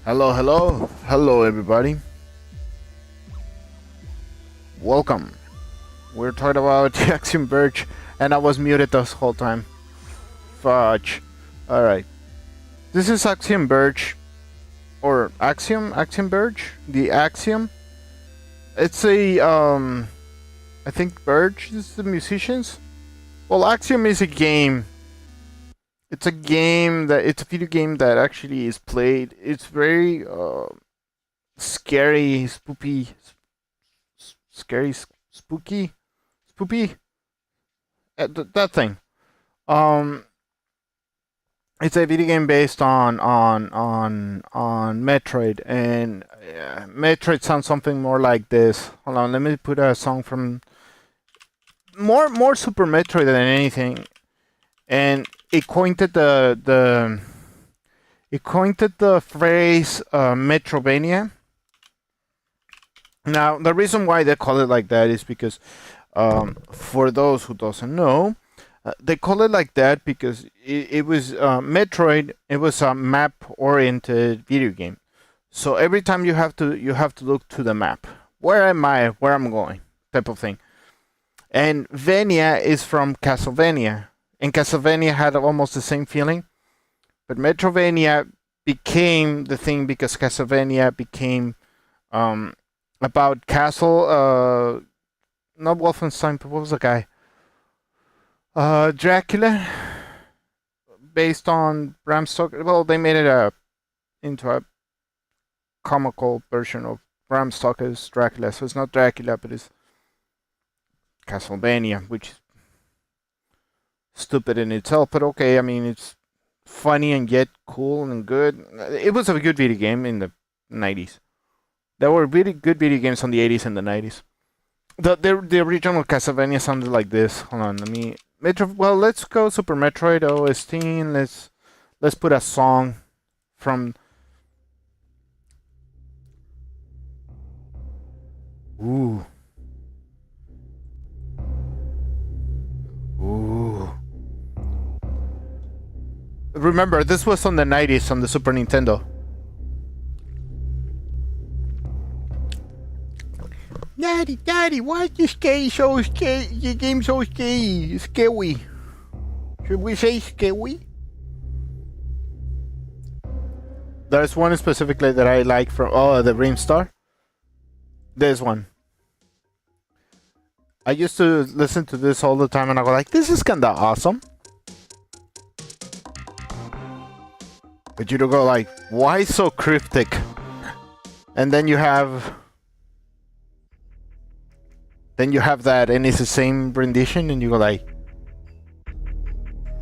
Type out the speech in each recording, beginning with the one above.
Hello, hello, hello, everybody. Welcome. We're talking about Axiom Verge, and I was muted this whole time. Fudge. Alright. This is Axiom Verge, or Axiom Verge? The Axiom. It's a, I think Verge is the musicians. Well, Axiom is a game. It's a video game that actually is played. It's very scary, spooky, spooky, that thing. It's a video game based on Metroid, and Metroid sounds something more like this. Hold on, let me put a song from more Super Metroid than anything, and it coined the phrase Metrovania. Now, the reason why they call it like that is because, for those who doesn't know, they call it like that because it was Metroid. It was a map-oriented video game. So every time you have to look to the map. Where am I? Where I'm going? Type of thing. And Vania is from Castlevania. And Castlevania had almost the same feeling. But Metrovania became the thing because Castlevania became about Castle, not Wolfenstein, but what was the guy? Dracula, based on Bram Stoker. Well, they made it into a comical version of Bram Stoker's Dracula. So it's not Dracula, but it's Castlevania, which is stupid in itself, but okay. I mean, it's funny and yet cool and good. It was a good video game in the 90s. There were really good video games on the 80s and the 90s. The original Castlevania sounded like this. Hold on, let me well, let's go Super Metroid OST. Let's put a song from Ooh. Ooh. Remember, this was on the 90s on the Super Nintendo. Daddy, why is this game so scary? The game so scary. Scary. Should we say scary? There's one specifically that I like from the Rimstar. This one. I used to listen to this all the time and I go like, this is kinda awesome. But you don't go like, why so cryptic? And then you have that and it's the same rendition and you go like,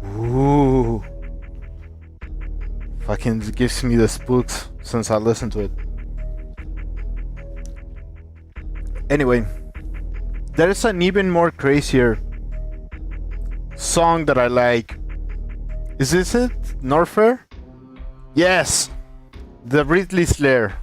ooh. Fucking gives me the spooks since I listened to it. Anyway, there's an even more crazier song that I like. Is this it? Norfair? Yes! The Ridley's Lair.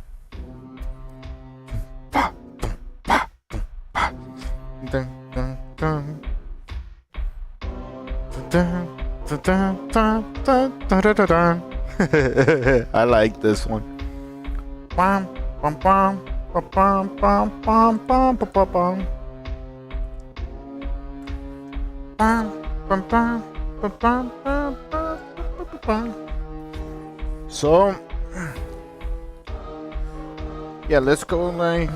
I like this one. So yeah, let's go like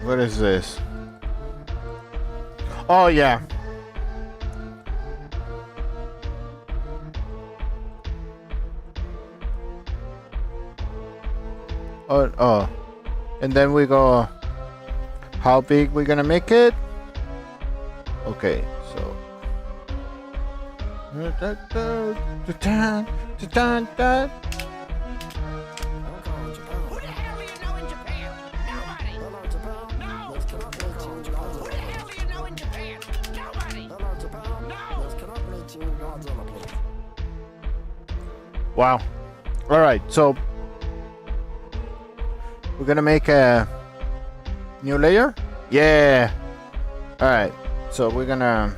what is this? Oh yeah. Oh. And then we go, how big we gonna make it? Okay, so. Who the hell do you know in Japan? Nobody. No. Who the hell do you know in Japan? Nobody. No. Wow. All right, so we're gonna make a new layer. Yeah. All right, so we're gonna.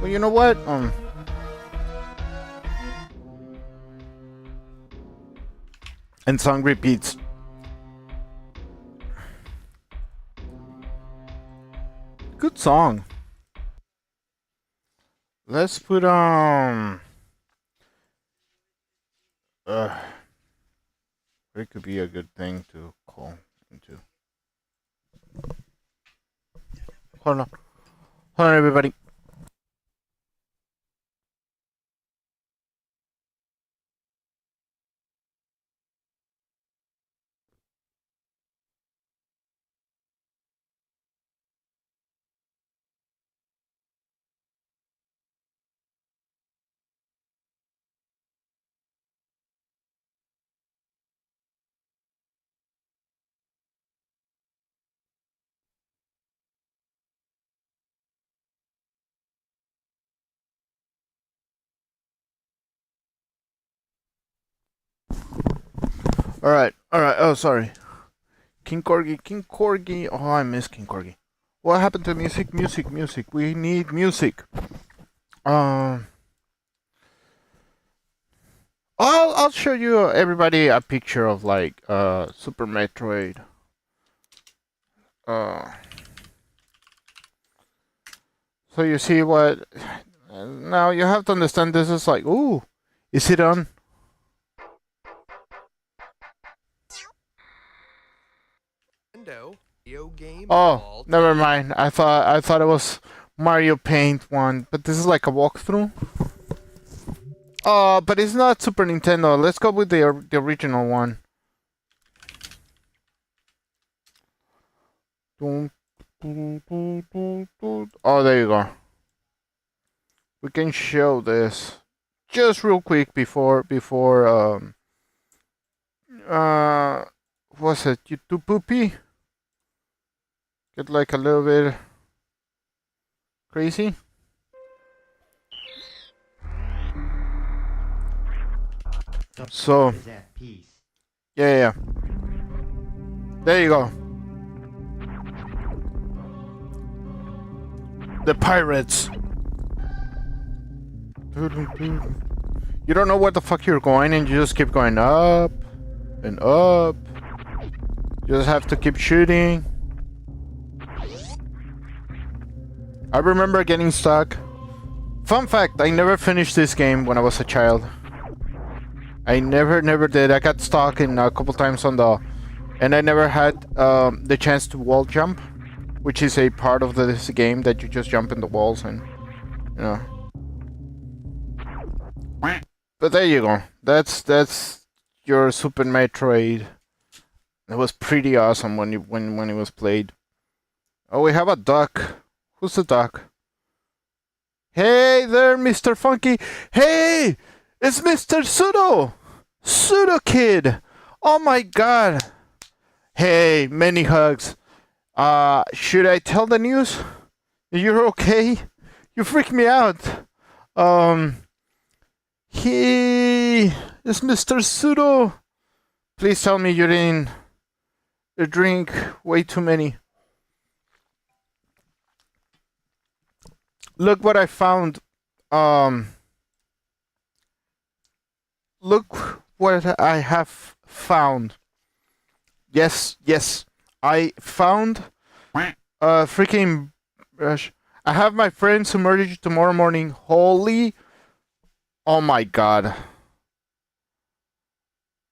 Well, you know what? And song repeats. Good song. Let's put it could be a good thing to call into. Hold on, everybody. All right. Oh, sorry. King Corgi. Oh, I miss King Corgi. What happened to music? We need music. I'll show you everybody a picture of like Super Metroid. So you see what? Now you have to understand. This is like, ooh, is it on? Oh, never mind. I thought it was Mario Paint one, but this is like a walkthrough. But it's not Super Nintendo. Let's go with the original one. Oh, there you go. We can show this just real quick before what's it? YouTube poopy? Get like a little bit crazy. So Is at peace. yeah. There you go. The pirates. You don't know where the fuck you're going, and you just keep going up and up. You just have to keep shooting. I remember getting stuck. Fun fact, I never finished this game when I was a child. I never did. I got stuck in a couple times on the... And I never had the chance to wall jump, which is a part of this game that you just jump in the walls and, you know. But there you go. That's your Super Metroid. It was pretty awesome when it was played. Oh, we have a duck. Who's the duck? Hey there, Mr. Funky. Hey, it's Mr. Pseudo. Pseudo Kid. Oh my god. Hey, many hugs. Should I tell the news? You're okay? You freaked me out. He is Mr. Pseudo. Please tell me you didn't drink way too many. Look what I found. Look what I have found. Yes. I found a freaking brush. I have my friend submerged tomorrow morning. Holy. Oh my god.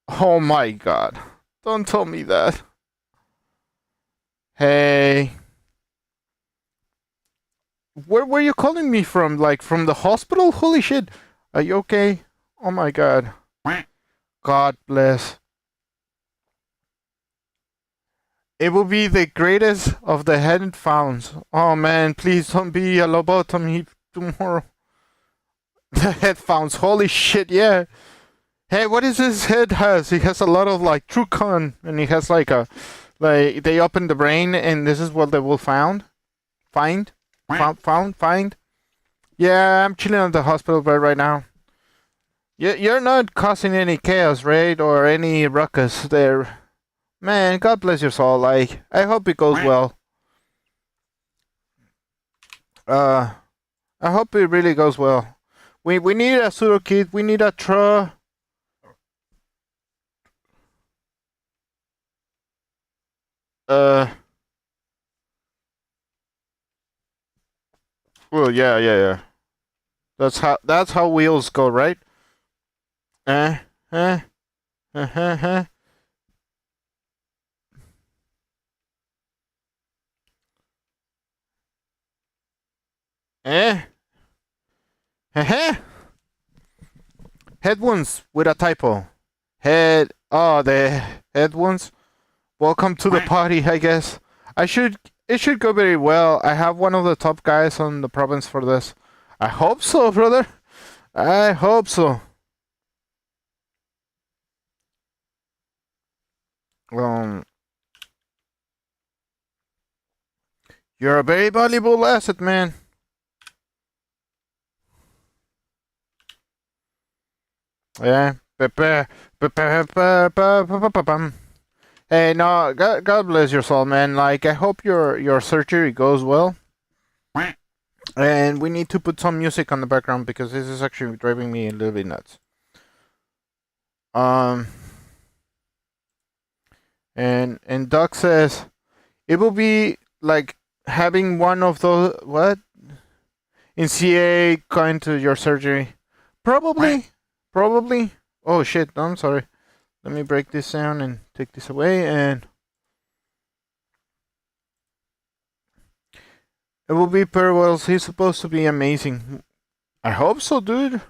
Oh my god. Don't tell me that. Hey. Where were you calling me from? Like from the hospital? Holy shit. Are you okay? Oh my god. God bless. It will be the greatest of the head founds. Oh man, please don't be a lobotomy tomorrow. The head founds. Holy shit, yeah. Hey, what is his head has? He has a lot of like Trucon, and he has like a they open the brain and this is what they will find. Find. Yeah, I'm chilling at the hospital bed right now. You're not causing any chaos, right? Or any ruckus there. Man, God bless your soul. Like, I hope it goes well. I hope it really goes well. We need a pseudo kit. We need a well, yeah. That's how wheels go, right? Uh, uh, uh, uh, uh. Eh? Head wounds with a typo. The head wounds. Welcome to the party, I guess. It should go very well. I have one of the top guys on the province for this. I hope so, brother. I hope so. You're a very valuable asset, man. Yeah. Hey, no, God bless your soul, man. Like, I hope your surgery goes well. And we need to put some music on the background because this is actually driving me a little bit nuts. And Doc says it will be like having one of those what in CA going to your surgery. Probably. Oh shit! No, I'm sorry. Let me break this down and take this away, and it will be very well. He's supposed to be amazing. I hope so, dude.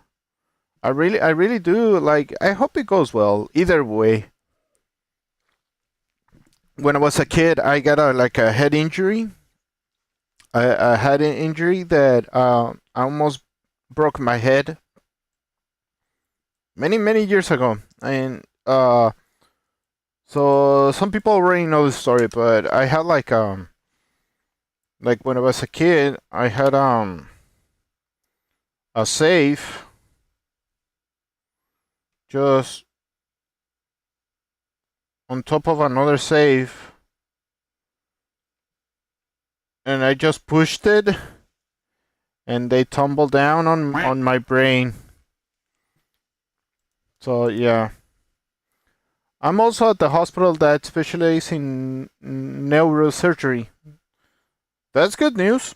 I really do. Like, I hope it goes well. Either way. When I was a kid, I got a head injury. I had an injury that I almost broke my head many years ago, and so some people already know the story, but I had like when I was a kid, I had a safe just on top of another safe, and I just pushed it, and they tumbled down on my brain. So yeah, I'm also at the hospital that specializes in neurosurgery. That's good news.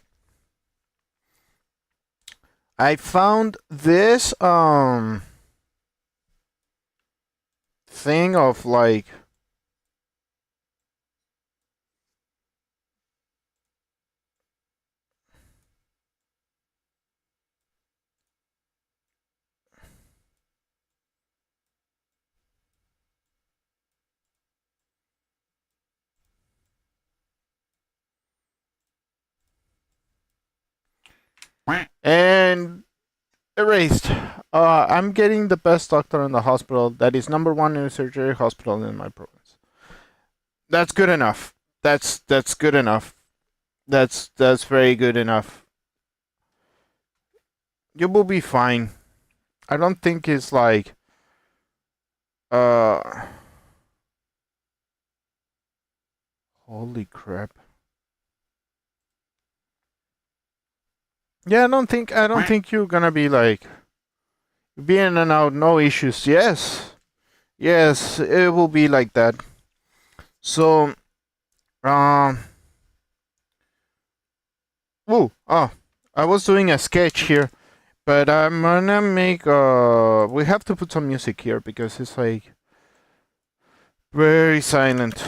I found this thing of like and erased. I'm getting the best doctor in the hospital that is number one in a surgery hospital in my province. That's good enough. That's good enough. That's very good enough. You will be fine. I don't think it's like uh holy crap. Yeah, I don't think you're gonna be like be in and out, no issues. Yes. Yes, it will be like that. So um oh, I was doing a sketch here, but I'm gonna make we have to put some music here because it's like very silent.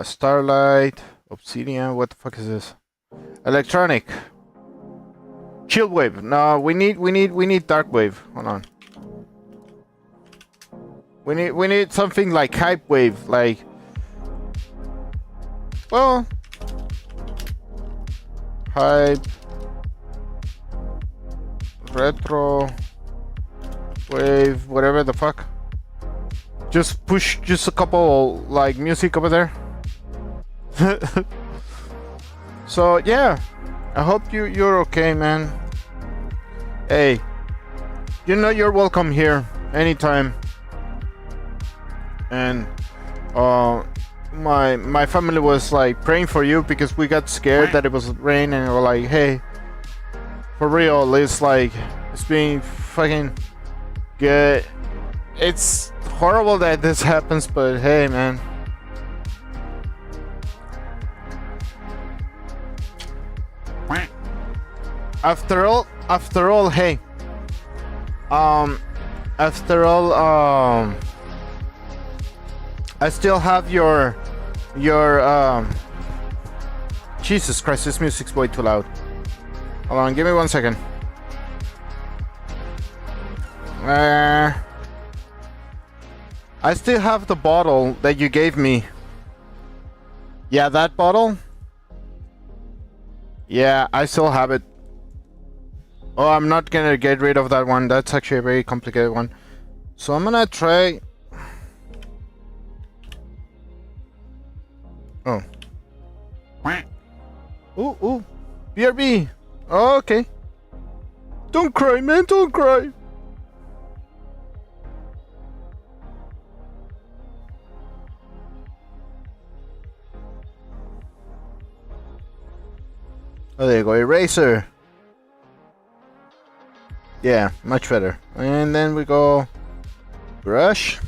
Starlight, Obsidian, what the fuck is this? Electronic. Chill wave. No, we need dark wave. Hold on. We need something like hype wave, like well hype retro wave, whatever the fuck. Just push just a couple like music over there. So yeah, I hope you're okay, man. Hey, you know you're welcome here anytime. And my family was like praying for you because we got scared that it was rain, and we're like, hey, for real, it's like it's being fucking good. It's horrible that this happens, but hey, man. After all, hey. After all, I still have your Jesus Christ, this music's way too loud. Hold on, give me 1 second. I still have the bottle that you gave me. Yeah, that bottle? Yeah, I still have it. Oh, I'm not gonna get rid of that one. That's actually a very complicated one. So I'm gonna try... Oh. Ooh. BRB. Oh, okay. Don't cry, man. Don't cry. Oh, there you go. Eraser. Yeah, much better. And then we go... Brush.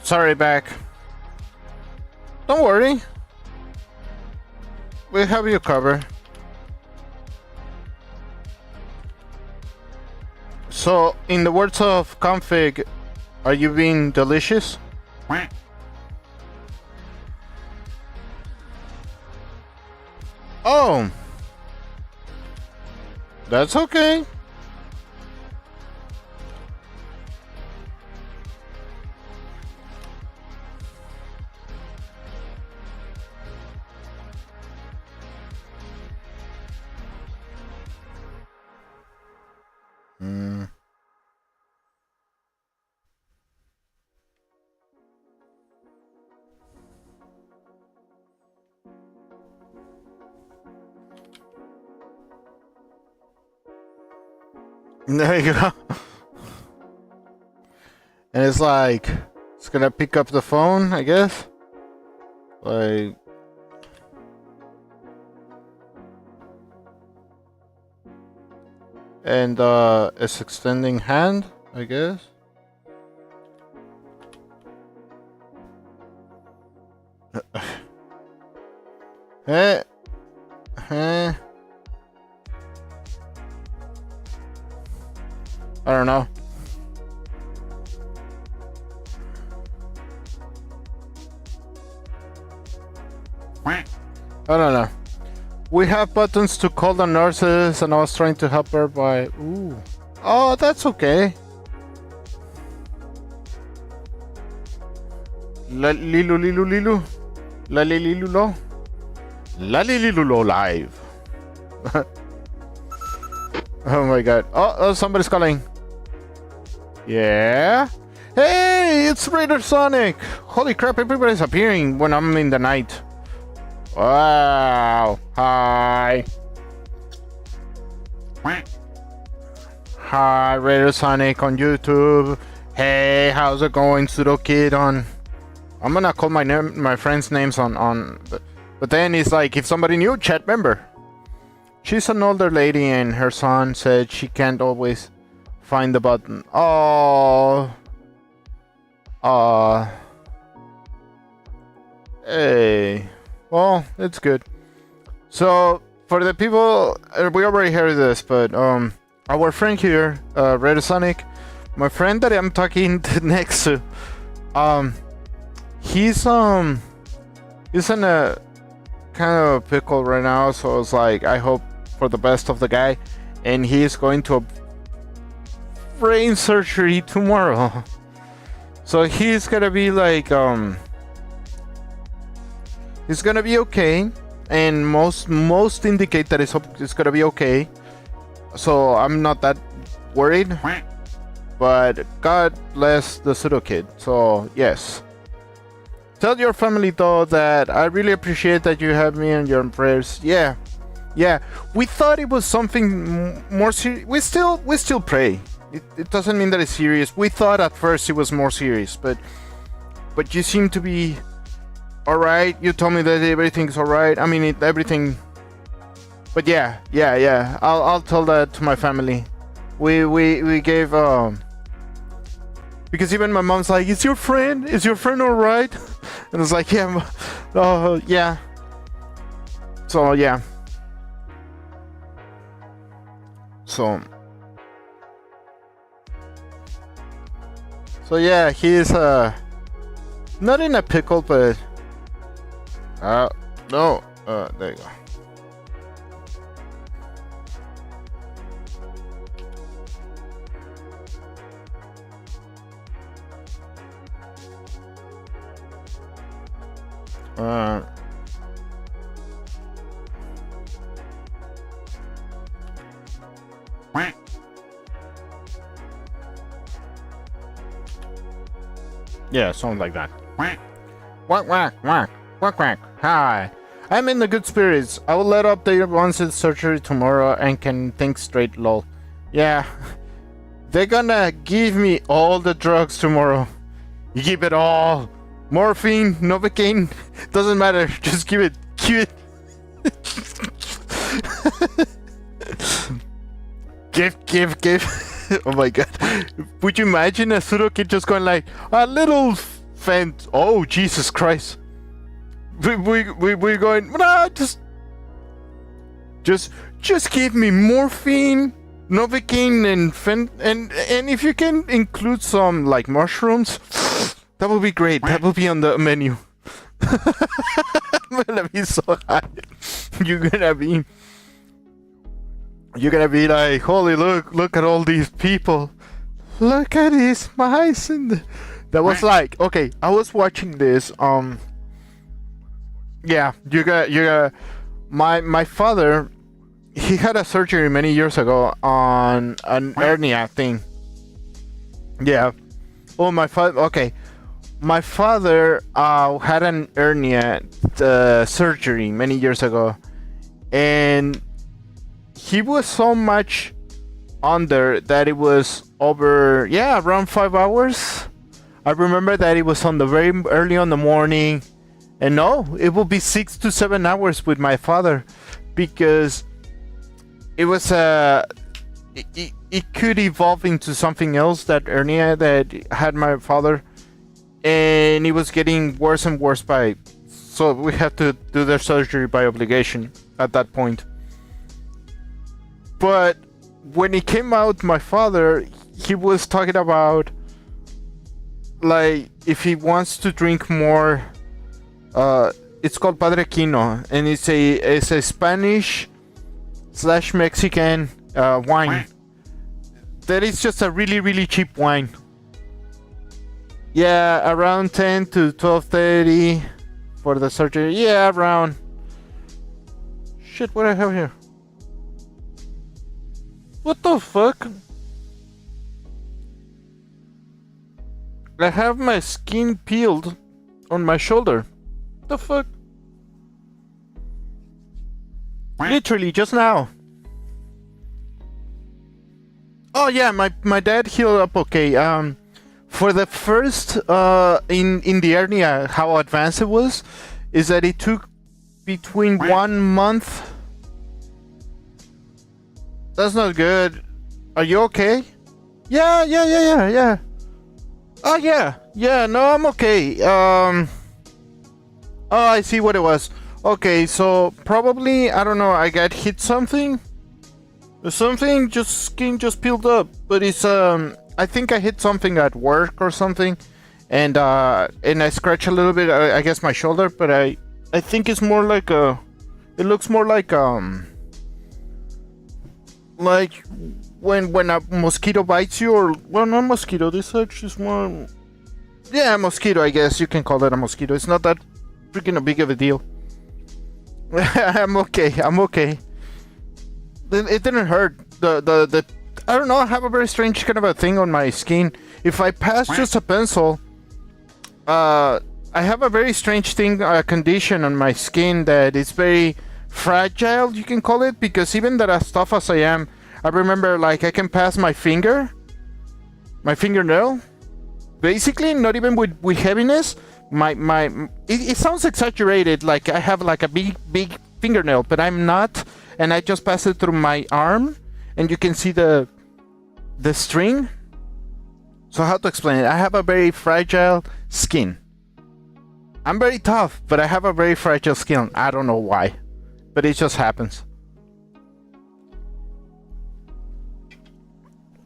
Sorry, back. Don't worry. We have you covered. So, in the words of config, are you being delicious? Oh, that's okay. Hmm. There you go. And it's like, it's gonna pick up the phone, I guess. Like, and it's extending hand, I guess. Eh, eh. I don't know. I don't know. We have buttons to call the nurses, and I was trying to help her by. Ooh. Oh, that's okay. La lilu lilu lilu. La lilu lo. La lilu lo live. Oh my god. Oh, somebody's calling. Yeah? Hey, it's Raider Sonic! Holy crap, everybody's appearing when I'm in the night. Wow. Hi. Hi, Raider Sonic on YouTube. Hey, how's it going, Pseudo Kid on... I'm gonna call my friends' names on but then it's like, if somebody new, chat member. She's an older lady and her son said she can't always find the button. Oh. Hey. Well, it's good. So, for the people, we already heard this, but our friend here, Red Sonic, my friend that I'm talking next to, he's in a kind of pickle right now, so it's like, I hope for the best of the guy, and he's going to a brain surgery tomorrow. So he's gonna be like, he's gonna be okay, and most indicate that it's gonna be okay. So I'm not that worried, but God bless the pseudo kid. So yes, tell your family though that I really appreciate that you have me in your prayers. Yeah, we thought it was something more serious. We still pray. It doesn't mean that it's serious. We thought at first it was more serious, but you seem to be all right. You told me that everything's all right. I mean, everything. But yeah. I'll tell that to my family. We gave because even my mom's like, "Is your friend all right?" And it's like, "Yeah, oh yeah." So yeah. So yeah, he's not in a pickle, but no, there you go. Yeah, something like that. Quack, quack, quack, quack, quack. Hi. I'm in the good spirits. I will let update once it's surgery tomorrow and can think straight, lol. Yeah. They're gonna give me all the drugs tomorrow. You give it all. Morphine, Novocaine, doesn't matter. Just give it. Give it. Give. Oh my god. Would you imagine a pseudo kid just going like, a little fent? Oh, Jesus Christ. We're going, nah, just give me morphine Novocaine and if you can include some like mushrooms, that would be great. That would be on the menu. I'm gonna be so high. You're gonna be like, holy look at all these people. Look at these mice that was like, okay, I was watching this. Yeah, you got my father. He had a surgery many years ago on an hernia thing. Yeah. Oh, my father. Okay, my father had an hernia surgery many years ago, and he was so much under that it was over, yeah, around 5 hours. I remember that it was on the very early on the morning, and no, it will be 6 to 7 hours with my father, because it was it could evolve into something else, that hernia that had my father, and it was getting worse and worse so we had to do the surgery by obligation at that point. But when he came out, my father, he was talking about, like, if he wants to drink more, it's called Padre Quino, and it's a Spanish/Mexican wine. That is just a really, really cheap wine. Yeah, around 10 to 12:30 for the surgery. Yeah, around. Shit, what do I have here? What the fuck? I have my skin peeled on my shoulder. The fuck? Literally just now. Oh yeah, my dad healed up okay. For the first in the hernia, how advanced it was is that it took between 1 month. That's not good. Are you okay? Yeah. Oh yeah. No, I'm okay. Oh, I see what it was. Okay, so probably, I don't know, I got hit something. Something, skin just peeled up. But it's I think I hit something at work or something, and I scratched a little bit. I guess my shoulder, but I think it's more like a. It looks more like when a mosquito bites you, or well, not mosquito. This actually is more. Yeah, mosquito. I guess you can call it a mosquito. It's not that freaking big of a deal. I'm okay. It didn't hurt. The I don't know. I have a very strange kind of a thing on my skin. If I pass just a pencil, I have a very strange thing, condition on my skin that is very fragile. You can call it, because even that as tough as I am, I remember like I can pass my fingernail. Basically, not even with heaviness. It sounds exaggerated, like I have like a big fingernail, but I'm not, and I just pass it through my arm, and you can see the string. So how to explain it? I have a very fragile skin. I'm very tough, but I have a very fragile skin. I don't know why, but it just happens.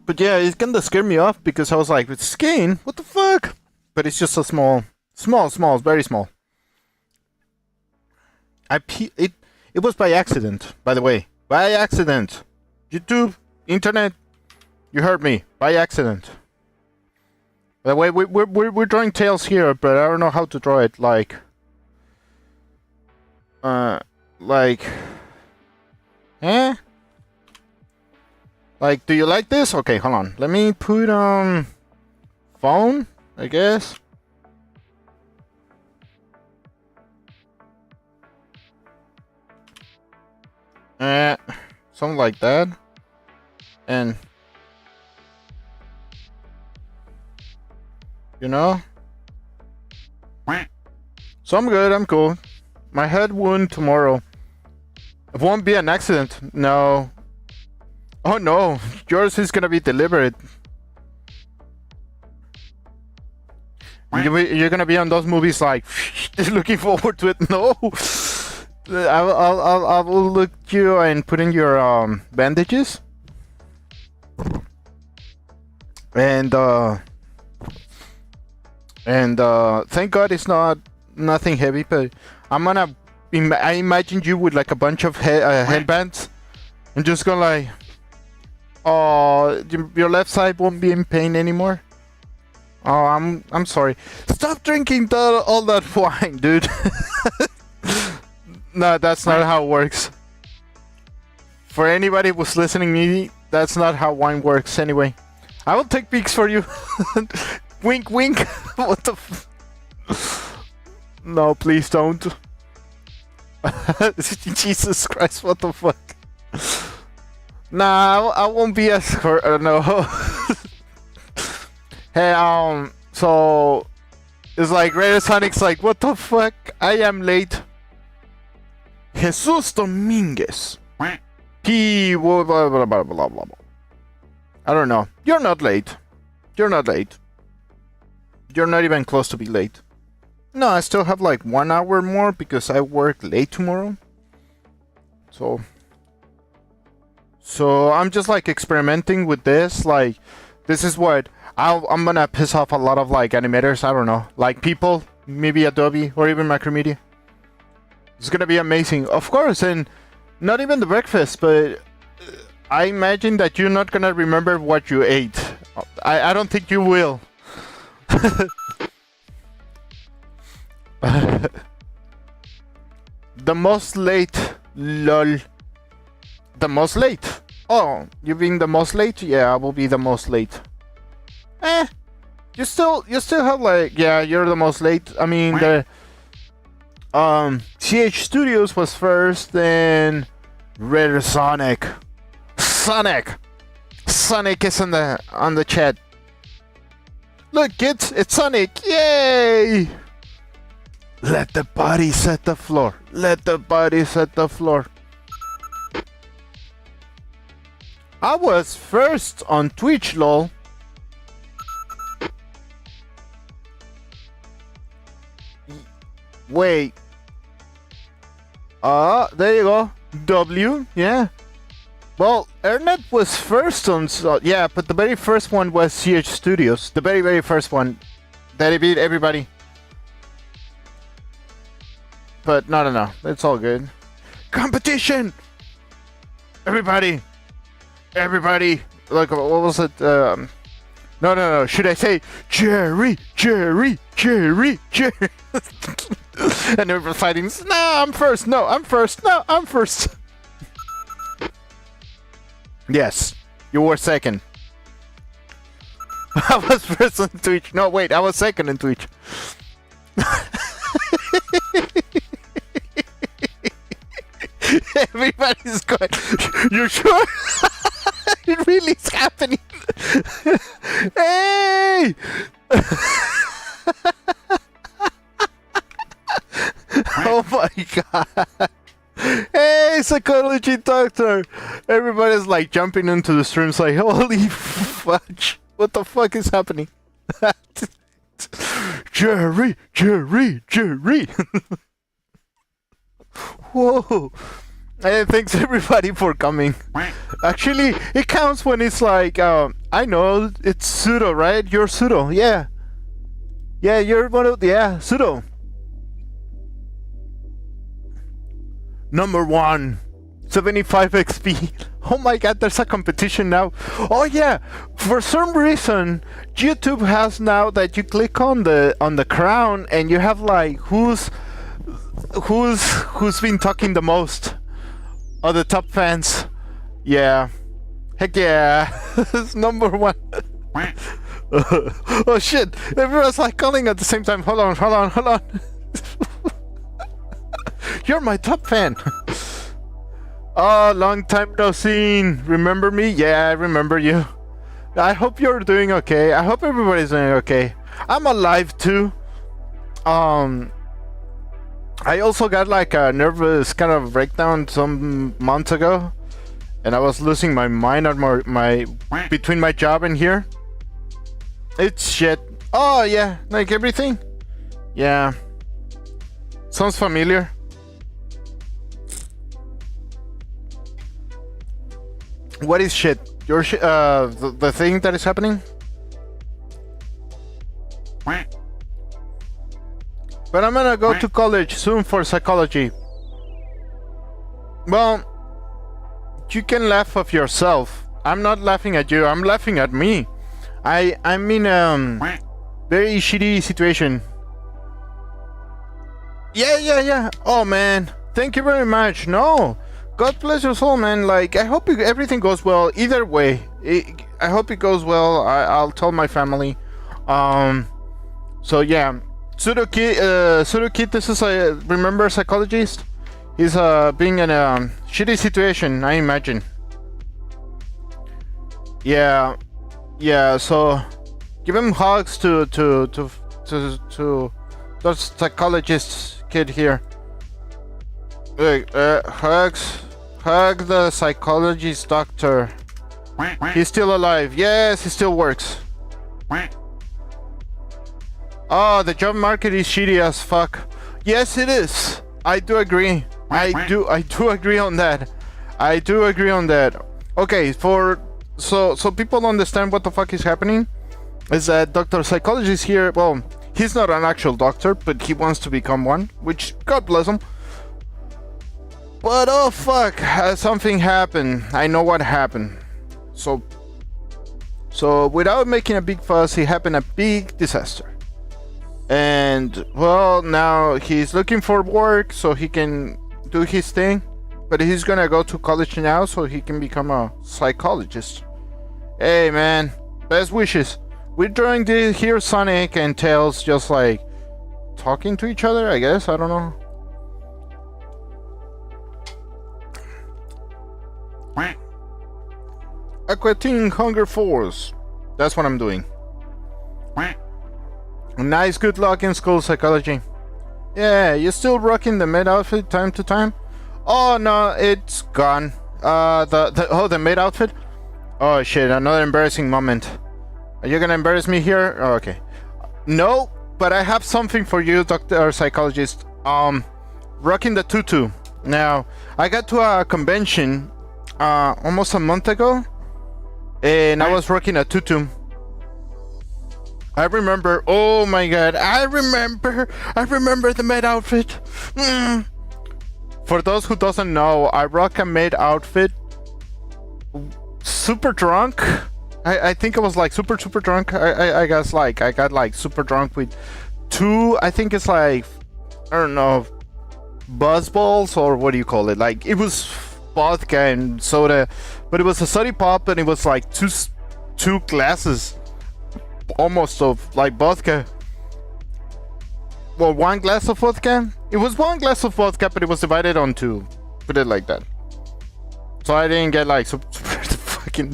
But yeah, it kind of scared me off, because I was like, with skin, what the fuck? But it's just a small, very small. It was by accident, by the way. By accident. YouTube, internet, you heard me. By accident. By the way, we're drawing tails here, but I don't know how to draw it. Like, eh? Like, do you like this? Okay, hold on. Let me put phone, I guess. Something like that. And you know? So I'm good, I'm cool. My head wound tomorrow. It won't be an accident. No. Oh no, yours is gonna be deliberate. You're gonna be on those movies like looking forward to it. No, I will look you and put in your bandages. and thank God it's nothing heavy. But I'm gonna. I imagine you with like a bunch of headbands, and just go like, oh, your left side won't be in pain anymore. Oh, I'm sorry. Stop drinking all that wine, dude. No, that's not how it works. For anybody who's listening to me, that's not how wine works anyway. I will take pics for you. Wink, wink. What the No, please don't. Jesus Christ, what the fuck? Nah, I won't be as... no. Hey, so... It's like, Radio Sonic's like, what the fuck? I am late. Jesus Dominguez. He... blah, blah, blah, blah, blah, blah. I don't know. You're not late. You're not late. You're not even close to be late. No, I still have like 1 hour more because I work late tomorrow. So I'm just like experimenting with this. Like, this is what I'm gonna piss off a lot of like animators. I don't know, like people, maybe Adobe or even Macromedia. It's gonna be amazing, of course, and not even the breakfast, but I imagine that you're not gonna remember what you ate. I don't think you will. The most late, lol. The most late. Oh, you being the most late? Yeah, I will be the most late. You still have like, yeah, you're the most late. I mean, the CH Studios was first, then Red Sonic. Sonic is on the chat. Look, kids, it's Sonic! Yay! Let the body set the floor. Let the body set the floor. I was first on Twitch, lol. Wait. There you go. W, yeah. Well, Ernet was first on... yeah, but the very first one was CH Studios. The very, very first one. That it beat everybody. But no. It's all good. Competition! Everybody! Like, what was it? No. Should I say Jerry? And everyone fighting. No, I'm first. No, I'm first. Yes, you were second. I was first on Twitch. No, wait, I was second on Twitch. Everybody's going. You sure? It really is happening. Hey! Oh my god. Hey, psychology doctor! Everybody's like jumping into the streams like, holy fudge. What the fuck is happening? Jerry! Whoa! Hey, thanks everybody for coming. Actually, it counts when it's like, I know, it's pseudo, right? You're pseudo, yeah. Yeah, you're one of, yeah, pseudo. Number 1, 75 XP. Oh my god, there's a competition now. Oh yeah, for some reason, YouTube has now that you click on the crown and you have like who's been talking the most. Oh, the top fans. Yeah. Heck yeah. It's number 1. Oh shit. Everyone's like calling at the same time. Hold on. You're my top fan. Oh, long time no seen. Remember me? Yeah, I remember you. I hope you're doing okay. I hope everybody's doing okay. I'm alive too. I also got like a nervous kind of breakdown some months ago, and I was losing my mind on my between my job and here. It's shit. Oh yeah, like everything. Yeah. Sounds familiar. What is shit? the thing that is happening. But I'm gonna go to college soon for psychology. Well, you can laugh of yourself. I'm not laughing at you. I'm laughing at me. I'm in very shitty situation. Yeah. Oh man, thank you very much. No, God bless your soul, man. Like I hope everything goes well. Either way, I hope it goes well. I'll tell my family. So yeah, Sudoki. This is a remember psychologist. He's being in a shitty situation, I imagine. Yeah. So give him hugs to those psychologists kid here. Look, hug the psychologist doctor. He's still alive. Yes, he still works. Oh, the job market is shitty as fuck. Yes, it is. I do agree. I do agree on that. Okay, so people understand what the fuck is happening. Is that Dr. Psychologist here? Well, he's not an actual doctor, but he wants to become one, which God bless him. But oh fuck, something happened. I know what happened. So without making a big fuss, he happened a big disaster. And well, now he's looking for work so he can do his thing, but he's gonna go to college now so he can become a psychologist. Hey man, best wishes. We're drawing here Sonic and Tails just like talking to each other, I guess. I don't know. Aquating Hunger Force. That's what I'm doing. Nice, good luck in school, psychology. Yeah, you still rocking the maid outfit time to time? Oh no, it's gone. The maid outfit? Oh shit, another embarrassing moment. Are you gonna embarrass me here? Oh, okay. No, but I have something for you, Dr. Psychologist. Rocking the tutu. Now, I got to a convention almost a month ago, and I was rocking a tutu. I remember, oh my god, I remember the maid outfit. For those who doesn't know, I rock a maid outfit super drunk. I think I was like super drunk. I guess like I got like super drunk with two, I think it's like, I don't know, buzz balls or what do you call it? Like it was vodka and soda, but it was a soda pop and it was like two glasses almost of like vodka. Well, one glass of vodka. It was one glass of vodka, but it was divided on two. Put it like that. So I didn't get like super fucking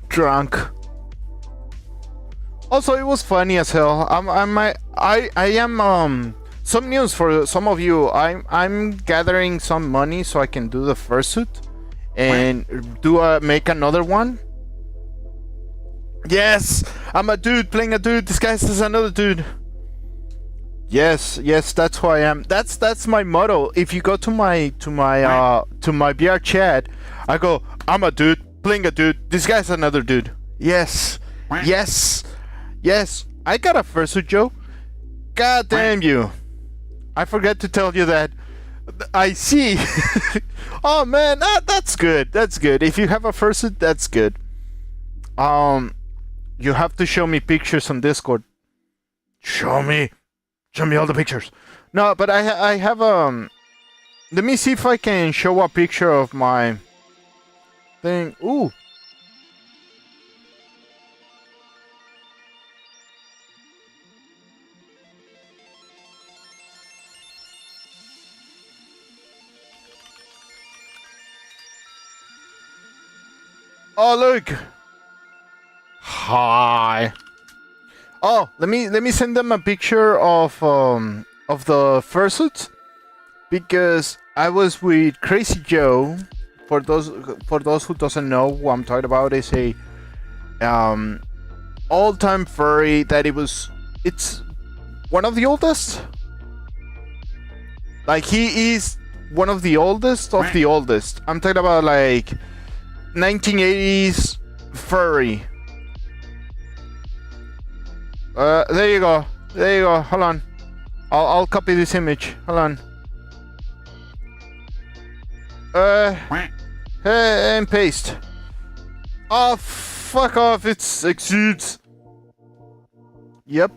drunk. Also, it was funny as hell. I am some news for some of you. I'm gathering some money so I can do the fursuit and make another one. Yes, I'm a dude playing a dude disguised as another dude. Yes, that's who I am. That's my motto. If you go to my VR chat, I go, I'm a dude playing a dude disguised as another dude. Yes. I got a fursuit, Joe. God damn you! I forgot to tell you that. I see. Oh man, that's good. That's good. If you have a fursuit, that's good. You have to show me pictures on Discord. Show me all the pictures. No, but I have let me see if I can show a picture of my thing. Ooh. Oh look. Hi. Oh, let me send them a picture of the fursuit because I was with Crazy Joe. For those who doesn't know who I'm talking about, is a all-time furry that it's one of the oldest. Like he is one of the oldest of the oldest. I'm talking about like 1980s furry. There you go. There you go. Hold on. I'll copy this image. Hold on. And paste. Oh, fuck off. It exudes. Yep.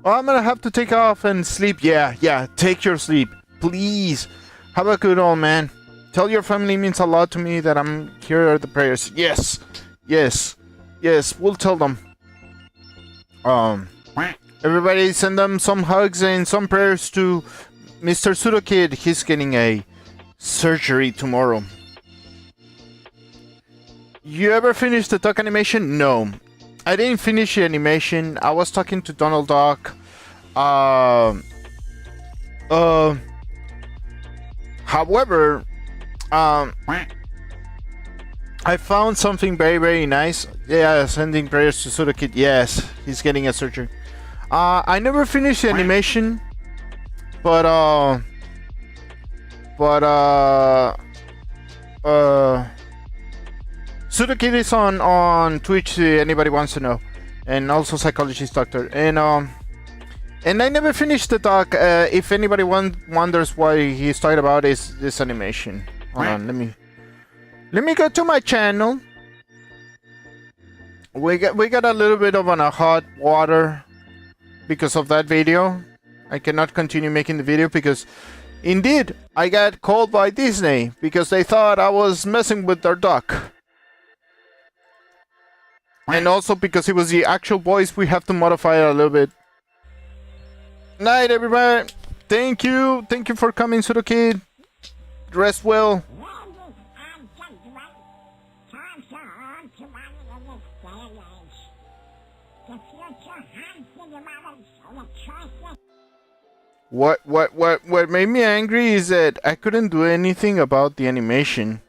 Oh, I'm gonna have to take off and sleep. Yeah. Take your sleep. Please. Have a good old man. Tell your family means a lot to me that I'm here at the prayers. Yes. We'll tell them. Everybody send them some hugs and some prayers to Mr. Pseudo Kid. He's getting a surgery tomorrow. You ever finish the duck animation? No. I didn't finish the animation. I was talking to Donald Duck. However, I found something very, very nice. Yeah, sending prayers to Pseudo Kid. Yes, he's getting a surgery. I never finished the animation, but Pseudo Kid is on Twitch. Anybody wants to know, and also Psychologist Doctor, and I never finished the doc. If anybody wonders why he's talking about is this animation. Hold on, let me go to my channel. We got a little bit of a hot water because of that video. I cannot continue making the video because indeed I got called by Disney because they thought I was messing with their duck. And also because it was the actual voice, we have to modify it a little bit. Night, everybody. Thank you for coming, Pseudo Kid. Rest well. What made me angry is that I couldn't do anything about the animation.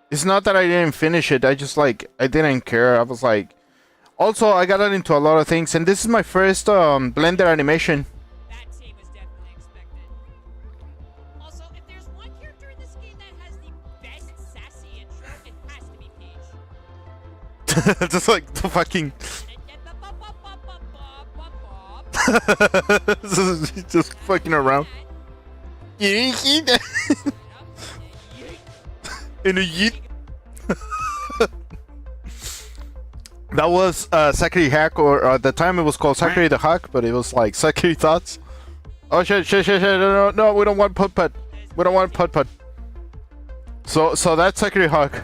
It's not that I didn't finish it, I didn't care. I was like, also I got into a lot of things, and this is my first Blender animation. That save was definitely expected. Also, if there's one character in this game that has the best sassy intro, it has to be Peach. Just like the fucking just fucking around. In a yeet. That was Sakari Hack, or at the time it was called Sakari the Hack, but it was like Sakari Thoughts. Oh shit, no, we don't want putt. We don't want putt. So that's Sakari Hack.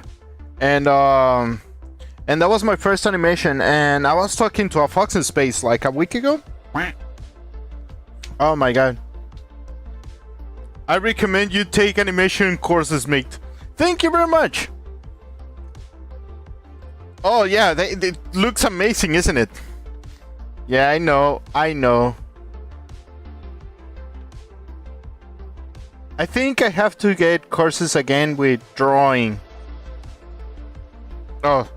And that was my first animation, and I was talking to a fox in space like a week ago. Oh my god. I recommend you take animation courses, mate. Thank you very much. Oh yeah, it looks amazing, isn't it? Yeah, I know. I think I have to get courses again with drawing. Oh.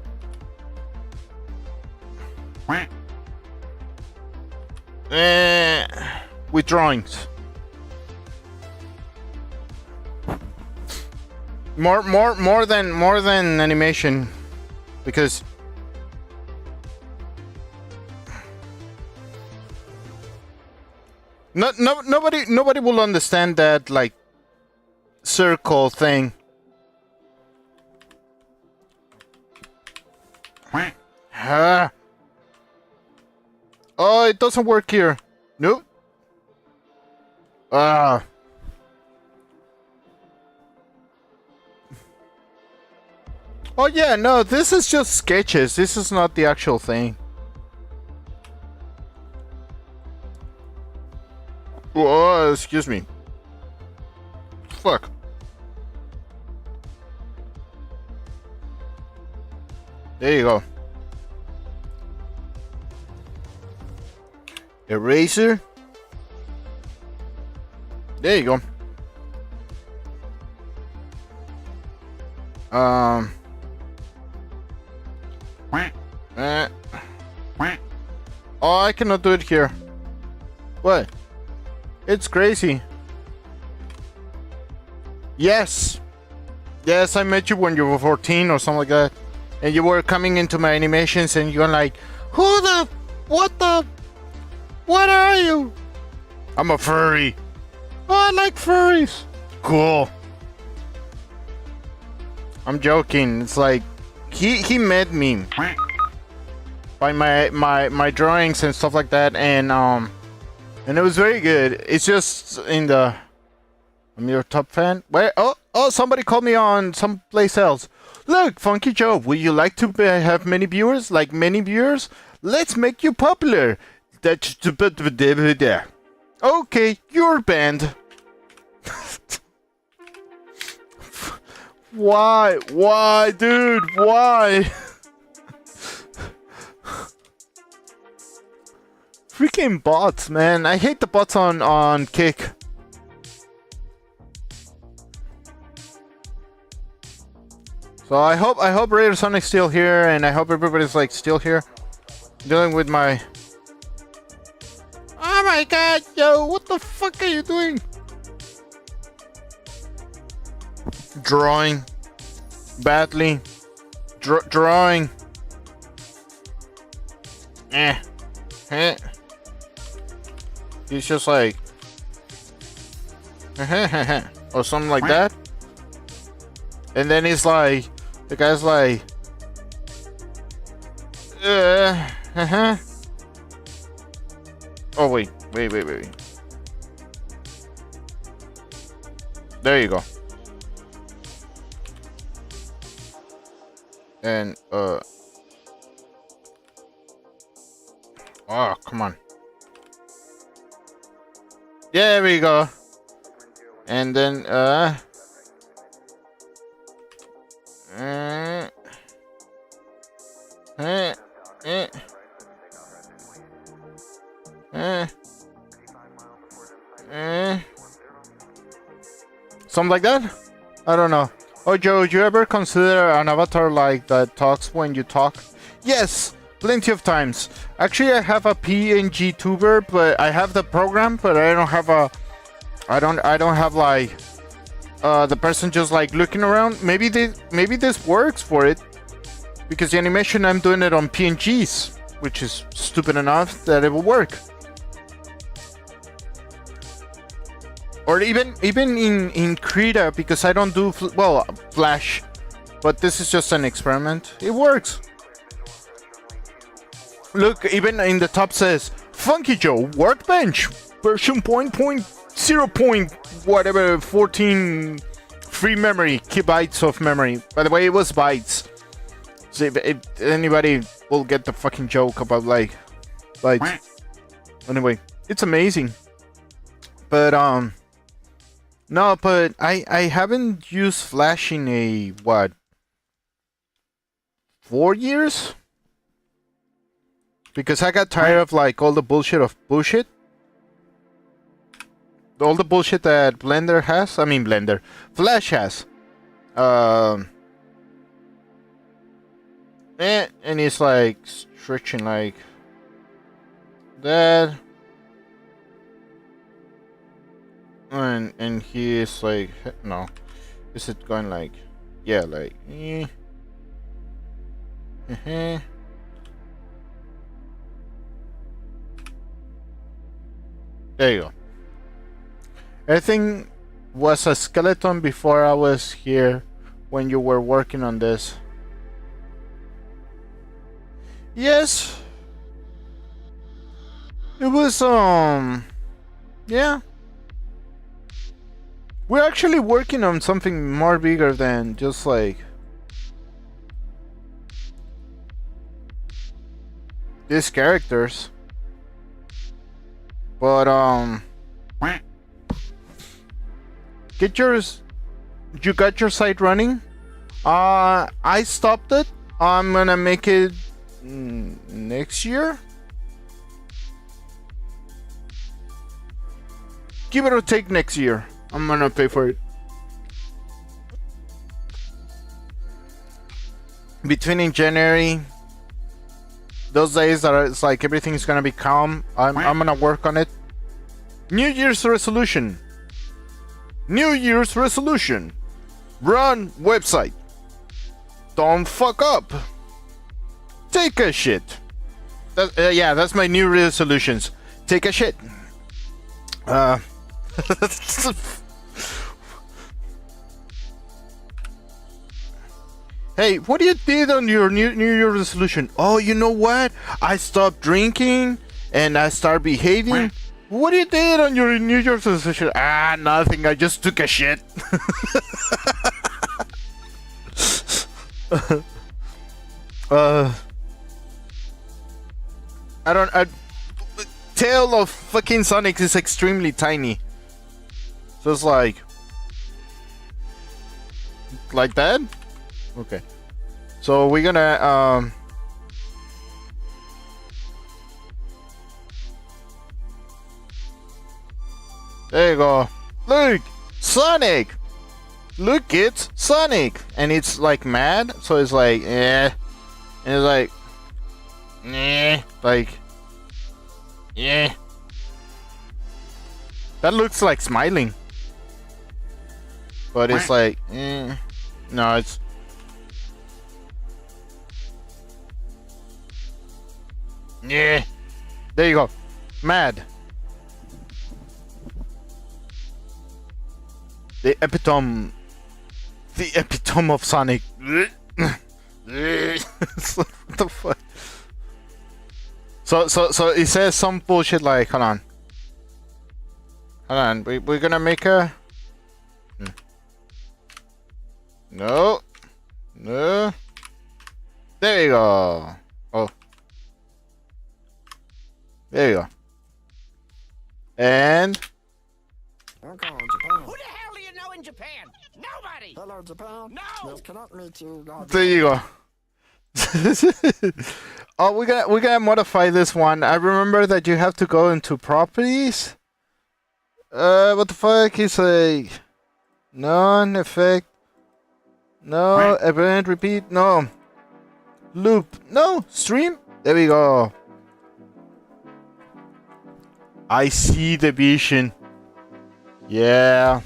With drawings. More than animation, because nobody will understand that like circle thing. Oh, it doesn't work here. Nope. Oh yeah, no, this is just sketches. This is not the actual thing. Oh, excuse me. Fuck. There you go. Eraser. There you go. Oh, I cannot do it here. What? It's crazy. Yes. Yes, I met you when you were 14 or something like that. And you were coming into my animations and you're like, who the, what are you? I'm a furry. Oh, I like furries. Cool. I'm joking. It's like, he met me by my drawings and stuff like that, and it was very good. It's just in the, I'm your top fan. Wait, oh, somebody called me on someplace else. Look, Funky Joe, would you like to have many viewers? Like many viewers? Let's make you popular. Okay, you're banned. Why, dude? Why? Freaking bots, man. I hate the bots on Kick. So I hope Raider Sonic's still here, and I hope everybody's like still here. Dealing with my... Oh my god, yo, what the fuck are you doing? Drawing. Badly. Drawing. Eh. He's just like... or something like that. And then he's like... The guy's like... Oh, wait. There you go. And, oh, come on. Yeah, there we go. And then, something like that? I don't know. Oh, Joe, do you ever consider an avatar like that talks when you talk? Yes, plenty of times. Actually, I have a PNG tuber, but I have the program, but I don't have a... I don't have like the person just like looking around. Maybe this works for it, because the animation I'm doing it on PNGs, which is stupid enough that it will work. Or even in Krita, because I don't do Flash, but this is just an experiment. It works. Look, even in the top says Funky Joe Workbench version 0. Whatever 14 free memory kilobytes of memory. By the way, it was bytes. So if anybody will get the fucking joke about like bytes. Anyway, it's amazing. But no, but I haven't used Flash in a, what, 4 years? Because I got tired of like all the bullshit. All the bullshit that Flash has. And it's like stretching like that. And he is like, no, is it going like, yeah, like, There you go. Everything was a skeleton before I was here when you were working on this. Yes. It was, yeah. We're actually working on something more bigger than just like these characters. But you got your site running? I stopped it. I'm gonna make it next year. Give it or take next year. I'm gonna pay for it. Between in January, those days that it's like everything's gonna be calm, I'm gonna work on it. New Year's resolution. Run website. Don't fuck up. Take a shit. Yeah, that's my new resolutions. Take a shit. Hey, what you did on your New Year resolution? Oh, you know what? I stopped drinking and I start behaving. What you did on your New Year's resolution? Ah, nothing. I just took a shit. Tail of fucking Sonic is extremely tiny. So it's like that? Okay. So we're gonna there you go. Look! Sonic! Look, it's Sonic! And it's like mad, so it's like and it's like that looks like smiling. But it's like no, it's there you go. Mad. The epitome of Sonic. What the fuck? So it says some bullshit like, hold on, we're gonna make a no, there you go. Oh, there you go. And Who the hell do you know in Japan? Nobody! Hello, Japan. No! This cannot meet you. there you go. Oh, we're gonna modify this one. I remember that you have to go into properties. What the fuck is like non-effect? No event repeat. No loop. No stream. There we go. I see the vision. Yeah.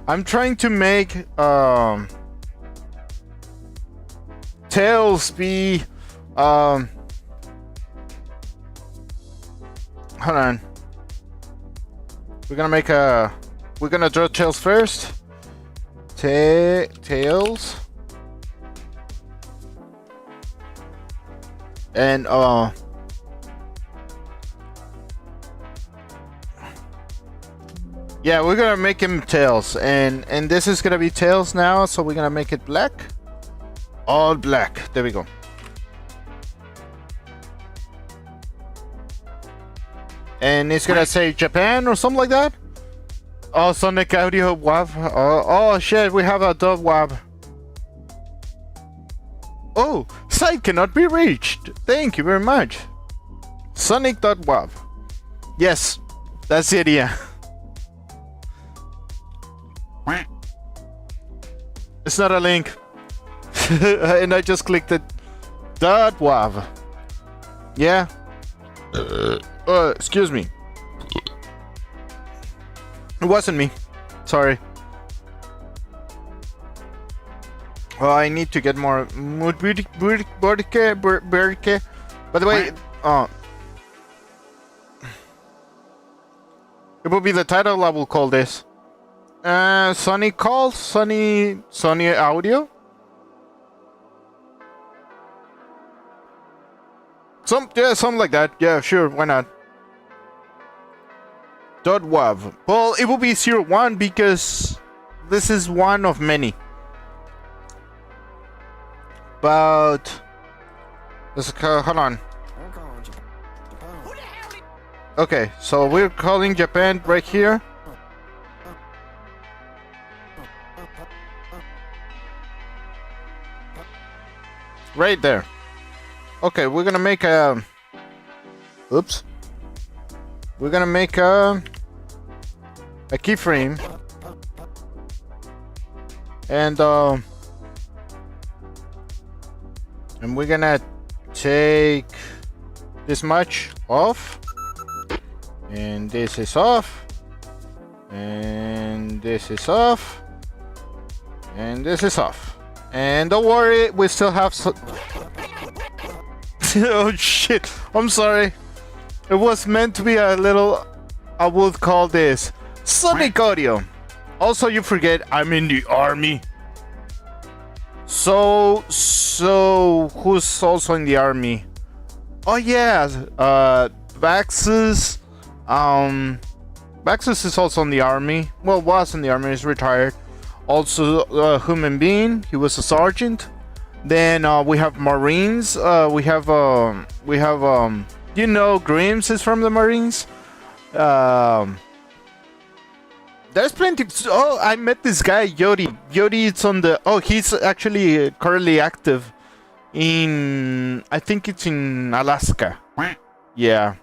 I'm trying to make Tails be hold on. We're gonna draw Tails first. Tails. And yeah, we're gonna make him Tails, and this is gonna be Tails now, so we're gonna make it black. All black. There we go. And it's gonna say Japan or something like that. Oh, Sonic Audio WAV. Oh shit, we have a dot WAV. Oh, site cannot be reached. Thank you very much. Sonic.wav. Yes, that's the idea. It's not a link. And I just clicked it. .wav. Yeah. Excuse me. It wasn't me. Sorry. Oh, I need to get more By the way, it will be the title I will call this. Sunny Call, Sunny Audio. Something like that. Yeah, sure, why not? .wav. Well, it will be 01 because this is one of many. But let's hold on. Okay, so we're calling Japan right here. Right there. Okay, we're gonna make a. Oops. We're gonna make a keyframe, and we're gonna take this much off, and this is off, and this is off, And this is off. And don't worry, we still have oh shit, I'm sorry. It was meant to be a little, I would call this Sonic audio. Also, you forget I'm in the army. So who's also in the army? Oh yeah, Baxus. Baxus is also in the army. Well, was in the army. He's retired. Also, a human being. He was a sergeant. Then we have Marines. We have you know, Grims is from the Marines. There's plenty. Oh, I met this guy, Yodi. Yodi is on the. Oh, he's actually currently active in. I think it's in Alaska. Yeah.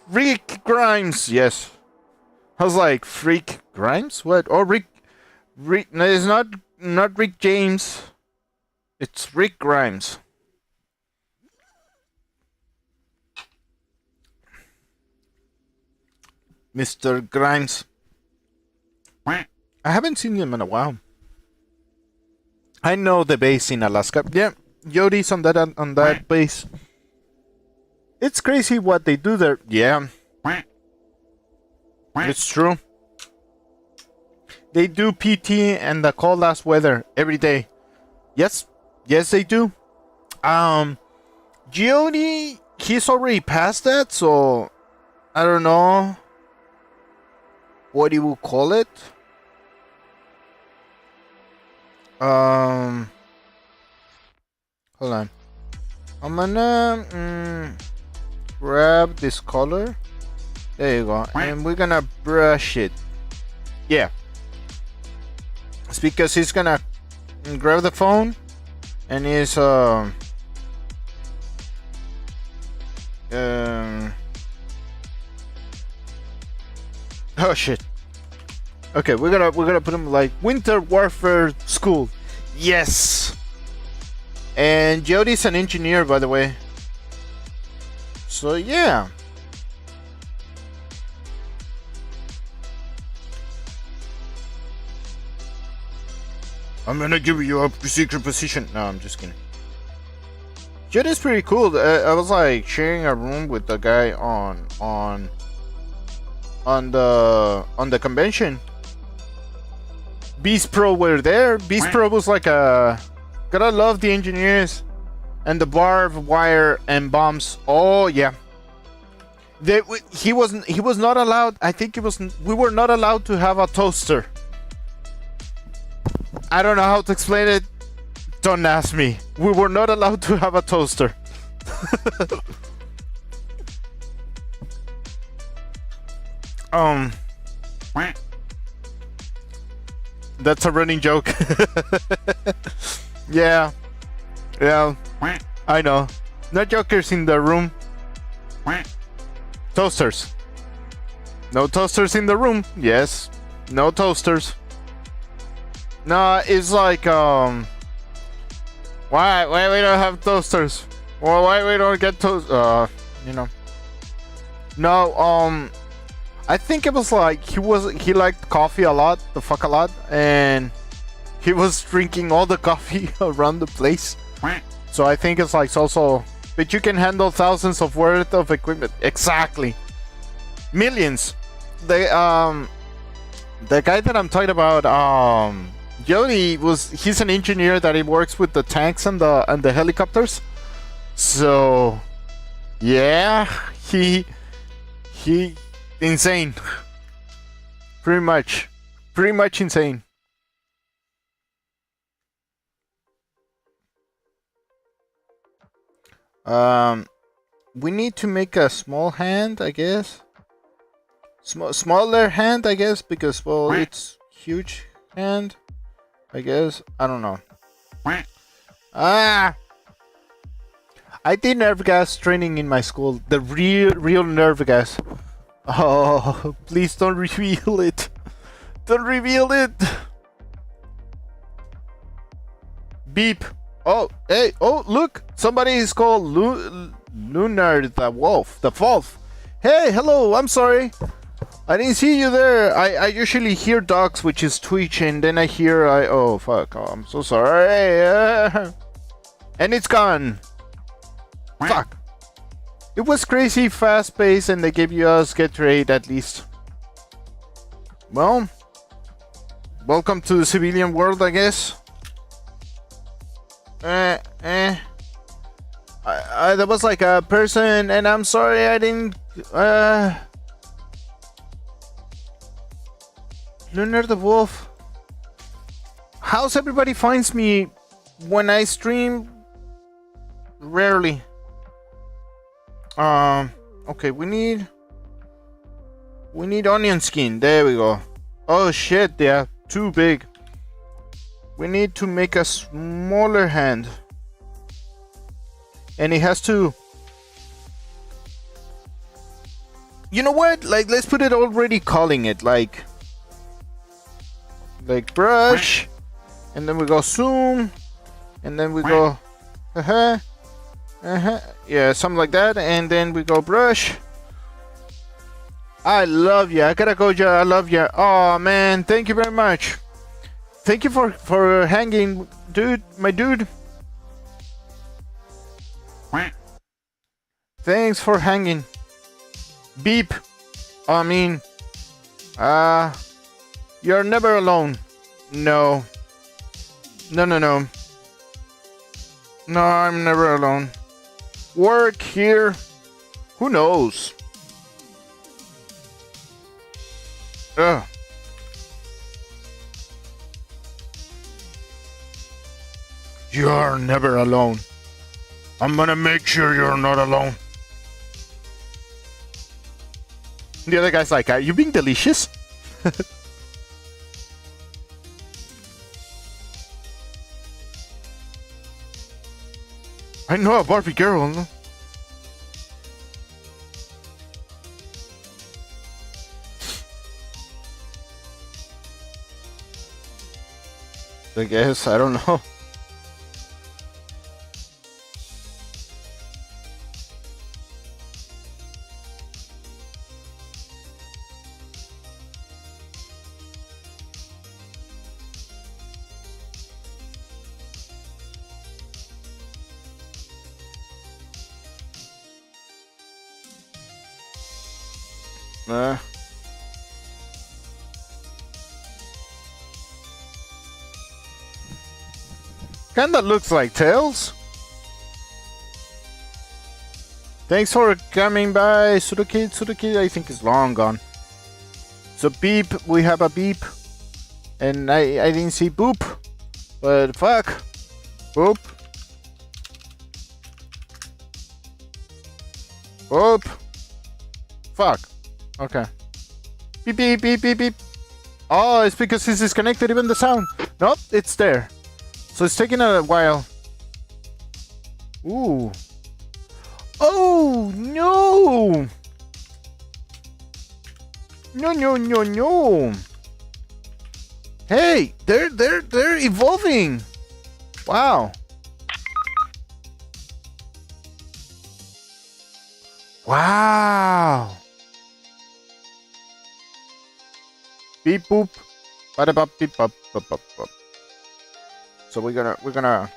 Rick Grimes, yes. I was like, Freak Grimes? What? Oh, Rick. No, it's not Rick James. It's Rick Grimes. Mr. Grimes. I haven't seen him in a while. I know the base in Alaska. Yeah, Yodi's on that base. It's crazy what they do there. Yeah. It's true. They do PT and the cold ass weather every day. Yes, they do. Giodi, he's already past that, so I don't know what you would call it. Hold on. I'm gonna grab this color. There you go. And we're gonna brush it. Yeah. It's because he's gonna grab the phone and he's oh shit. Okay, we're gonna put him like Winter Warfare School. Yes. And Jody's an engineer, by the way. So yeah. I'm gonna give you a secret position. No, I'm just kidding. Jody's pretty cool. I was like sharing a room with the guy on the convention. Beast Pro were there. Beast Pro was like a. Gotta love the engineers and the barbed wire and bombs. Oh yeah. He was not allowed. I think we were not allowed to have a toaster. I don't know how to explain it. Don't ask me. We were not allowed to have a toaster. That's a running joke. Yeah. I know. No jokers in the room. Toasters. No toasters in the room. Yes. No toasters. No, it's like why we don't have toasters? Or why we don't get toast? You know. No, I think it was like he liked coffee a lot, and he was drinking all the coffee around the place. So I think it's like also, but you can handle thousands of worth of equipment. Exactly, millions. The guy that I'm talking about, Jody he's an engineer that he works with the tanks and the helicopters. So yeah, he insane. Pretty much insane. We need to make a small hand, I guess. Smaller hand, I guess, because well, it's huge hand. I guess. I don't know. I did nerve gas training in my school. The real nerve gas. Oh, please don't reveal it. Don't reveal it. Beep. Oh, hey. Oh, look. Somebody is called Lunar the Wolf. The Wolf. Hey, hello. I'm sorry. I didn't see you there. I usually hear dogs, which is Twitch, and then I hear oh fuck. Oh, I'm so sorry. And it's gone. Fuck. It was crazy fast paced, and they gave you us Gatorade at least. Well, welcome to the civilian world, I guess. There was like a person, and I'm sorry I didn't. Lunar the Wolf. How's everybody finds me when I stream? Rarely. Okay, we need onion skin. There we go. Oh shit, they are too big. We need to make a smaller hand. And it has to... You know what? Like, let's put it already calling it like brush, and then we go zoom, and then we go yeah, something like that, and then we go brush. I love you. I gotta go, yeah, I love you. Oh man, thank you very much. Thank you for hanging, dude, my dude. Thanks for hanging. Beep. I mean, you're never alone. No. No, I'm never alone. Work here. Who knows? Ugh. You're never alone. I'm gonna make sure you're not alone. The other guy's like, are you being delicious? I know a Barbie girl. No? I guess, I don't know. Kinda looks like Tails. Thanks for coming by, Sudoki. Sudoki, I think is long gone. So beep, we have a beep. And I didn't see boop. But fuck. Boop. Boop. Fuck. Okay. Beep, beep, beep, beep, beep. Oh, it's because it's disconnected, even the sound. Nope, it's there. So it's taking a while. Ooh. Oh, no. No. Hey, they're evolving. Wow. Wow. Beep boop. Bada bop beep bop bop bop bop. So we're gonna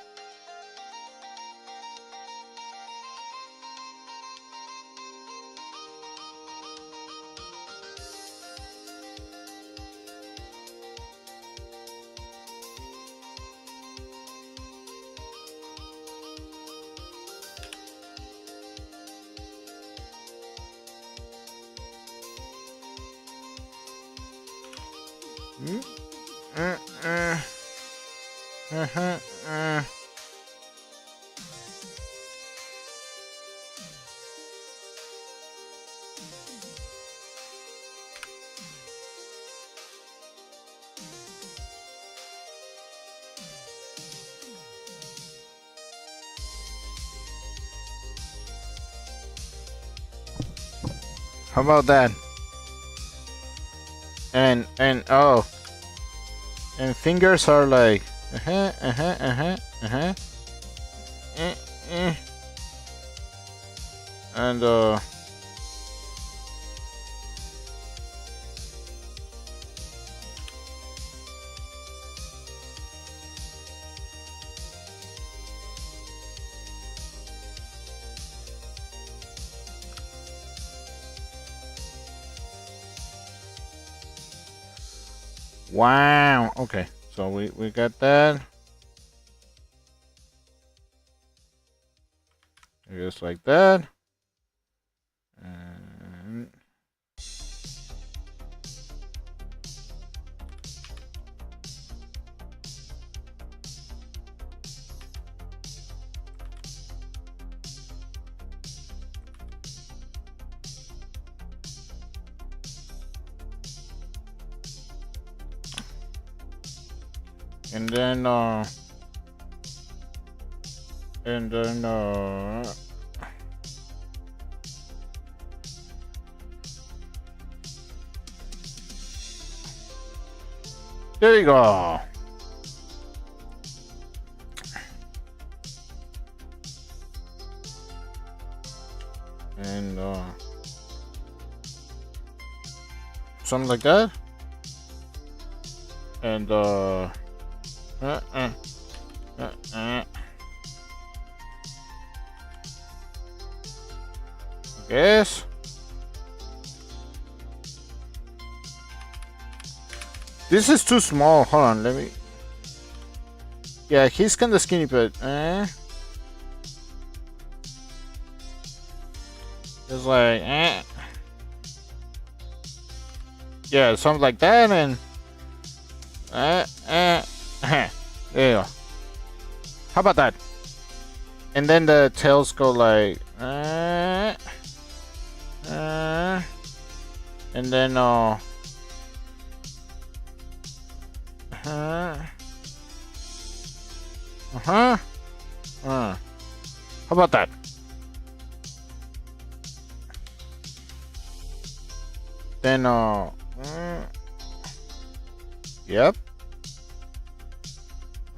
how about that? And oh, and fingers are like and Wow. Okay. So we got that. Just like that. And and then and then there you go. And something like that. And guess. This is too small. Hold on, let me. Yeah, he's kinda skinny, but it's like yeah, something like that, and there you go. How about that? And then the tails go like and then how about that? Then yep.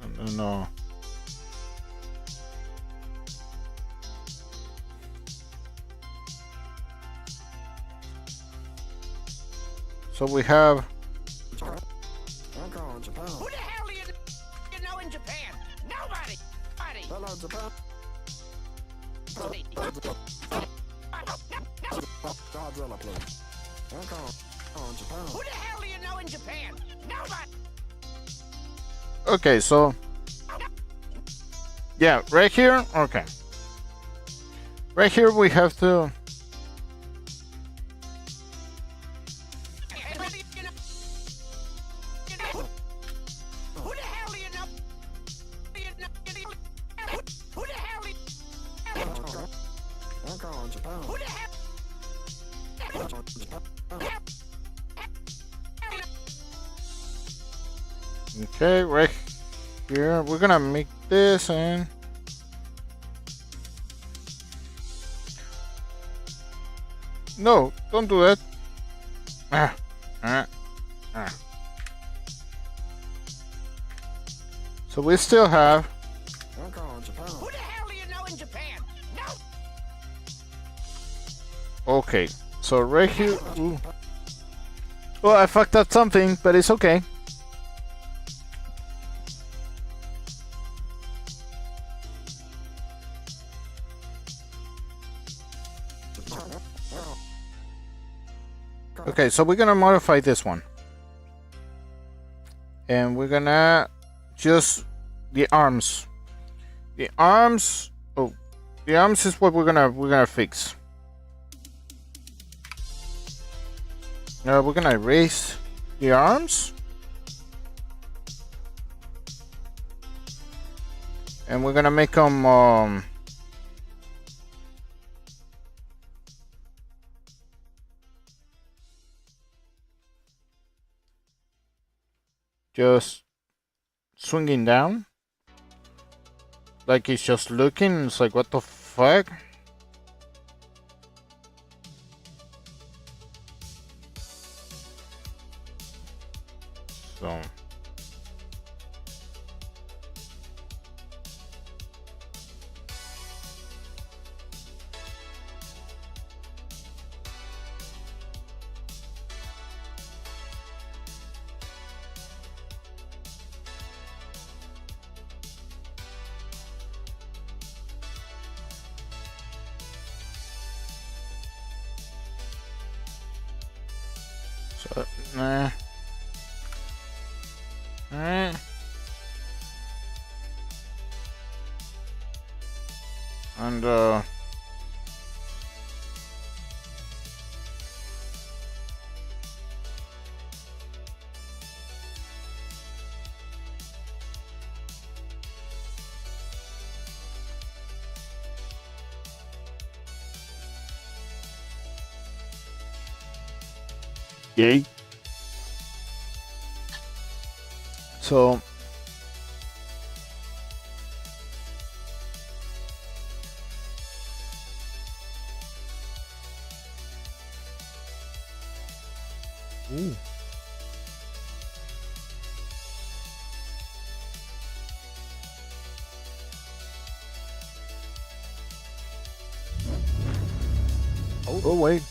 And then so we have I'm calling Japan. Who the hell do you know in Japan? Nobody. Nobody. Hello, Japan. Godzilla, please. I'm calling Japan. Who the hell do you know in Japan? Nobody. okay, so yeah, right here, okay. Right here we have to Who the hell do you know? Who the hell do you I'm calling Japan. Who the hell? okay, right here we're gonna make this and no, don't do that. Ah, ah, ah. So we still have I'm calling Japan. Who the hell do you know in Japan? No. okay. So right here, ooh. Well, I fucked up something, but it's okay. Okay, so we're gonna modify this one, and we're gonna just the arms. The arms. Oh, the arms is what we're gonna fix. Now we're gonna erase the arms, and we're gonna make them just swinging down, like he's just looking. It's like, what the fuck? So nah. Eh. And yay. So ooh. Oh wait.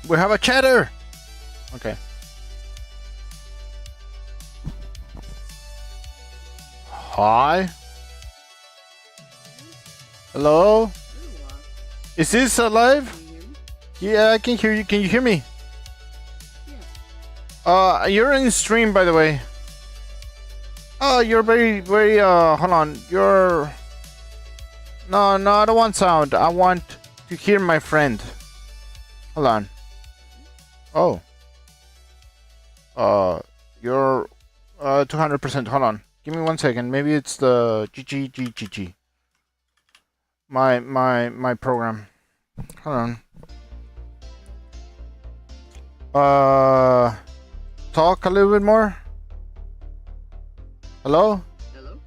We have a chatter. Okay. Hi. Hello. Is this alive? Yeah, I can hear you. Can you hear me? You're in stream, by the way. Oh, you're very, very. Hold on. You're. No, I don't want sound. I want to hear my friend. Hold on. Oh. You're 200%. Hold on. Give me 1 second. Maybe it's the GGGGG. My program. Hold on. Talk a little bit more. Hello? Hello?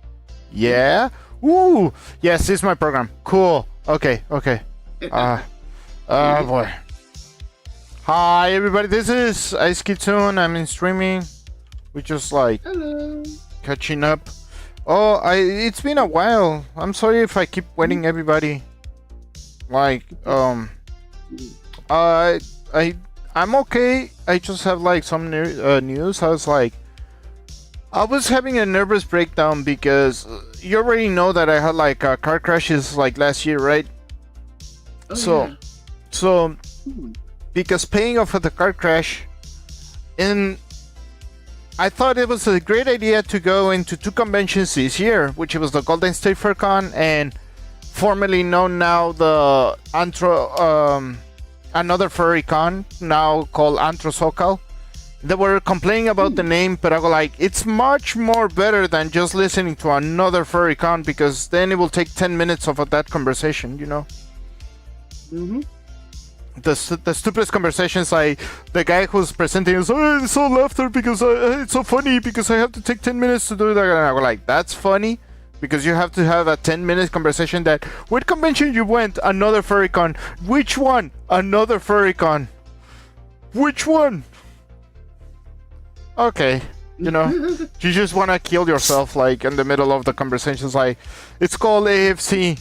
Yeah? Ooh! Yes, this is my program. Cool. Okay. Boy. Hi, everybody. This is Ice Kitsune. I'm in streaming. We just like Hello. catching up. Oh, it's been a while. I'm sorry if I keep waiting, everybody. Like, I'm okay. I just have like some news. I was having a nervous breakdown because you already know that I had like car crashes like last year, right? Oh, So, yeah. because paying off for the car crash, and I thought it was a great idea to go into two conventions this year, which was the Golden State Fair Con and formerly known now the another furry con, now called Antro SoCal. They were complaining about the name, but I was like, it's much more better than just listening to another furry con, because then it will take 10 minutes of that conversation, you know? Mm-hmm. The stupidest conversations, like the guy who's presenting is, oh, it's so laughter because it's so funny because I have to take 10 minutes to do that. And I was like, that's funny because you have to have a 10-minute conversation that, what convention you went? Another furrycon. Which one? Another furrycon. Which one? Okay. You know, you just want to kill yourself like in the middle of the conversations. Like, it's called AFC.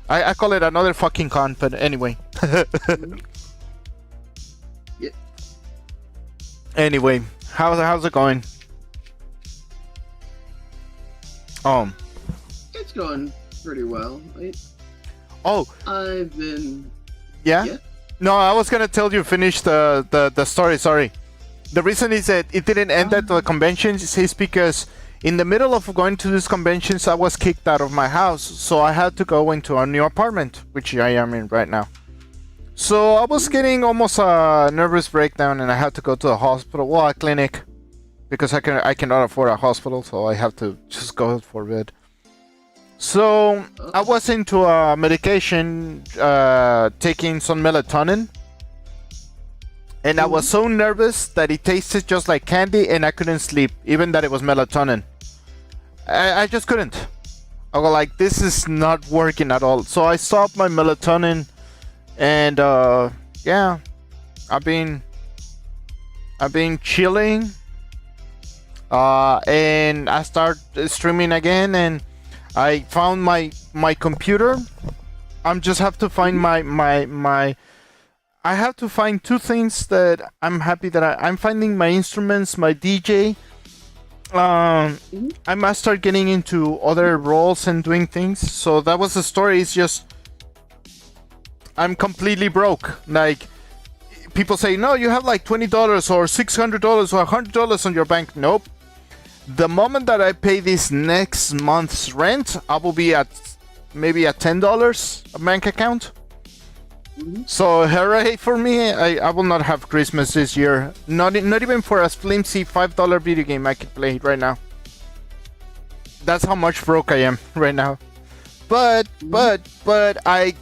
I call it another fucking con, but anyway. Yeah. Anyway, how's it going? It's going pretty well. Oh, I've been... yeah? Yeah. No, I was gonna tell you finish the story, sorry. The reason is that it didn't end at the conventions is because in the middle of going to these conventions, I was kicked out of my house, so I had to go into a new apartment, which I am in right now. So I was getting almost a nervous breakdown, and I had to go to the hospital, well, a clinic, because I cannot afford a hospital, so I have to just go for it. So I was into a medication, taking some melatonin, and I was so nervous that it tasted just like candy, and I couldn't sleep, even that it was melatonin. I just couldn't. I was like, this is not working at all. So I stopped my melatonin, and yeah, I've been chilling, and I start streaming again, and I found my computer. I'm just have to find my I have to find two things that I'm happy that I'm finding my instruments, my DJ. I must start getting into other roles and doing things. So that was the story. It's just I'm completely broke. Like people say, no, you have like $20 or $600 or $100 on your bank. Nope. The moment that I pay this next month's rent, I will be at maybe at $10 a bank account. So hooray for me! I will not have Christmas this year. Not even for a flimsy $5 video game I could play right now. That's how much broke I am right now. But I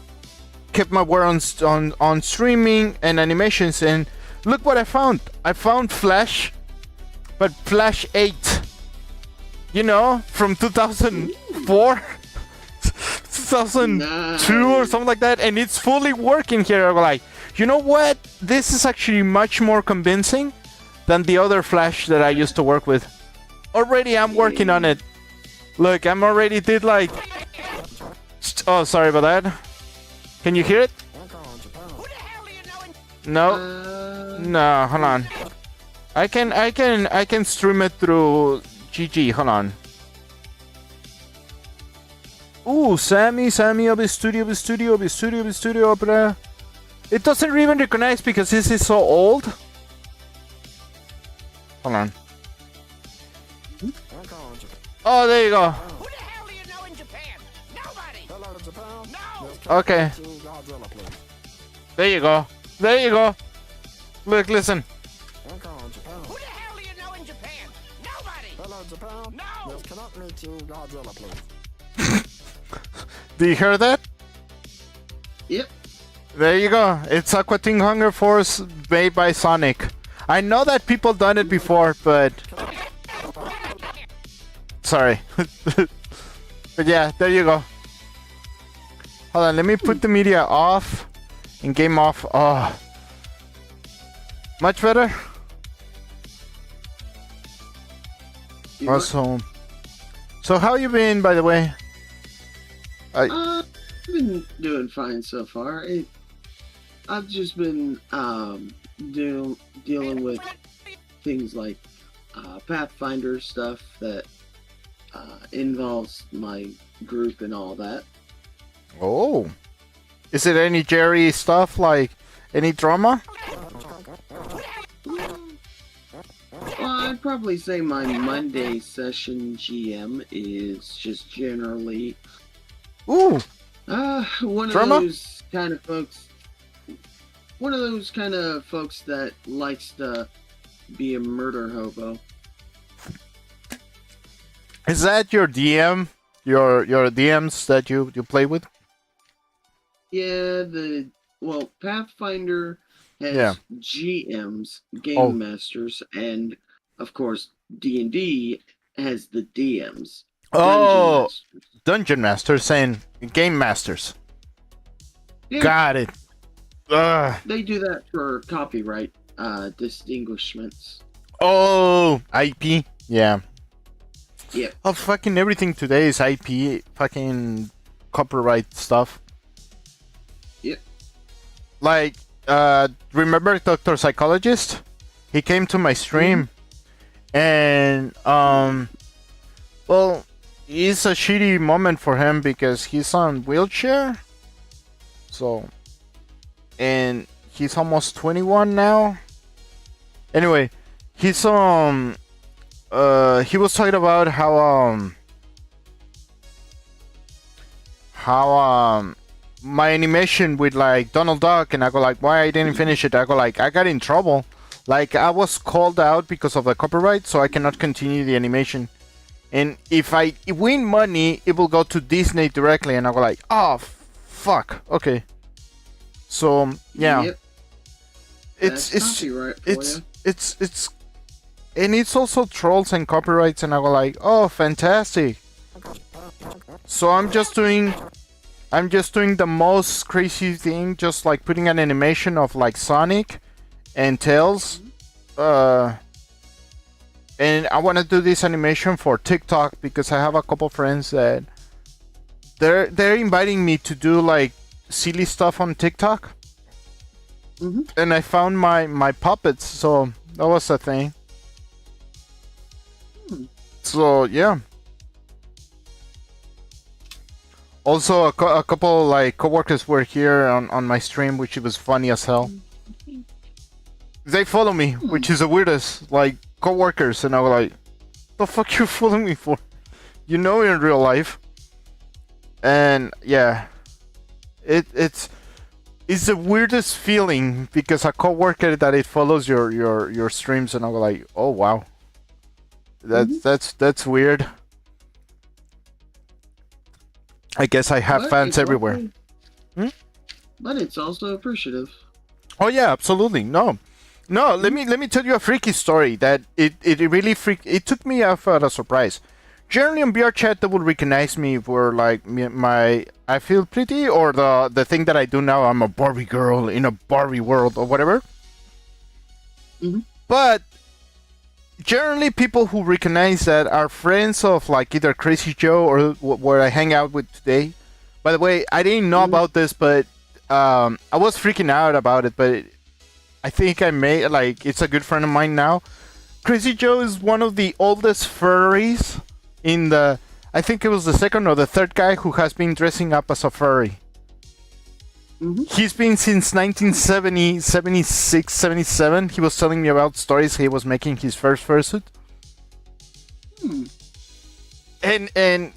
kept my word on streaming and animations, and look what I found. I found Flash, but Flash 8. You know, from 2004. 2002 or something like that, and it's fully working here. I'm like, you know what? This is actually much more convincing than the other Flash that I used to work with. Already, I'm working on it. Look, I'm already did like. Oh, sorry about that. Can you hear it? Who the hell are you knowing? No, no. Hold on. I can stream it through GG. Hold on. Ooh, Sammy, Obi Studio, bruh. It doesn't even recognize because this is so old. Hold on. Oh, there you go. Who the hell do you know in Japan? Nobody. No. Okay. There you go. There you go. Look, listen. Who the hell do you know in Japan? Nobody. No. Do you hear that? Yep. There you go. It's Aqua Teen Hunger Force made by Sonic. I know that people done it before, but sorry. But yeah, there you go. Hold on, let me put the media off and game off. Oh, much better. Awesome. So how you been, by the way? I've been doing fine so far. I've just been dealing with things like Pathfinder stuff that involves my group and all that. Oh, is it any Jerry stuff, like any drama? Well, I'd probably say my Monday session GM is just generally Ooh, one of drama? those kind of folks. One of those kind of folks that likes to be a murder hobo. Is that your DM? Your DMs that you play with? Yeah, Pathfinder has Yeah. GMs, game Oh. masters, and of course D&D has the DMs. Oh, Dungeon Masters. Dungeon Masters and Game Masters. Yeah, Got it. they do that for copyright distinguishments. Oh, IP. Yeah. Yeah. Oh, fucking everything today is IP. Fucking copyright stuff. Yep. Like, remember Dr. Psychologist? He came to my stream, and well, it's a shitty moment for him because he's on wheelchair. So, and he's almost 21 now. Anyway, he's he was talking about how my animation with like Donald Duck, and I go like, why I didn't finish it? I go like, I got in trouble. Like I was called out because of the copyright, so I cannot continue the animation. And if I win money, it will go to Disney directly, and I go like, oh fuck, okay. So yeah. Yep. it's That's it's copyright for it's you. it's and it's also trolls and copyrights, and I go like, oh, fantastic. So I'm just doing the most crazy thing, just like putting an animation of like Sonic and Tails. And I want to do this animation for TikTok because I have a couple friends that they're inviting me to do like silly stuff on TikTok. And I found my puppets, so that was the thing. So yeah. Also, a couple like coworkers were here on my stream, which was funny as hell. They follow me, which is the weirdest. Like coworkers, and I was like, "The fuck you following me for? You know me in real life." And yeah, it's the weirdest feeling because a coworker that it follows your streams, and I was like, "Oh wow, that's weird." I guess I have But fans it's everywhere. also- But it's also appreciative. Oh yeah, absolutely. No, let me tell you a freaky story that it really it took me off at a surprise. Generally on VR chat, they will recognize me for like my I feel pretty, or the thing that I do now. I'm a Barbie girl in a Barbie world or whatever. But generally, people who recognize that are friends of like either Crazy Joe or where I hang out with today. By the way, I didn't know about this, but I was freaking out about it. But I think I may like it's a good friend of mine now. Crazy Joe is one of the oldest furries in the. I think it was the second or the third guy who has been dressing up as a furry. He's been since 1970, 76, 77. He was telling me about stories he was making his first fursuit. And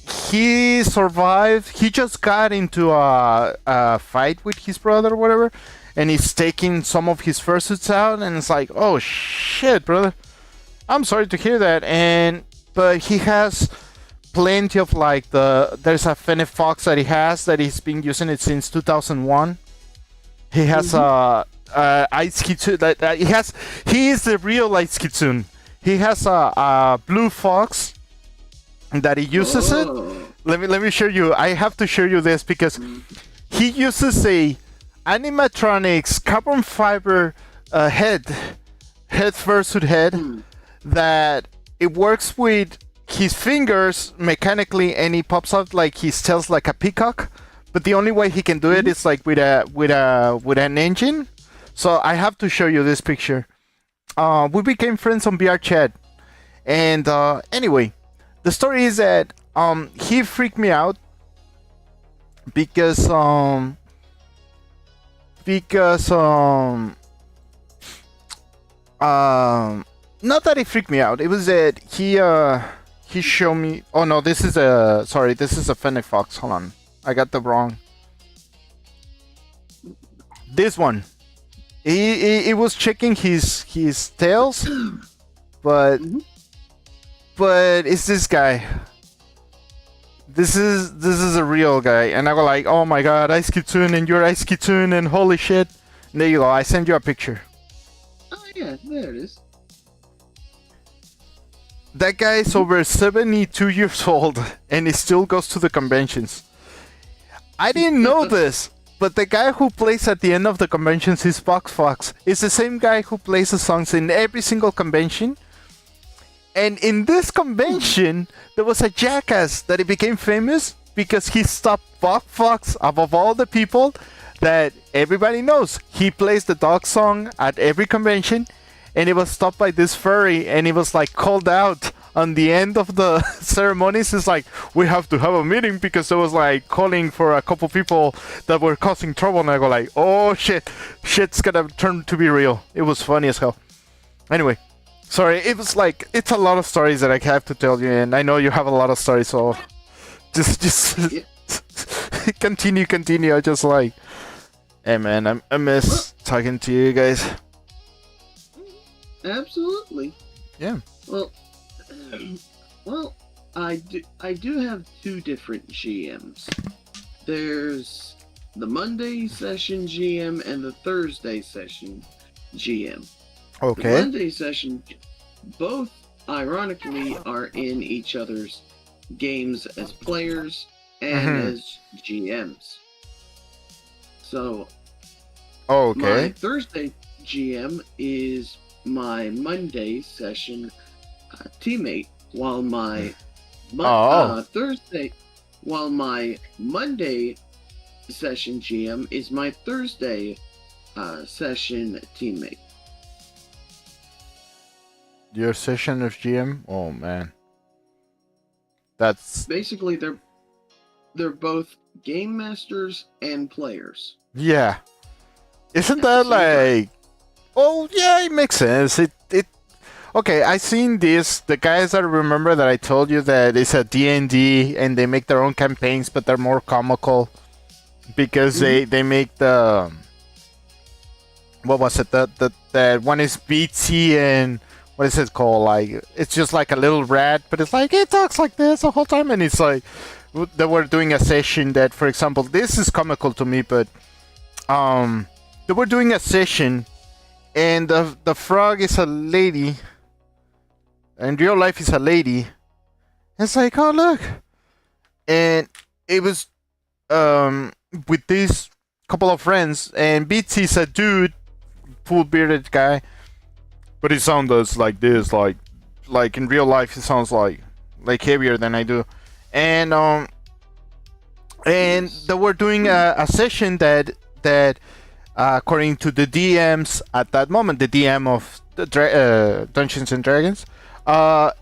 he survived. He just got into a fight with his brother or whatever, and he's taking some of his fursuits out, and it's like, oh shit, brother. I'm sorry to hear that. But he has plenty of like there's a Fennec Fox that he has that he's been using it since 2001. He has Ice Kitsune that he is the real Ice Kitsune. He has a blue fox that he uses it. Let me show you. I have to show you this because he uses a animatronics carbon fiber head fursuit head that it works with his fingers mechanically, and he pops out like his tails like a peacock. But the only way he can do it is like with an engine. So I have to show you this picture. We became friends on VR chat, and anyway, the story is that he freaked me out because not that he freaked me out. It was that he showed me. Oh no, this is a Fennec Fox. Hold on, I got the wrong. This one. He was checking his tails, but it's this guy. This is a real guy, and I go like, oh my god, Ice Kitsune, and you're Ice Kitsune, and holy shit. And there you go. I send you a picture. Oh yeah, there it is. That guy is over 72 years old, and he still goes to the conventions. I didn't know this, but the guy who plays at the end of the conventions is Fox. It's the same guy who plays the songs in every single convention. And in this convention, there was a jackass that he became famous because he stopped Fox above all the people that everybody knows. He plays the dog song at every convention, and he was stopped by this furry, and he was like called out on the end of the ceremonies. It's like, we have to have a meeting because it was like calling for a couple people that were causing trouble, and I go like, oh shit's gonna turn to be real. It was funny as hell. Anyway, sorry, it was like, it's a lot of stories that I have to tell you, and I know you have a lot of stories, so just continue. I just like, hey man, I miss talking to you guys. Absolutely. Yeah. Well, I do have two different GMs. There's the Monday session GM and the Thursday session GM. The Okay. Monday session, both ironically are in each other's games as players and Mhm. as GMs. So Okay. my Thursday GM is my Monday session teammate, while my my Monday session GM is my Thursday session teammate. Your session of GM? Oh man. That's Basically, they're both game masters and players. yeah. Isn't At the that same time. like oh yeah, it makes sense. It okay, I seen this the guys that remember that I told you that it's a D&D and they make their own campaigns but they're more comical because they make the what was it? The one is Beatsy and what is it called? Like it's just like a little rat, but it's like it talks like this the whole time, and it's like they were doing a session that, for example, this is comical to me, but they were doing a session, and the frog is a lady, in real life is a lady. It's like oh look, and it was with this couple of friends, and Beatsy's a dude, full bearded guy. But it sounds like this, like in real life, it sounds like heavier than I do, and they were doing a session that according to the DMs at that moment, the DM of the Dungeons and Dragons,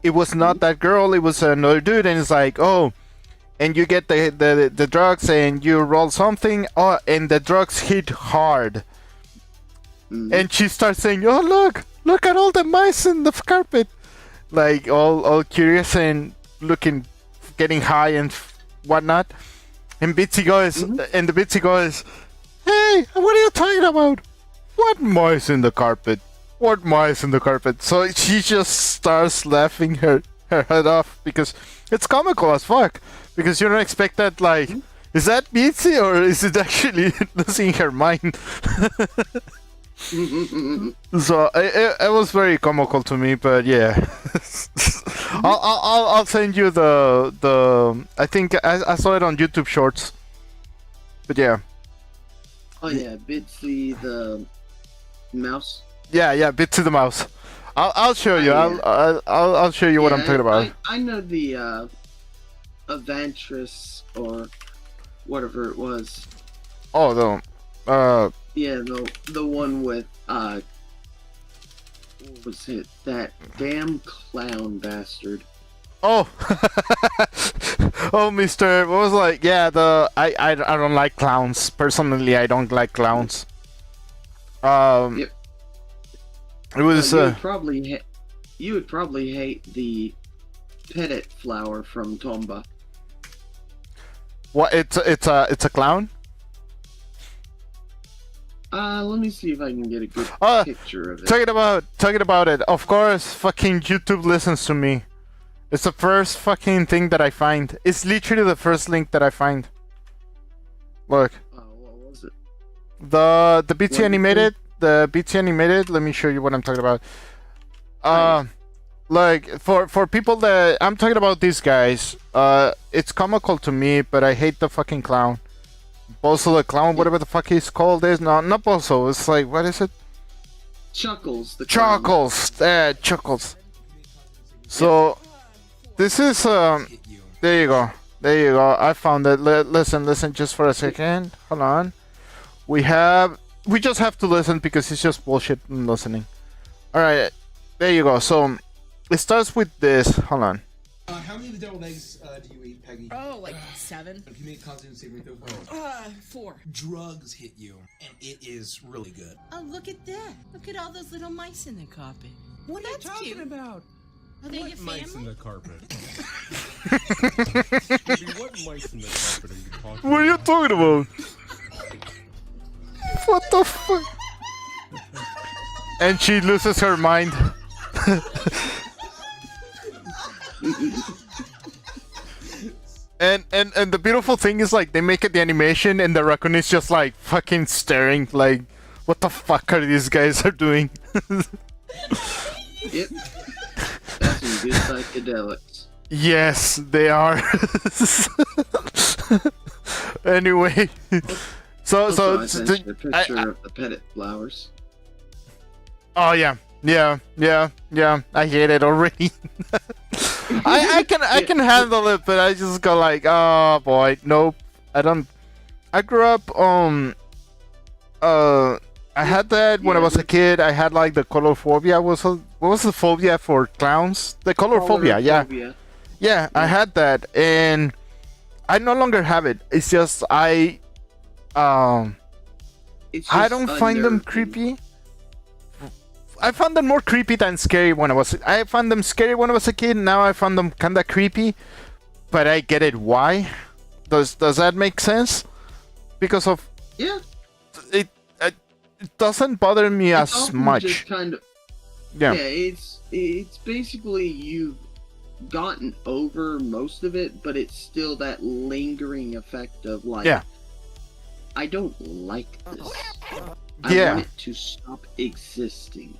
it was not that girl, it was another dude, and it's like oh, and you get the drugs and you roll something, oh, and the drugs hit hard, and she starts saying, oh look at all the mice in the carpet, like all curious and looking, getting high and whatnot. And Bitsy goes, and the Bitsy goes, hey, what are you talking about? What mice in the carpet? What mice in the carpet? So she just starts laughing her head off because it's comical as fuck. Because you don't expect that, like, is that Bitsy or is it actually losing her mind? So it was very comical to me, but yeah, I'll send you the I think I saw it on YouTube Shorts, but yeah. Oh yeah, Bitsy the mouse. Yeah, Bitsy the mouse. I'll show you. I'll show you what I'm talking about. I know the Avantris or whatever it was. Oh no. Yeah, the one with what was it? That damn clown bastard. Oh, oh, Mister. What was like? Yeah, I don't like clowns personally. I don't like clowns. Yep. It was. You would probably hate the Petit flower from Tomba. What? It's a clown. Let me see if I can get a good picture of it. Talking about it. Of course, fucking YouTube listens to me. It's the first fucking thing that I find. It's literally the first link that I find. Look. What was it? The BT animated. The BT animated. Let me show you what I'm talking about. Like for people that I'm talking about, these guys. It's comical to me, but I hate the fucking clown. Bozo the clown, whatever the fuck he's called is. No, not Bozo. It's like, what is it? Chuckles. The clown. Chuckles. Chuckles. So, this is, there you go. I found it. Listen, just for a second. Hold on. We just have to listen because it's just bullshit listening. Alright, there you go. So, it starts with this. Hold on. How many deviled eggs do you eat, Peggy? Oh, like 7? If you make constitution saving throw, 4. drugs hit you, and it is really good. Oh, look at that. Look at all those little mice in the carpet. What are you That's talking cute. about? Are they your Mice in family? the carpet. What mice in the carpet are you talking What are you talking about? What the fuck? And she loses her mind. And the beautiful thing is like they make it the animation and the raccoon is just like fucking staring like what the fuck are these guys are doing? Yep. That's some good psychedelics. Yes, they are. Anyway, Also, I so sent you a picture of the petted flowers. oh yeah, I hate it already. I can handle it, but I just go like, oh boy, nope. I don't. I grew up I had that when I was a kid. I had like the colorophobia. What was the phobia for clowns? The colorophobia, yeah. Yeah, I had that, and I no longer have it. It's just I don't find them creepy. I found them more creepy than scary when I found them scary when I was a kid. Now I found them kind of creepy, but I get it why. Does that make sense? Because of Yeah. it doesn't bother me It's as often much. just kind of, Yeah. it's basically you've gotten over most of it, but it's still that lingering effect of like, Yeah. I don't like this. I Yeah. want it to stop existing.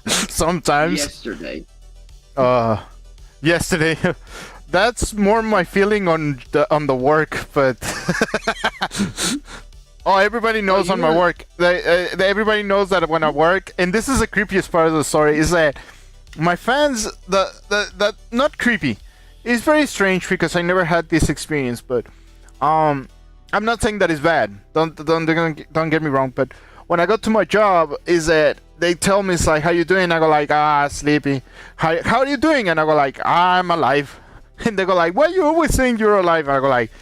Sometimes. Yesterday. Yesterday. That's more my feeling on the work, but oh, everybody knows on my work. Everybody knows that when I work, and this is the creepiest part of the story, is that my fans, the not creepy. It's very strange because I never had this experience, but I'm not saying that it's bad. Don't get me wrong, but when I go to my job, is that they tell me it's like, how you doing? I go like, sleepy. How are you doing? And I go like, I'm alive. And they go like, why are you always saying you're alive? And I go like,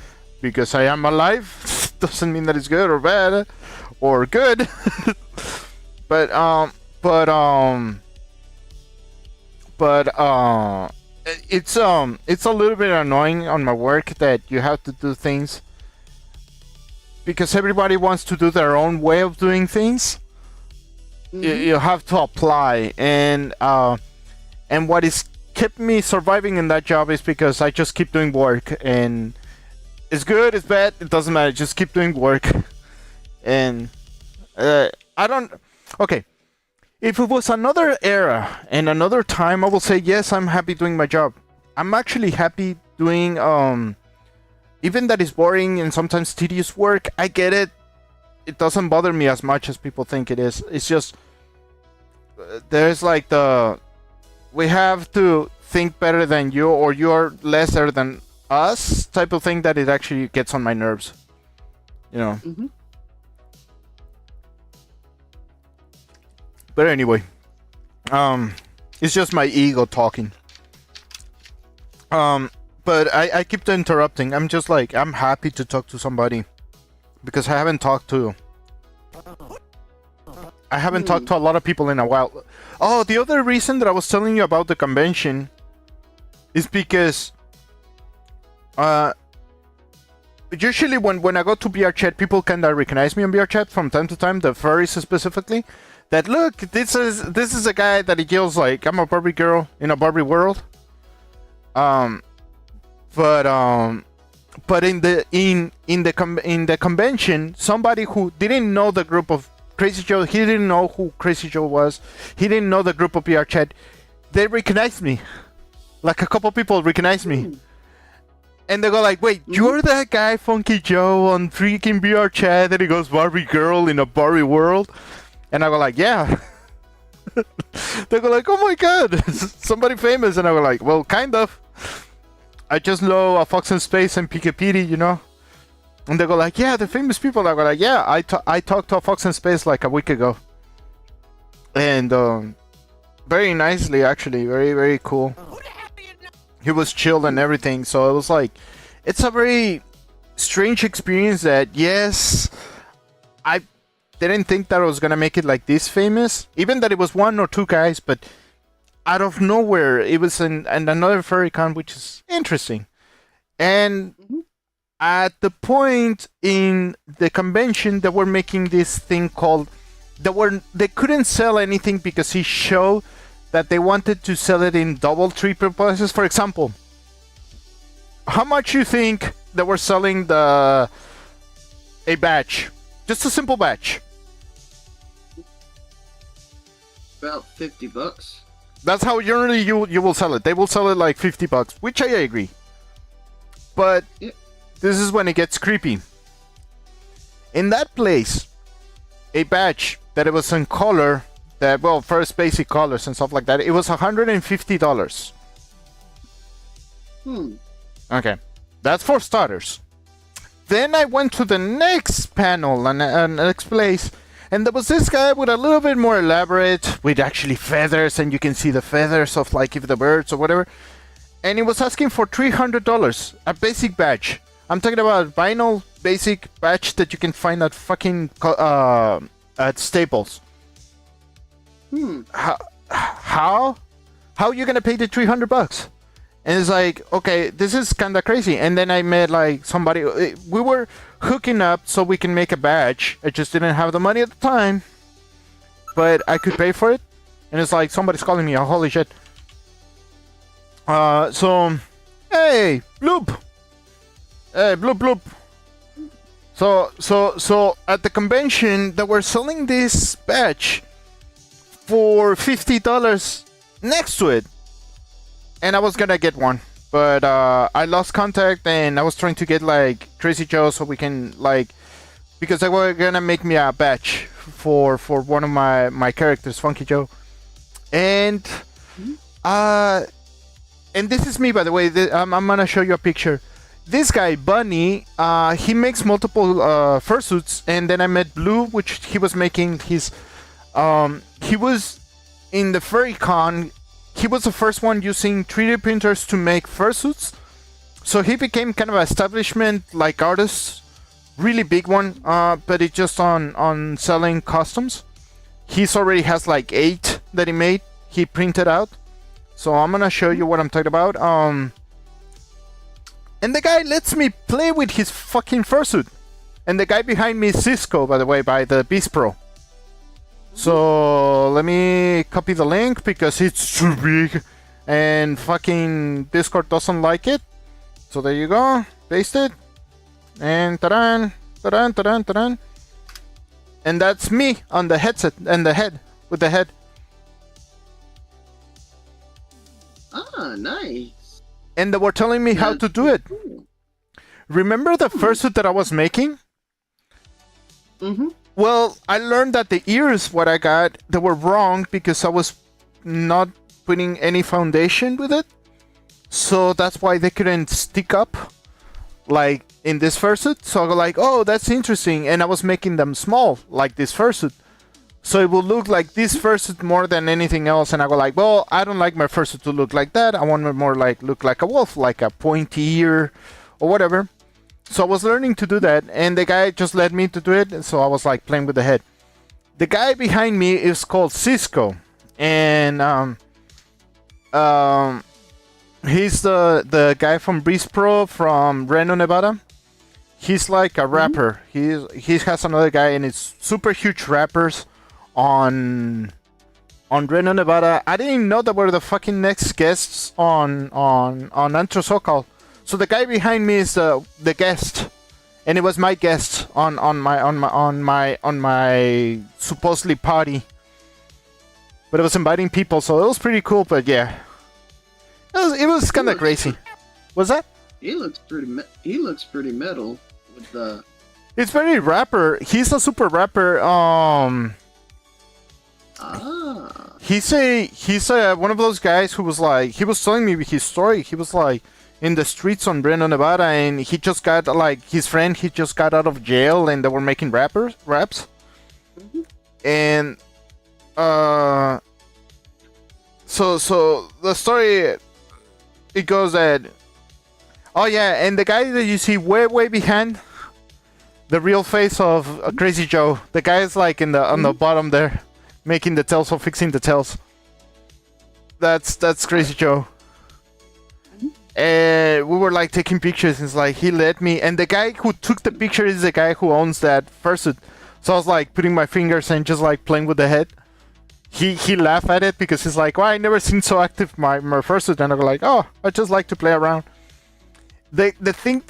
because I am alive. Doesn't mean that it's good or bad or good. but it's a little bit annoying on my work that you have to do things because everybody wants to do their own way of doing things. You have to apply, and what is kept me surviving in that job is because I just keep doing work, and it's good, it's bad, it doesn't matter, just keep doing work. And I don't. Okay, if it was another era and another time, I will say yes, I'm happy doing my job. I'm actually happy doing even that is boring and sometimes tedious work. I get it. It doesn't bother me as much as people think it is. It's just there's like we have to think better than you, or you're lesser than us type of thing, that it actually gets on my nerves. You know. But anyway, it's just my ego talking. But I keep interrupting. I'm just like, I'm happy to talk to somebody because I haven't talked to a lot of people in a while. Oh, the other reason that I was telling you about the convention is because usually when I go to VR chat, people kind of recognize me on VR chat from time to time, the furries specifically. That look, this is a guy that he yells like, I'm a Barbie girl in a Barbie world. But in the convention, somebody who didn't know the group of Crazy Joe, he didn't know who Crazy Joe was. He didn't know the group of VR chat. They recognized me. Like a couple people recognized me. And they go like, wait, you're that guy Funky Joe on freaking VR chat that he goes Barbie girl in a Barbie world? And I go like, yeah. They go like, oh my god, somebody famous. And I go like, well, kind of. I just know a Fox in Space and Pikapidi, you know? And they go like, yeah, the famous people. I go like, yeah, I talked to a Fox in Space like a week ago. And very nicely, actually. Very, very cool. He was chilled and everything. So it was like, it's a very strange experience that, yes, I didn't think that I was gonna make it like this famous. Even that it was one or two guys, but out of nowhere, it was in another furry con, which is interesting. And at the point in the convention, they were making this thing called, they couldn't sell anything because he showed that they wanted to sell it in double, triple prices. For example, how much you think that we're selling a batch? Just a simple batch. About $50. That's how generally you will sell it. They will sell it like $50, which I agree. But Yep. this is when it gets creepy. In that place, a batch that it was in color, that well, first basic colors and stuff like that, it was $150. Okay, that's for starters. Then I went to the next panel and next place, and there was this guy with a little bit more elaborate, with actually feathers, and you can see the feathers of like if the birds or whatever. And he was asking for $300, a basic badge. I'm talking about vinyl basic badge that you can find at fucking at Staples. How are you gonna pay the $300? And it's like, okay, this is kind of crazy. And then I met like somebody. We were hooking up so we can make a badge. I just didn't have the money at the time, but I could pay for it. And it's like somebody's calling me. Oh, holy shit! So, hey, bloop, hey, bloop, bloop. So at the convention, they were selling this badge for $50 next to it. And I was gonna get one, but I lost contact, and I was trying to get like Crazy Joe so we can like, because they were gonna make me a badge for one of my characters, Funky Joe, and this is me, by the way. I'm gonna show you a picture. This guy Bunny, he makes multiple fursuits, and then I met Blue, which he was making his. He was in the Furry Con. He was the first one using 3D printers to make fursuits, so he became kind of an establishment like artist, really big one. But it's just on selling customs. He's already has like 8 that he made. He printed out. So I'm gonna show you what I'm talking about. And the guy lets me play with his fucking fursuit. And the guy behind me is Cisco, by the way, by the Beast Pro. So let me copy the link because it's too big and fucking Discord doesn't like it. So there you go. Paste it. And ta-dan, ta-dan, ta-dan, ta-dan. And that's me on the headset and the head, with the head. Ah, nice. And they were telling me how to do it. Cool. Remember the fursuit that I was making? Mm-hmm. Well, I learned that the ears, what I got, they were wrong because I was not putting any foundation with it. So that's why they couldn't stick up, like in this fursuit. So I go like, oh, that's interesting. And I was making them small, like this fursuit. So it will look like this fursuit more than anything else. And I go like, well, I don't like my fursuit to look like that. I want it more like look like a wolf, like a pointy ear or whatever. So I was learning to do that, and the guy just let me to do it, so I was like playing with the head. The guy behind me is called Cisco, and he's the guy from Breeze Pro from Reno, Nevada. He's like a rapper. He has another guy, and it's super huge rappers on Reno, Nevada. I didn't know that were the fucking next guests on Antro Socal. So the guy behind me is the guest, and it was my guest on my supposedly party. But it was inviting people, so it was pretty cool. But yeah, it was kind of crazy. Was that? He looks pretty metal with the. It's very rapper. He's a super rapper. He's one of those guys who was like, he was telling me his story. He was like in the streets on Reno, Nevada, and he just got like his friend. He just got out of jail, and they were making raps. And so the story, it goes that, oh yeah, and the guy that you see way behind, the real face of Crazy Joe, the guy is like in the on the bottom there, making the tails or fixing the tails. That's Crazy Joe. And we were like taking pictures, and it's like he let me, and the guy who took the picture is the guy who owns that fursuit. So I was like putting my fingers and just like playing with the head. He laughed at it because he's like, well, I never seen so active my fursuit, and I go like, oh, I just like to play around. The thing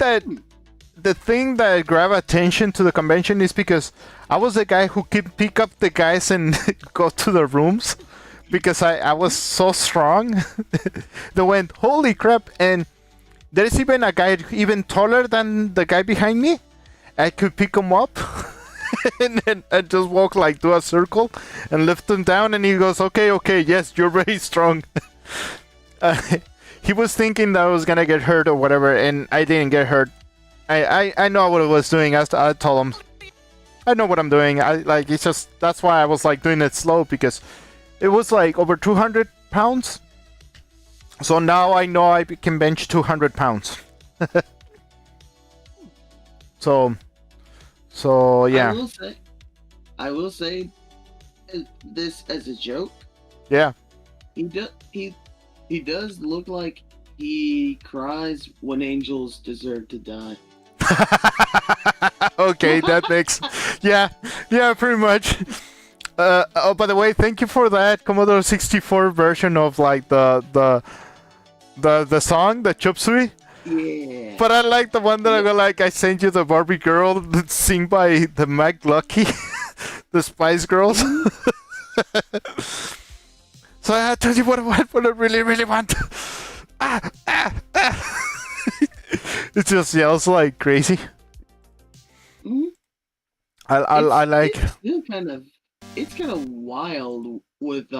that grabbed attention to the convention is because I was the guy who could pick up the guys and go to the rooms because I was so strong. They went, holy crap! And there's even a guy even taller than the guy behind me. I could pick him up and then I just walk like do a circle and lift him down, and he goes, okay, yes, you're very strong. uh, he was thinking that I was gonna get hurt or whatever, and I didn't get hurt. I know what I was doing. I told him, I know what I'm doing. It's just, that's why I was like doing it slow, because it was like over 200 pounds. So now I know I can bench 200 pounds. So yeah. I will say this as a joke. Yeah. He does look like he cries when angels deserve to die. Okay, that makes yeah, pretty much. Oh, by the way, thank you for that Commodore 64 version of like the song, the chop suey. Yeah. But I like the one that I sent you, the Barbie girl that's sing by the Mac Lucky, the Spice Girls. So I told you what I really, really want. It just yells like crazy. Mhm. I like. It's kind of wild with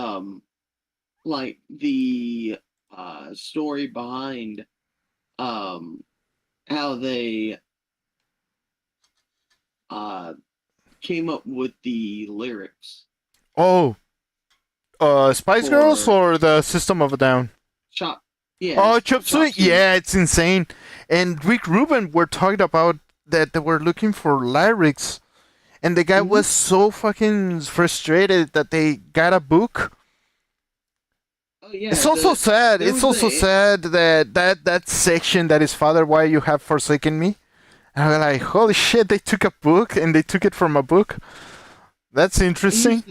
like the story behind how they came up with the lyrics. Oh, Spice Girls or the System of a Down? Chop. Yeah. Oh, Chop Suey. Yeah, it's insane. And Rick Rubin were talking about that they were looking for lyrics, and the guy was so fucking frustrated that they got a book. Oh yeah. It's also sad. It's also sad that section that is Father, why you have forsaken me. And I'm like, holy shit! They took a book and they took it from a book. That's interesting.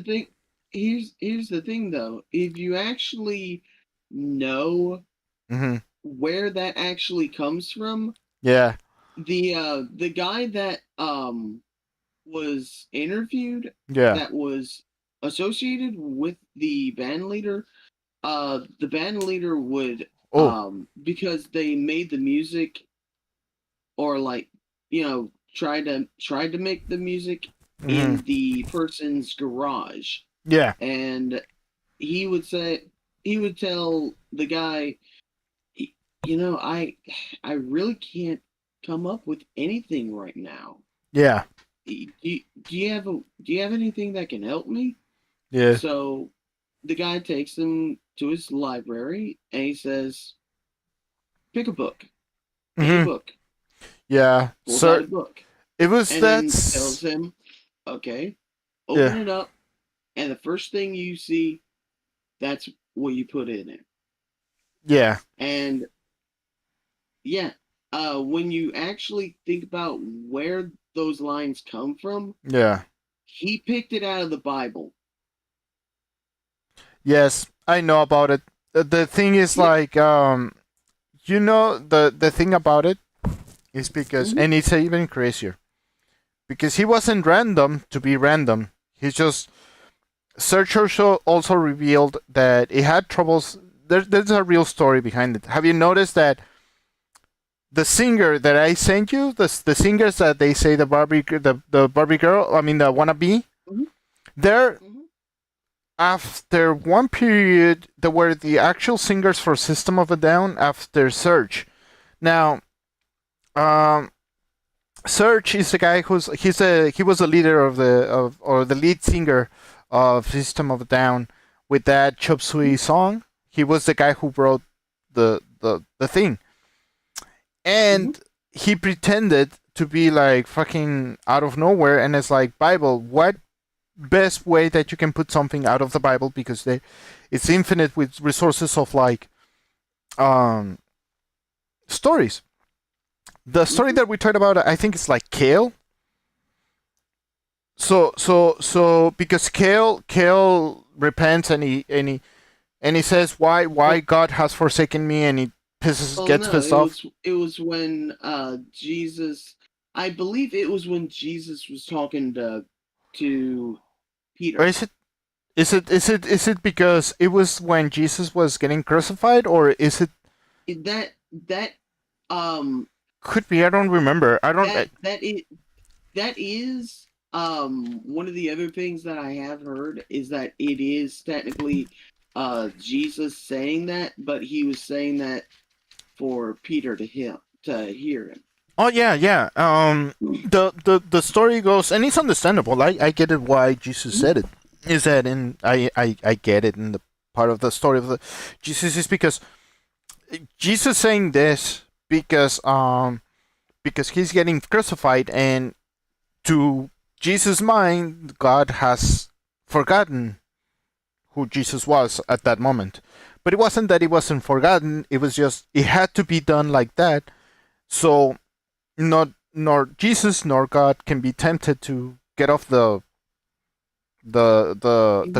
Here's the thing though. If you actually know where that actually comes from, yeah, the guy that was interviewed, yeah, that was associated with the band leader, the band leader would because they made the music, or like, you know, tried to make the music in the person's garage. Yeah. And he would tell the guy, you know, I really can't come up with anything right now. Yeah. Do you have anything that can help me? Yeah. So the guy takes him to his library and he says, pick a book. Any book. Yeah. So book. It was and then tells him, okay, open it up, and the first thing you see, that's what you put in it. Yeah. And yeah, when you actually think about where those lines come from, yeah, he picked it out of the Bible. Yes, I know about it. The thing is like you know, the thing about it is because and it's even crazier. Because he wasn't random to be random. He's just Search also revealed that he had troubles. There's a real story behind it. Have you noticed that the singer that I sent you, the singers that they say the Barbie girl, I mean the wannabe, they're after one period they were the actual singers for System of a Down after Search. Now, Search is the guy he was the leader of the lead singer of System of a Down with that Chop Suey song. He was the guy who wrote the thing. And he pretended to be like fucking out of nowhere, and it's like, Bible, what best way that you can put something out of the Bible, because it's infinite with resources of like stories. The story that we talked about, I think it's like Kale. So because Kale repents and he says why God has forsaken me, and pisses Oh gets no, pissed off. it was when Jesus. I believe it was when Jesus was talking to Or Peter. is it because it was when Jesus was getting crucified, or is it That um could be? I don't remember. I don't. that is one of the other things that I have heard is that it is technically Jesus saying that, but he was saying that for Peter to hear him. Oh yeah, yeah. The story goes, and it's understandable. I get it why Jesus said it. Is that in I get it in the part of the story of the Jesus is because Jesus saying this because he's getting crucified, and to Jesus' mind, God has forgotten who Jesus was at that moment. But it wasn't that it wasn't forgotten. It was just it had to be done like that. So not nor Jesus nor God can be tempted to get off the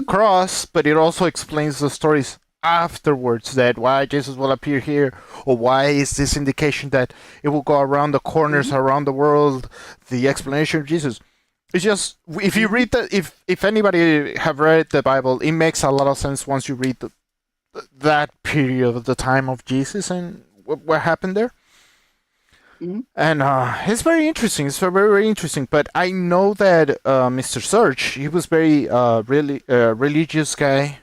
cross, but it also explains the stories afterwards that why Jesus will appear here, or why is this indication that it will go around the corners around the world. The explanation of Jesus. It's just if you read the if anybody have read the Bible, it makes a lot of sense once you read that period of the time of Jesus and what happened there. And it's very interesting. It's very, very interesting. But I know that Mr. Search, he was very really religious guy.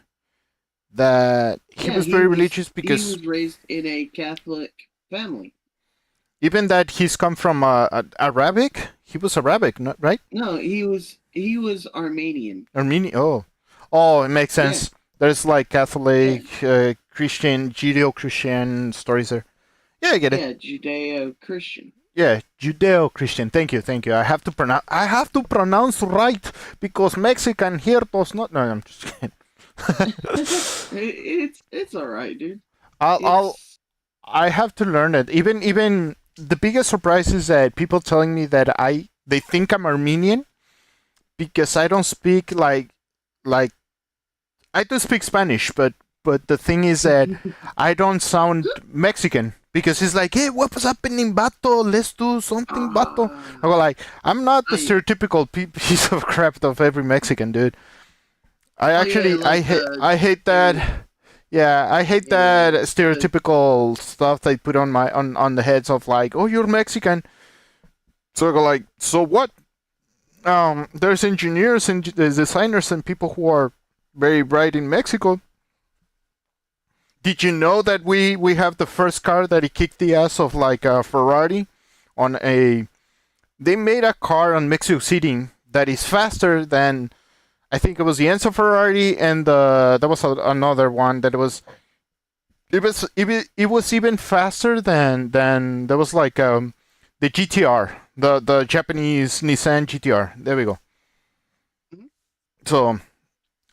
That he was very religious because he was raised in a Catholic family. even that he's come from Arabic. He was Arabic, right? No, he was Armenian. Armenian. Oh, it makes sense. Yeah. There's like Catholic, Christian, Judeo-Christian stories there. Yeah, I get it. Yeah, Judeo-Christian. Yeah, Judeo-Christian. Thank you. I have to pronounce right because Mexican here does not. No, I'm just kidding. It's all right, dude. I have to learn it. Even the biggest surprise is that people telling me that they think I'm Armenian because I don't speak like I do speak Spanish, but the thing is that I don't sound Mexican. Because it's like, hey, what was happening, vato? Let's do something, vato. I go like, I'm not the stereotypical piece of crap of every Mexican, dude. I hate that. Yeah, I hate that stereotypical stuff they put on on the heads of like, oh, you're Mexican. So I go like, so what? There's engineers and designers and people who are very bright in Mexico. Did you know that we have the first car that he kicked the ass of like a Ferrari on a... They made a car on Mexico City that is faster than... I think it was the Enzo Ferrari and there was another one that was... It was even faster than there was like the GTR, the Japanese Nissan GTR. There we go. So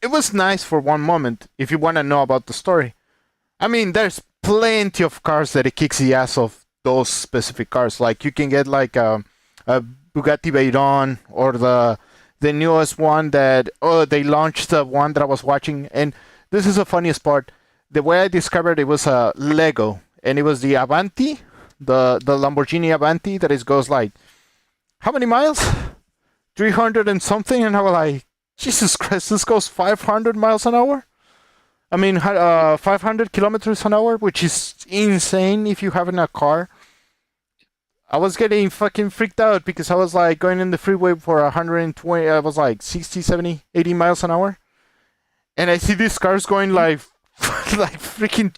it was nice for one moment if you want to know about the story. I mean, there's plenty of cars that it kicks the ass of those specific cars. Like you can get like a Bugatti Veyron or the newest one that they launched the one that I was watching. And this is the funniest part. The way I discovered it was a Lego, and it was the Avanti, the Lamborghini Avanti that goes like how many miles? 300 and something. And I was like, Jesus Christ, this goes 500 miles an hour. I mean, 500 kilometers an hour, which is insane if you have in a car. I was getting fucking freaked out because I was like going in the freeway for 120, I was like 60, 70, 80 miles an hour. And I see these cars going like freaking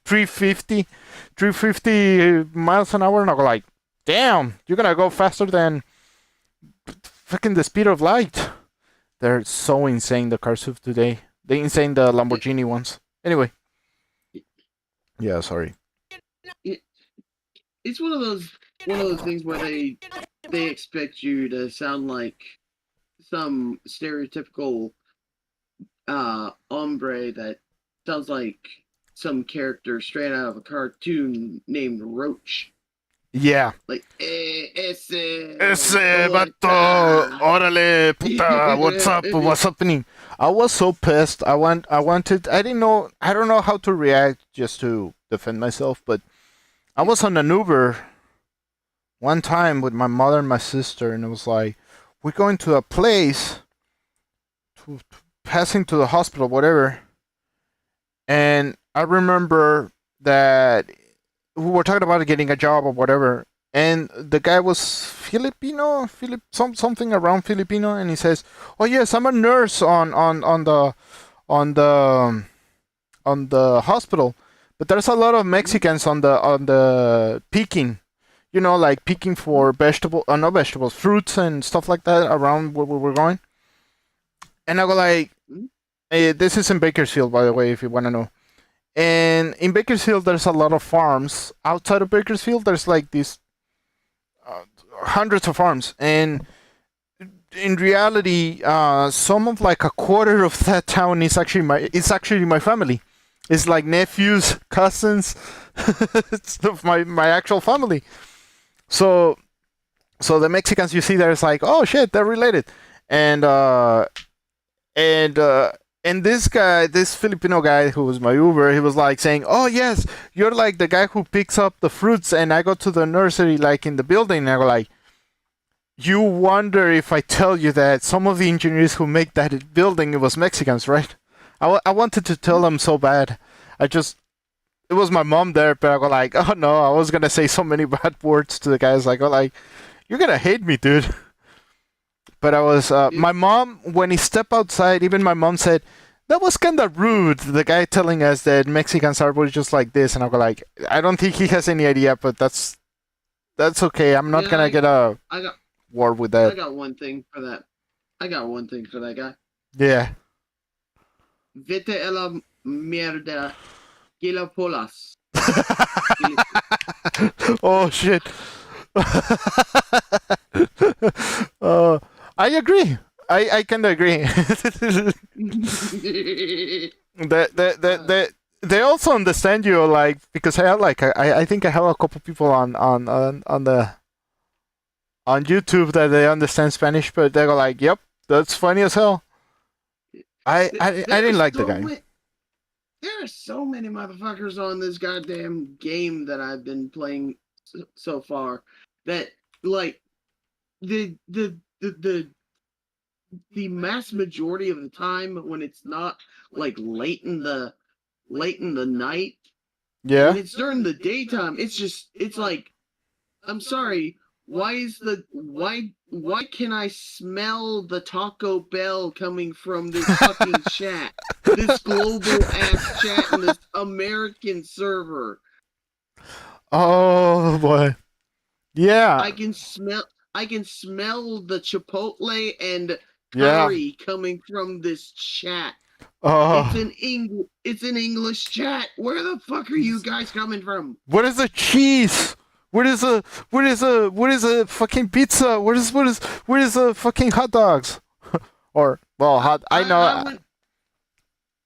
350 miles an hour. And I go like, damn, you're going to go faster than fucking the speed of light. They're so insane, the cars of today. They insane the Lamborghini ones. Anyway. Yeah, sorry. It's one of those things where they expect you to sound like some stereotypical hombre that sounds like some character straight out of a cartoon named Roach. Yeah. Like, ese vato, órale, puta, what's up, what's happening? I was so pissed. I don't know how to react just to defend myself, but I was on an Uber one time with my mother and my sister, and it was like, we're going to a place, passing to the hospital, whatever. And I remember that we were talking about getting a job or whatever, and the guy was Filipino, something around Filipino, and he says, "Oh yes, I'm a nurse on the on the hospital, but there's a lot of Mexicans on the picking, like picking for not vegetables, fruits and stuff like that around where we were going." And I go like, this is in Bakersfield, by the way, if you want to know. And in Bakersfield, there's a lot of farms. Outside of Bakersfield, there's like these hundreds of farms, and in reality, some of like a quarter of that town is actually my family. It's like nephews, cousins, it's of my actual family. So the Mexicans you see there is like, oh shit, they're related, and this guy, this Filipino guy who was my Uber, he was like saying, "Oh yes, you're like the guy who picks up the fruits," and I go to the nursery like in the building, and I go like, "You wonder if I tell you that some of the engineers who make that building, it was Mexicans, right?" I wanted to tell them so bad. It was my mom there, but I go like, "Oh no, I was gonna say so many bad words to the guys." Like, "Oh, like, you're gonna hate me, dude." But I was, my mom, when he stepped outside, even my mom said, that was kind of rude, the guy telling us that Mexicans are just like this. And I go like, I don't think he has any idea, but that's okay. I'm not going to get a war with that. I got one thing for that. I got one thing for that guy. Yeah. Vete a la mierda. Gila polas. Oh, shit. I agree. I kind of agree. They also understand you, like, because I think I have a couple people on YouTube that they understand Spanish, but they go like, "Yep, that's funny as hell." I didn't like the guy. There are so many motherfuckers on this goddamn game that I've been playing so far that like the mass majority of the time when it's not like late in the night, yeah, when it's during the daytime, it's like, I'm sorry, why can I smell the Taco Bell coming from this fucking chat, this global ass chat in this American server? Oh boy, yeah, I can smell the Chipotle and curry coming from this chat. It's an English chat. Where the fuck are you guys coming from? What is the cheese? What is a fucking pizza? What is the fucking hot dogs? Or hot. I know.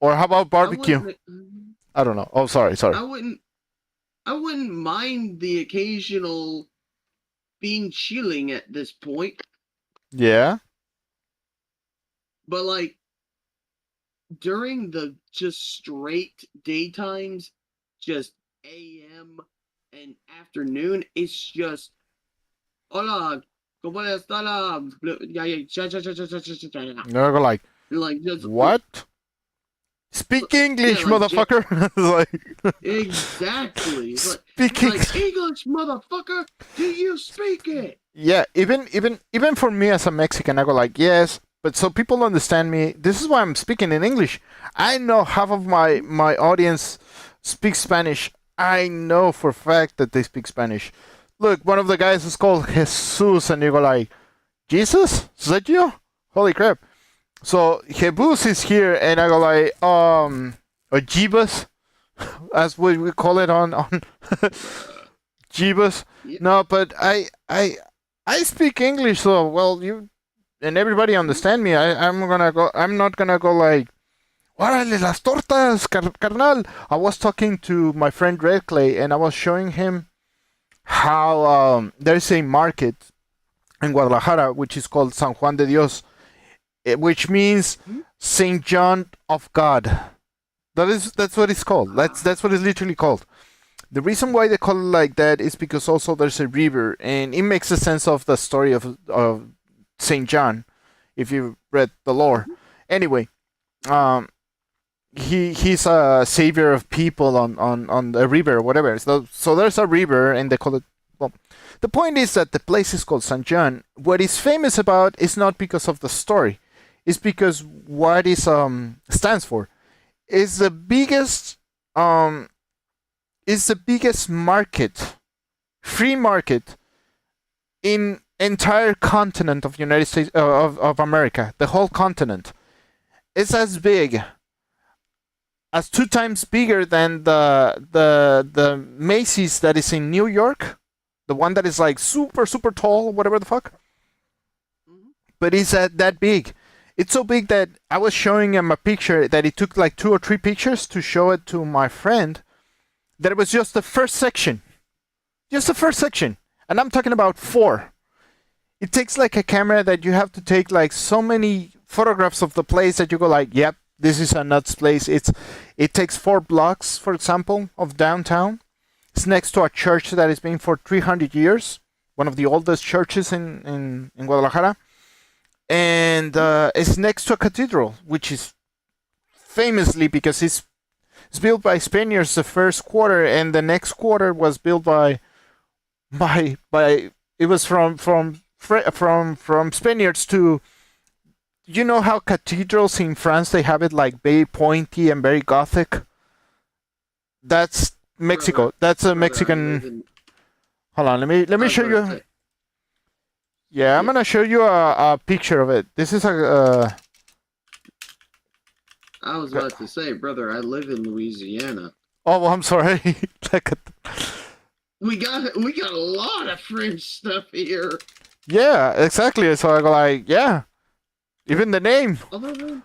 Or how about barbecue? I don't know. Oh, sorry. I wouldn't mind the occasional being chilling at this point. Yeah. But like during the just straight daytimes, just AM and afternoon, it's just hola, ¿cómo está la? They're like just what? Speak English, motherfucker! Exactly. Speak English, motherfucker. Do you speak it? Yeah, even for me as a Mexican, I go like yes, but so people understand me. This is why I'm speaking in English. I know half of my audience speaks Spanish. I know for a fact that they speak Spanish. Look, one of the guys is called Jesus, and you go like, Jesus? Is that you? Holy crap! So Jebus is here, and I go like, or Jebus, as we call it on Jebus. Yeah. No, but I speak English, so well you and everybody understand me. I'm not gonna go like, órale las tortas, carnal. I was talking to my friend Red Clay, and I was showing him how there's a market in Guadalajara which is called San Juan de Dios, which means Saint John of God. That's what it's called. That's what it's literally called. The reason why they call it like that is because also there's a river, and it makes a sense of the story of Saint John, if you read the lore. Anyway, um, he's a savior of people on the river or whatever. So there's a river, and they call it. Well, the point is that the place is called Saint John. What is famous about is not because of the story, it's because what is stands for. Is the biggest market, free market in entire continent of United States of America, the whole continent. It's as big as 2 times bigger than the Macy's that is in New York, the one that is like super tall, whatever the fuck. But it's that big. It's so big that I was showing him a picture that it took like 2 or 3 pictures to show it to my friend. That it was just the first section. Just the first section. And I'm talking about 4. It takes like a camera that you have to take like so many photographs of the place that you go like, yep, this is a nuts place. It takes 4 blocks, for example, of downtown. It's next to a church that has been for 300 years. One of the oldest churches in Guadalajara. And it's next to a cathedral, which is famously because it's built by Spaniards the first quarter, and the next quarter was built by it was from Spaniards to. You know how cathedrals in France, they have it like very pointy and very Gothic? That's Mexico. That's a Mexican. Hold on, let me show you. Yeah, I'm gonna show you a picture of it. This is a. I was about to say, brother, I live in Louisiana. Oh, well, I'm sorry. We got a lot of French stuff here. Yeah, exactly. So I go like, yeah, even the name. Although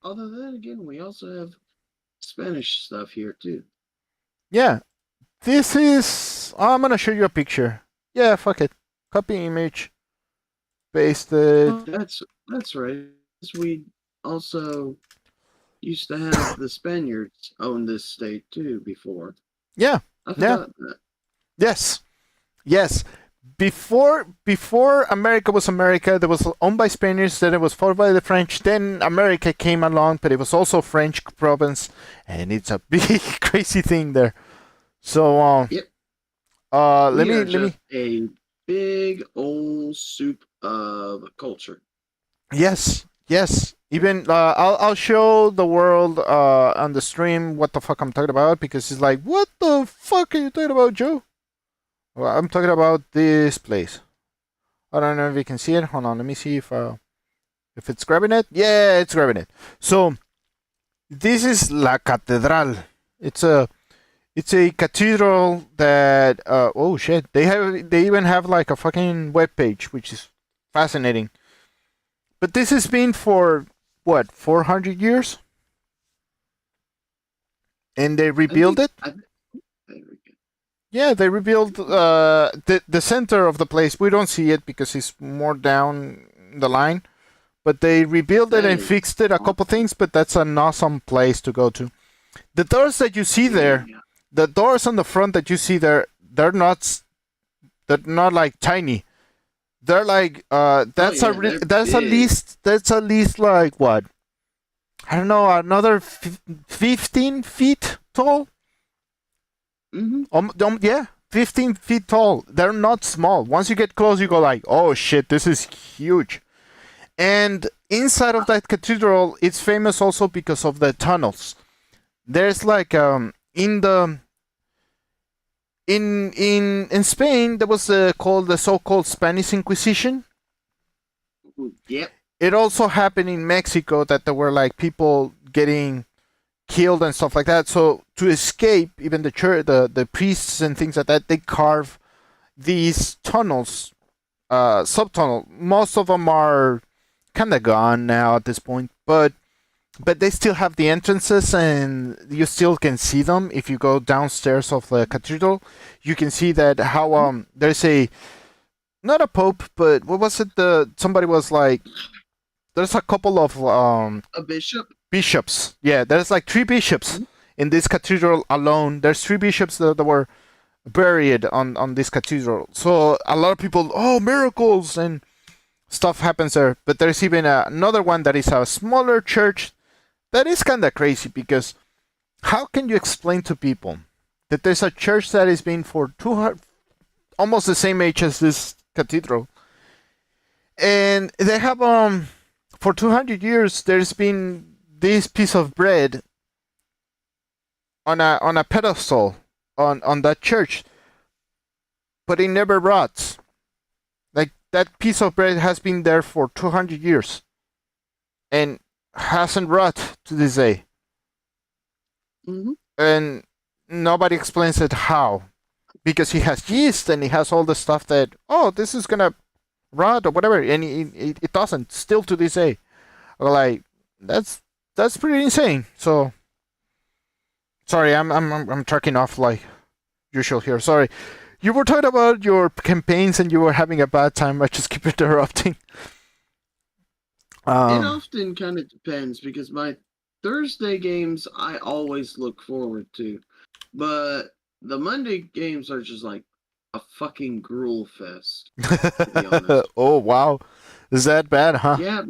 then again, we also have Spanish stuff here too. Yeah, this is. I'm gonna show you a picture. Yeah, fuck it. Copy image, paste it. That's right. We also used to have the Spaniards own this state too before. Yeah. I forgot that. Yes. Before America was America, there was owned by Spaniards. Then it was followed by the French. Then America came along, but it was also French province, and it's a big crazy thing there. So Yep. let We are me just a big old soup of culture. Yes. Even I'll show the world on the stream what the fuck I'm talking about, because it's like, what the fuck are you talking about, Joe? Well, I'm talking about this place. I don't know if you can see it. Hold on, let me see if it's grabbing it. Yeah, it's grabbing it. So this is La Catedral. It's a cathedral that oh shit, they even have like a fucking web page, which is fascinating. But this has been for what, 400 years? And they rebuilt it? Yeah, they rebuilt the center of the place. We don't see it because it's more down the line. But they rebuilt it and fixed it, a couple things, but that's an awesome place to go to. The doors that you see there, the doors on the front that you see there, they're not like tiny. They're like that's at least like what? I don't know, another 15 feet tall. Yeah, 15 feet tall. They're not small. Once you get close, you go like, oh shit, this is huge. And inside of that cathedral, it's famous also because of the tunnels. There's like in Spain, there was called the so-called Spanish Inquisition. Yep. It also happened in Mexico that there were like people getting killed and stuff like that. So to escape, even the church, the priests and things like that, they carve these tunnels, subtunnel. Most of them are kind of gone now at this point, but they still have the entrances, and you still can see them if you go downstairs of the cathedral. You can see that how there's not a pope, but what was it? Somebody was like, there's a couple of a bishop. bishops. Yeah, there's like 3 bishops, in this cathedral alone. There's 3 bishops that were buried on this cathedral. So a lot of people, oh, miracles and stuff happens there. But there's even another one that is a smaller church that is kind of crazy, because how can you explain to people that there's a church that has been for 200, almost the same age as this cathedral, and they have for 200 years there's been this piece of bread on a pedestal on that church, but it never rots. Like, that piece of bread has been there for 200 years and hasn't rot to this day. Mhm. And nobody explains it how, because he has yeast and he has all the stuff that, oh, this is gonna rot or whatever, and it doesn't, still to this day. Like, that's pretty insane. So sorry, I'm tracking off like usual here. Sorry. You were talking about your campaigns and you were having a bad time. I just keep interrupting. It often kind of depends, because my Thursday games I always look forward to, but the Monday games are just like a fucking gruel fest. be honest. Oh wow, is that bad, huh? Yeah.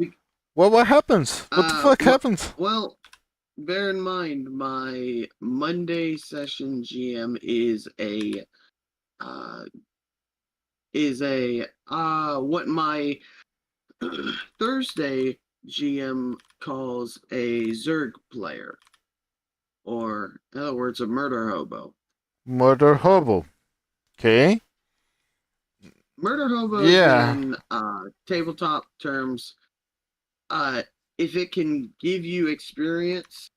Well, what happens? What the fuck happens? Well, bear in mind my Monday session GM is what my Thursday GM calls a Zerg player, or in other words, a murder hobo. Murder hobo. Okay. Murder hobo, Yeah. in tabletop terms, if it can give you experience,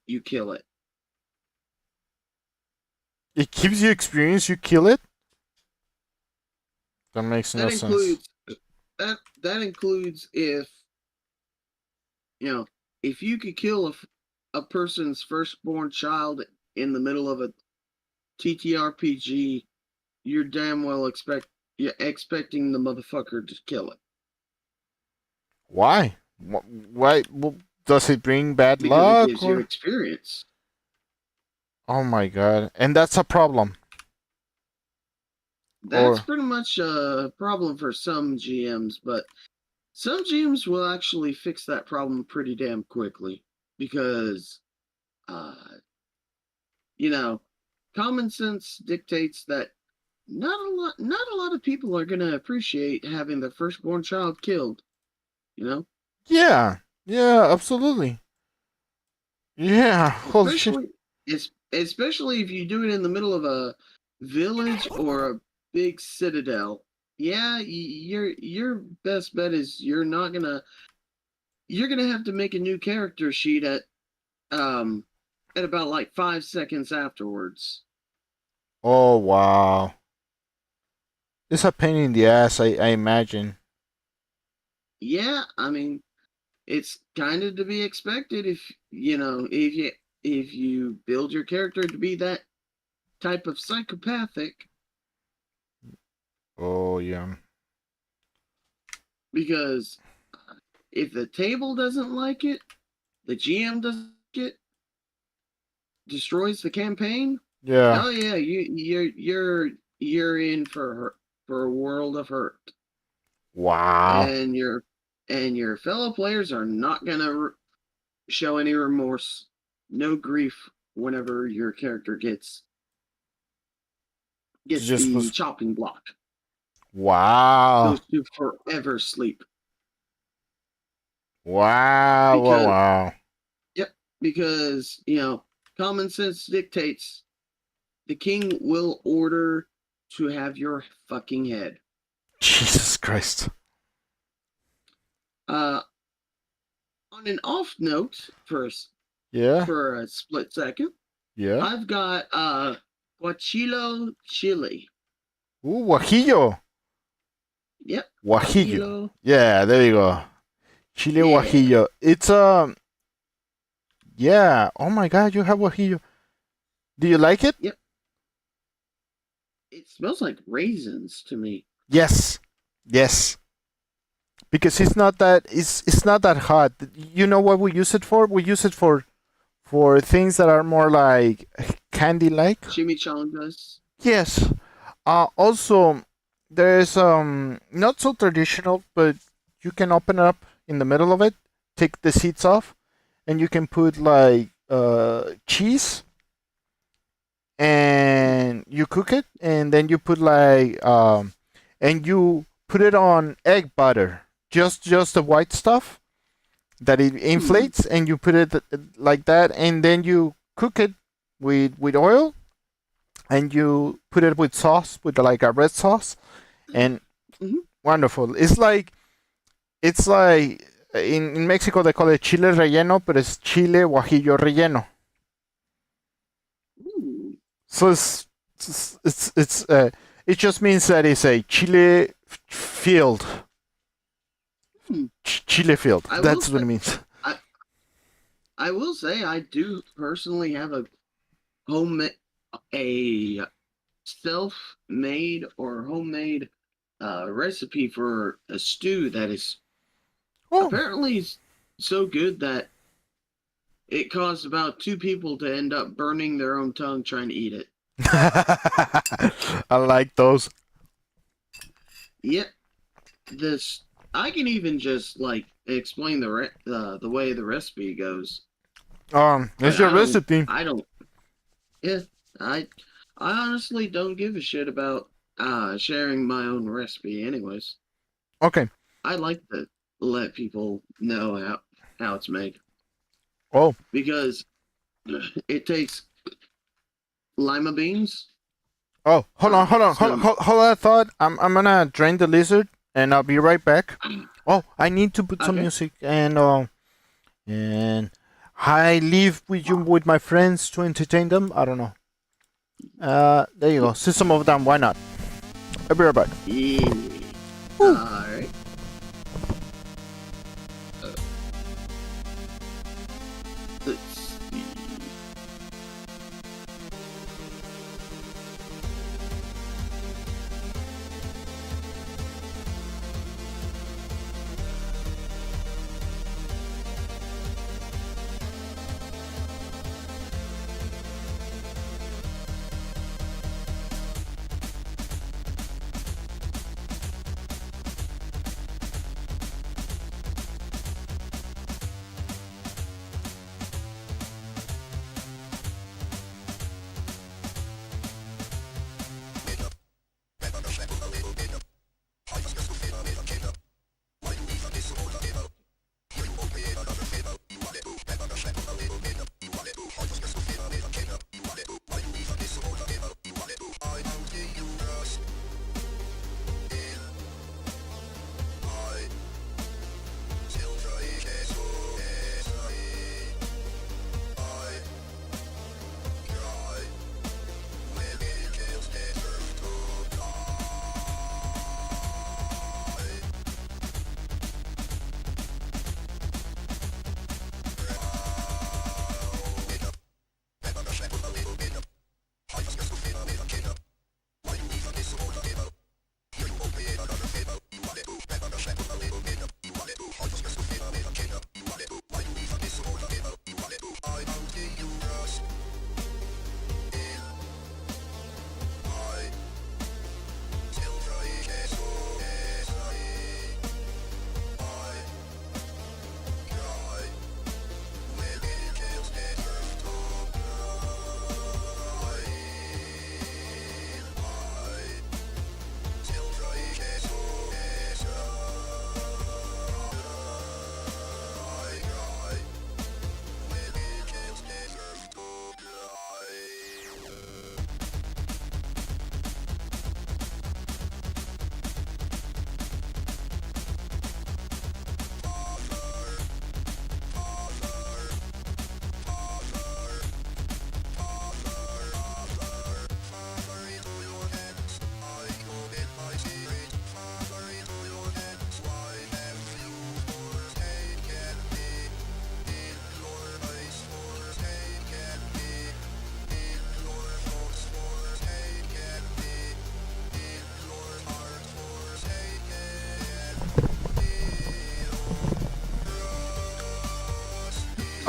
you kill it. It gives you experience, you kill it? That makes no sense. That includes if if you could kill a person's firstborn child in the middle of a TTRPG, you're damn well expecting the motherfucker to kill it. Why? Why? Does it bring bad Because luck? it gives you experience. Oh my god. And that's a problem. That's pretty much a problem for some GMs, but some GMs will actually fix that problem pretty damn quickly, because, common sense dictates that not a lot of people are gonna appreciate having their firstborn child killed. Yeah. Yeah, absolutely. Yeah. Holy shit. Especially if you do it in the middle of a village or a big citadel. Yeah, your best bet is you're gonna have to make a new character sheet at about like 5 seconds afterwards. Oh wow. It's a pain in the ass, I imagine. Yeah, I mean, it's kind of to be expected if you build your character to be that type of psychopathic. Oh yeah. Because if the table doesn't like it, the GM doesn't like it, destroys the campaign. Yeah. Oh yeah, you're in for a world of hurt. Wow. And your fellow players are not gonna show any remorse, no grief whenever your character gets the chopping block. Wow. Goes to forever sleep. Wow. Wow. Yep, because common sense dictates the king will order to have your fucking head. Jesus Christ. On an off note, for a split second, yeah, I've got guachilo chili. Ooh, guajillo. Yep. Guajillo. Yeah, there you go. Chile guajillo. It's yeah. Oh my god, you have guajillo. Do you like it? Yep. It smells like raisins to me. Yes. Yes. Because it's not that hot. You know what we use it for? We use it for For things that are more like candy-like. Chimichangas. Yes. Also, there's not so traditional, but you can open it up in the middle of it, take the seats off, and you can put like cheese, and you cook it, and then you put like and you put it on egg butter, just the white stuff that it inflates, and you put it like that, and then you cook it with oil, and you put it with sauce, with like a red sauce, and Mhm. wonderful. It's like in Mexico they call it chile relleno, but it's chile guajillo relleno. Ooh. So it just means that it's a chile field. Hmm. Chile field. I will That's what say- it means. I will say I do personally have a a self-made or homemade recipe for a stew that is Oh, apparently so good that it caused about 2 people to end up burning their own tongue trying to eat it. I like those. Yep. This I can even just like explain the way the recipe goes. That's But your recipe. I don't. Yeah, I honestly don't give a shit about sharing my own recipe. Anyways, Okay. I like to let people know how it's made Oh, because it takes lima beans. oh, hold on, hold on, hold on, So- hold on. I thought I'm gonna drain the lizard, and I'll be right back. Oh, I need to put some Okay. music, and I leave with you with my friends to entertain them. I don't know. There you go. System of a Down. Why not? I'll be right back. Yeah. All right. Let's see.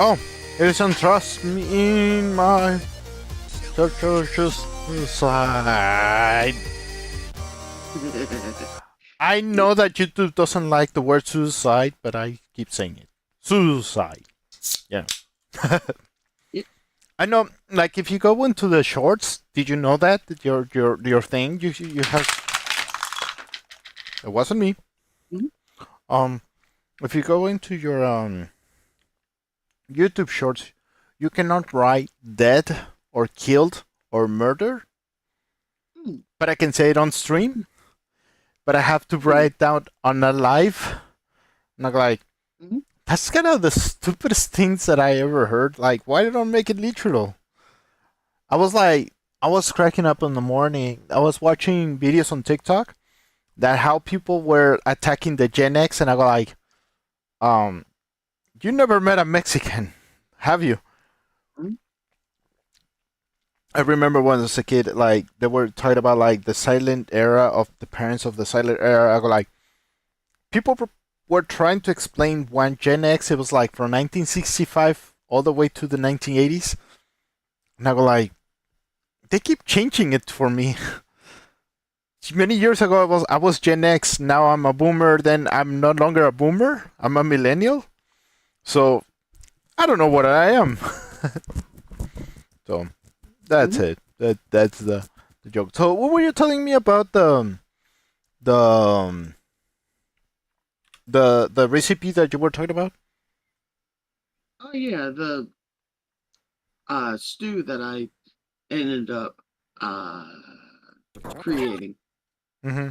Oh, Isn't trust me in my suicide. I know that YouTube doesn't like the word suicide, but I keep saying it. Suicide. Yeah. Yeah. I know. Like, if you go into the shorts, did you know that your thing you have? It wasn't me. Mhm. If you go into your YouTube shorts, you cannot write dead or killed or murder, Hmm. but I can say it on stream. But I have to write down on a live. Not like Mhm. that's kind of the stupidest things that I ever heard. Like, why they don't make it literal? I was like, I was cracking up in the morning. I was watching videos on TikTok that how people were attacking the Gen X, and I go like, you never met a Mexican, have you? Mhm. I remember when I was a kid, like they were talking about like the silent era of the parents of the silent era. I go like, people were trying to explain when Gen X. It was like from 1965 all the way to the 1980s, and I go like, they keep changing it for me. Many years ago, I was Gen X. Now I'm a boomer. Then I'm no longer a boomer. I'm a millennial. So I don't know what I am. So that's Mhm. it. That's the joke. So what were you telling me about the the recipe that you were talking about? Oh yeah, the stew that I ended up creating. Mm-hmm.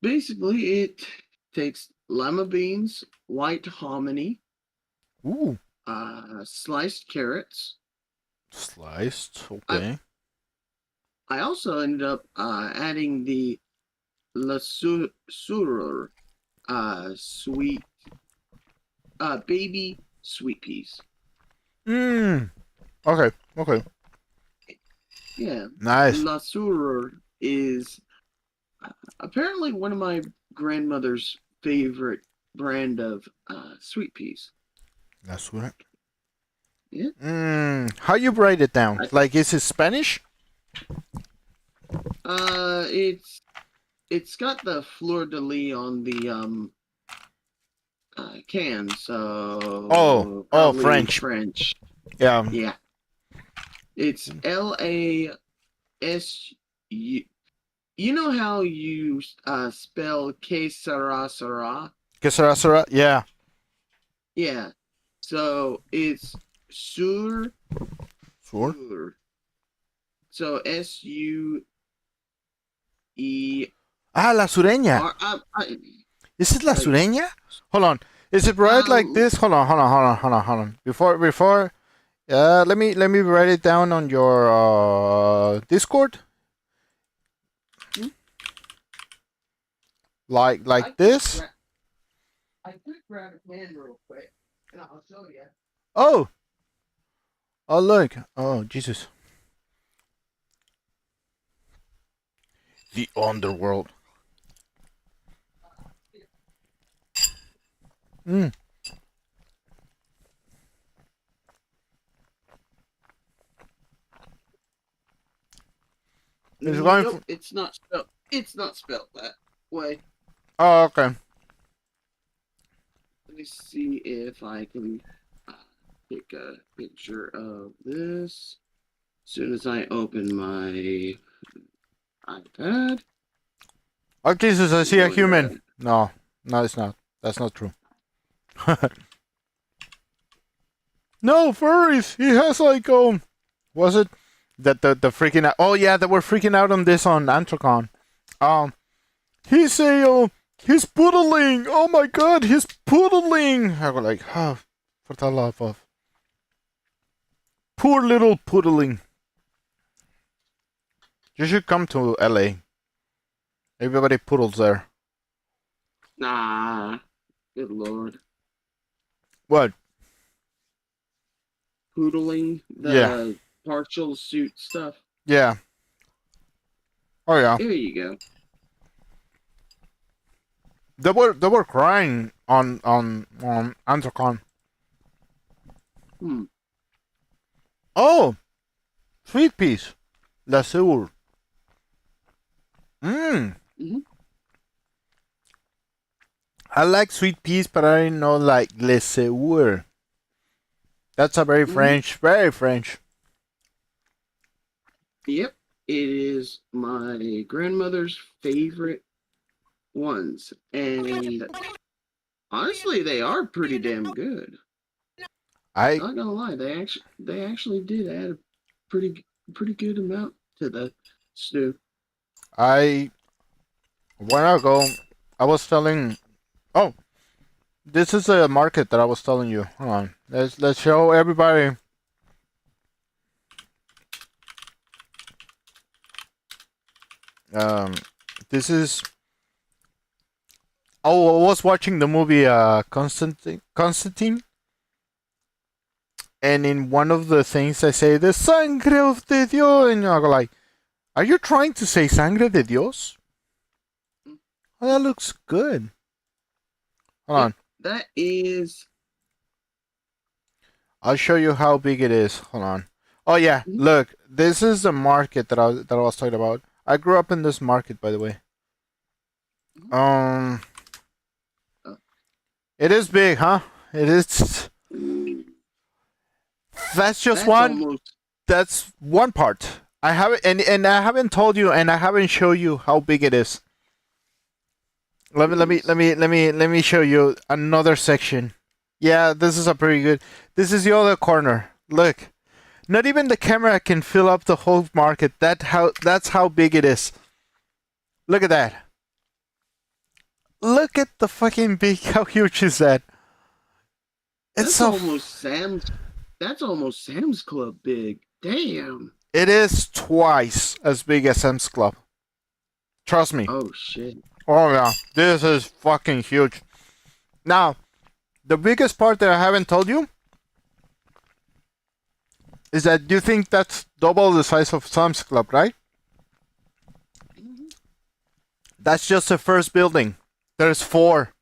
Basically, it takes lima beans, white hominy, Ooh, sliced carrots. sliced. I Okay. I also ended up adding the surur, sweet baby sweet peas. Mm. Okay. Okay. Yeah, Nice. la surur is apparently one of my grandmother's favorite brand of sweet peas. That's what. Yeah, How you write it down? I, Like, is it Spanish? uh, it's it's got the fleur de lis on the can, Oh, so oh, probably French. French. Yeah. Yeah, it's LAS. You know how you spell que sera sera? Que sera sera? Yeah. Yeah. So it's sur Sure. sur. So SUER. Ah, la sureña. Is it la I, sureña? Hold on. Is it right like um, this? Hold on. Before let me write it down on your Discord. hmm? I Like could this. I could grab a pen real quick and I'll show you. Oh. Oh look. Oh Jesus. The underworld. Mm. It's going Nope, for, it's not spelled. It's not spelled that way. oh, okay. Let me see if I can uh, take a picture of this. As soon as I open my iPad. Oh Jesus, I see a Oh yeah. human. No, no, it's not. That's not true. No, furries. He has like was it that the freaking out? Oh yeah, they were freaking out on this on Antrocon. Um, he's he's poodling. Oh my god, he's poodling. I go like, oh, for the love of poor little poodling. You should come to LA. Everybody poodles there. Nah. Good lord. What? Poodling Yeah, the partial suit stuff. yeah. Oh yeah. There you go. They were crying on Antrocon. Hmm. Oh, sweet peas. La Seur. Mmm. Mhm. I like sweet peas, but I didn't know like Le Seur. That's a very Mhm. French, very French. Yep, it is my grandmother's favorite ones, and honestly, they are pretty damn good. I Not gonna lie, they actually did add a pretty good amount to the stew. I a while ago I was telling. Oh, this is the market that I was telling you. Hold on. Let's show everybody. Um, this is. Oh, I was watching the movie Constantine, and in one of the things I say the sangre of de Dios, and I go like, "Are you trying to say sangre de Dios?" Oh, that looks good. Hold on. That is. I'll show you how big it is. Hold on. Oh yeah, Mhm. look. This is the market that I was talking about. I grew up in this market, by the way. Um, uh, it is big, huh? It is. That's just That's one. almost. That's one part. I haven't and I haven't told you, and I haven't shown you how big it is. Let me show you another section. Yeah, this is a pretty good. This is the other corner. Look. Not even the camera can fill up the whole market. That's how big it is. Look at that. Look at the fucking big. How huge is that? It's That's so. almost Sam's. That's almost Sam's Club big. Damn. It is twice as big as Sam's Club. Trust me. Oh shit. Oh yeah, this is fucking huge. Now, the biggest part that I haven't told you is that you think that's double the size of Sam's Club, right? That's just the first building. There's 4.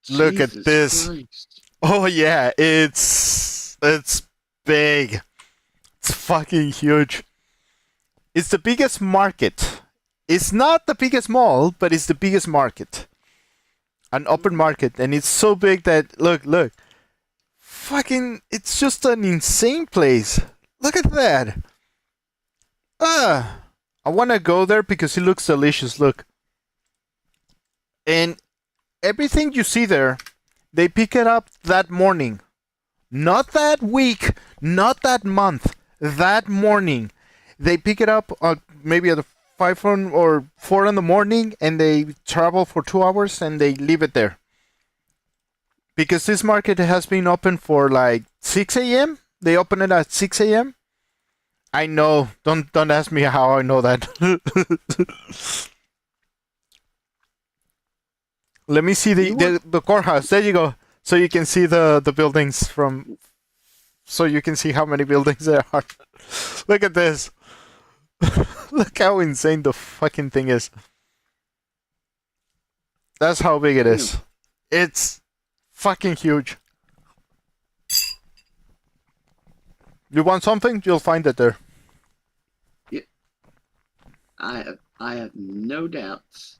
Look at Jesus this. Christ. Oh yeah, it's big. It's fucking huge. It's the biggest market. It's not the biggest mall, but it's the biggest market. An open market, and it's so big that look. Fucking it's just an insane place. Look at that. I wanna go there because it looks delicious, look. And everything you see there, they pick it up that morning. Not that week, not that month, that morning. They pick it up maybe at 4 in the morning, and they travel for 2 hours and they leave it there. Because this market has been open for like 6 a.m. They open it at 6 a.m. I know. Don't ask me how I know that. Let me see the courthouse. There you go. So you can see the buildings from. So you can see how many buildings there are. Look at this. Look how insane the fucking thing is. That's how big it is. It's fucking huge. You want something? You'll find it there. I have no doubts.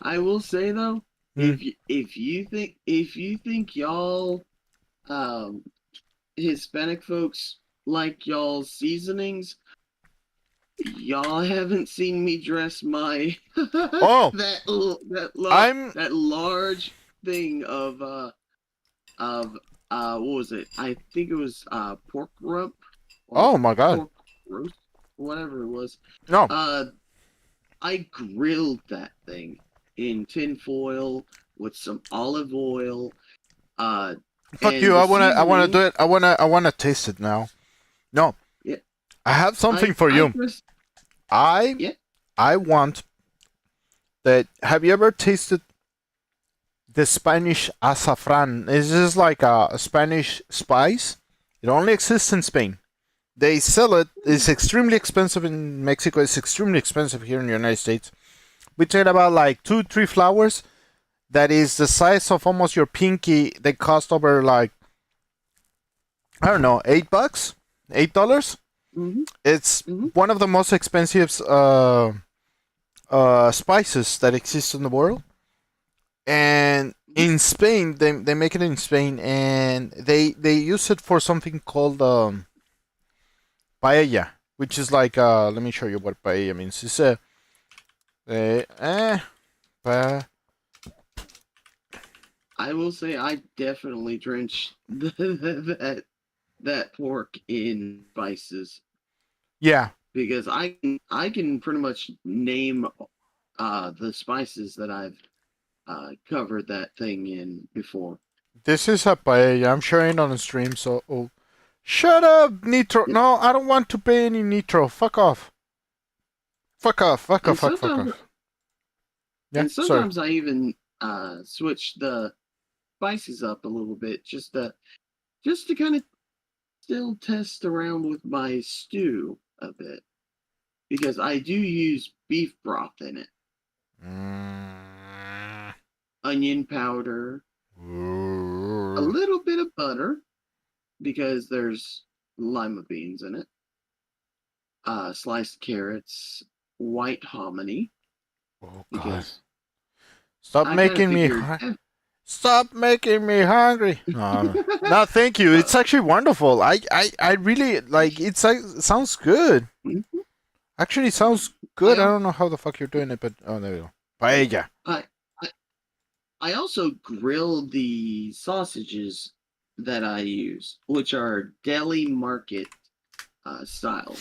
I will say though, if you think y'all Hispanic folks like y'all's seasonings, y'all haven't seen me dress my Oh, that large thing of what was it? I think it was pork rump. Oh my god. Pork roast, whatever it was. No. I grilled that thing in tin foil with some olive oil. Fuck you. I wanna do it. I wanna taste it now. No. Yeah. I have something for you. I want that. Have you ever tasted the Spanish azafran? It's just like a Spanish spice. It only exists in Spain. They sell it. It's extremely expensive in Mexico. It's extremely expensive here in the United States. We talk about like 2-3 flowers that is the size of almost your pinky. They cost over like I don't know, $8, $8. Mm-hmm. It's Mm-hmm. one of the most expensive spices that exist in the world. And in Spain, they make it in Spain, and they use it for something called paella, which is like let me show you what paella means. It's a pa. I will say I definitely drenched that pork in spices Yeah, because I can pretty much name the spices that I've covered that thing in before. this is a paella. I'm showing on the stream, so shut up, Nitro. Yep. No, I don't want to pay any Nitro. Fuck off. Fuck off. Fuck off. And Fuck sometimes off. Yeah, and sorry. sometimes I even switch the spices up a little bit just to kind of still test around with my stew a bit because I do use beef broth in it, Mm. onion powder, a little bit of butter because there's lima beans in it, sliced carrots, white hominy Oh God! because Stop I kind of making me. figured. Stop making me hungry. No, no, thank you. It's actually wonderful. I really like. It sounds good. Actually, sounds good. I don't know how the fuck you're doing it, but oh, there we go. Paella. I, I I also grill the sausages that I use, which are deli market style.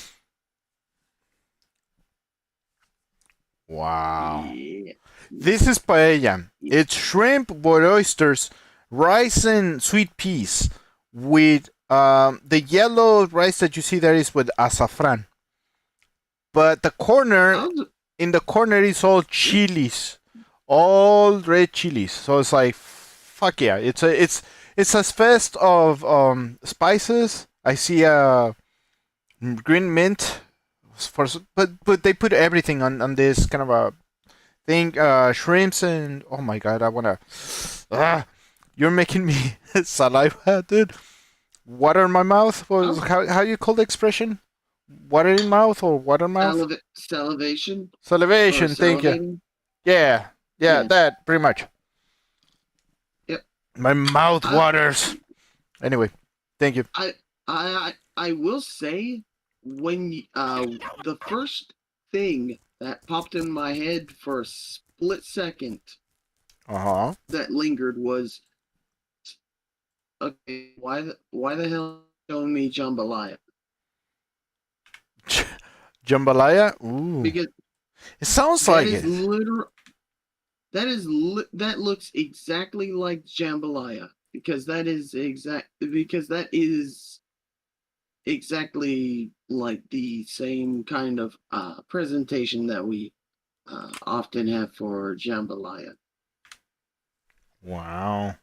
Wow. Yeah. This is paella. It's shrimp with oysters, rice and sweet peas, with the yellow rice that you see there is with azafran. But the corner in the corner is all chilies, all red chilies. So it's like, fuck yeah! It's a fest of spices. I see green mint but they put everything on this kind of a thing. Shrimps and oh my god, I wanna. You're making me saliva, dude. Water in my mouth. How you call the expression? Water in mouth or water mouth? Salivation. Salivation. Thank you. Salivating. Yeah, Yeah. that pretty much. Yep. My mouth waters. Anyway, thank you. I will say when the first thing that popped in my head for a split second that lingered was, okay, why the hell showing me jambalaya? Jambalaya? Ooh. Because it sounds like is it. That looks exactly like jambalaya because that is exactly like the same kind of presentation that we often have for jambalaya. Wow.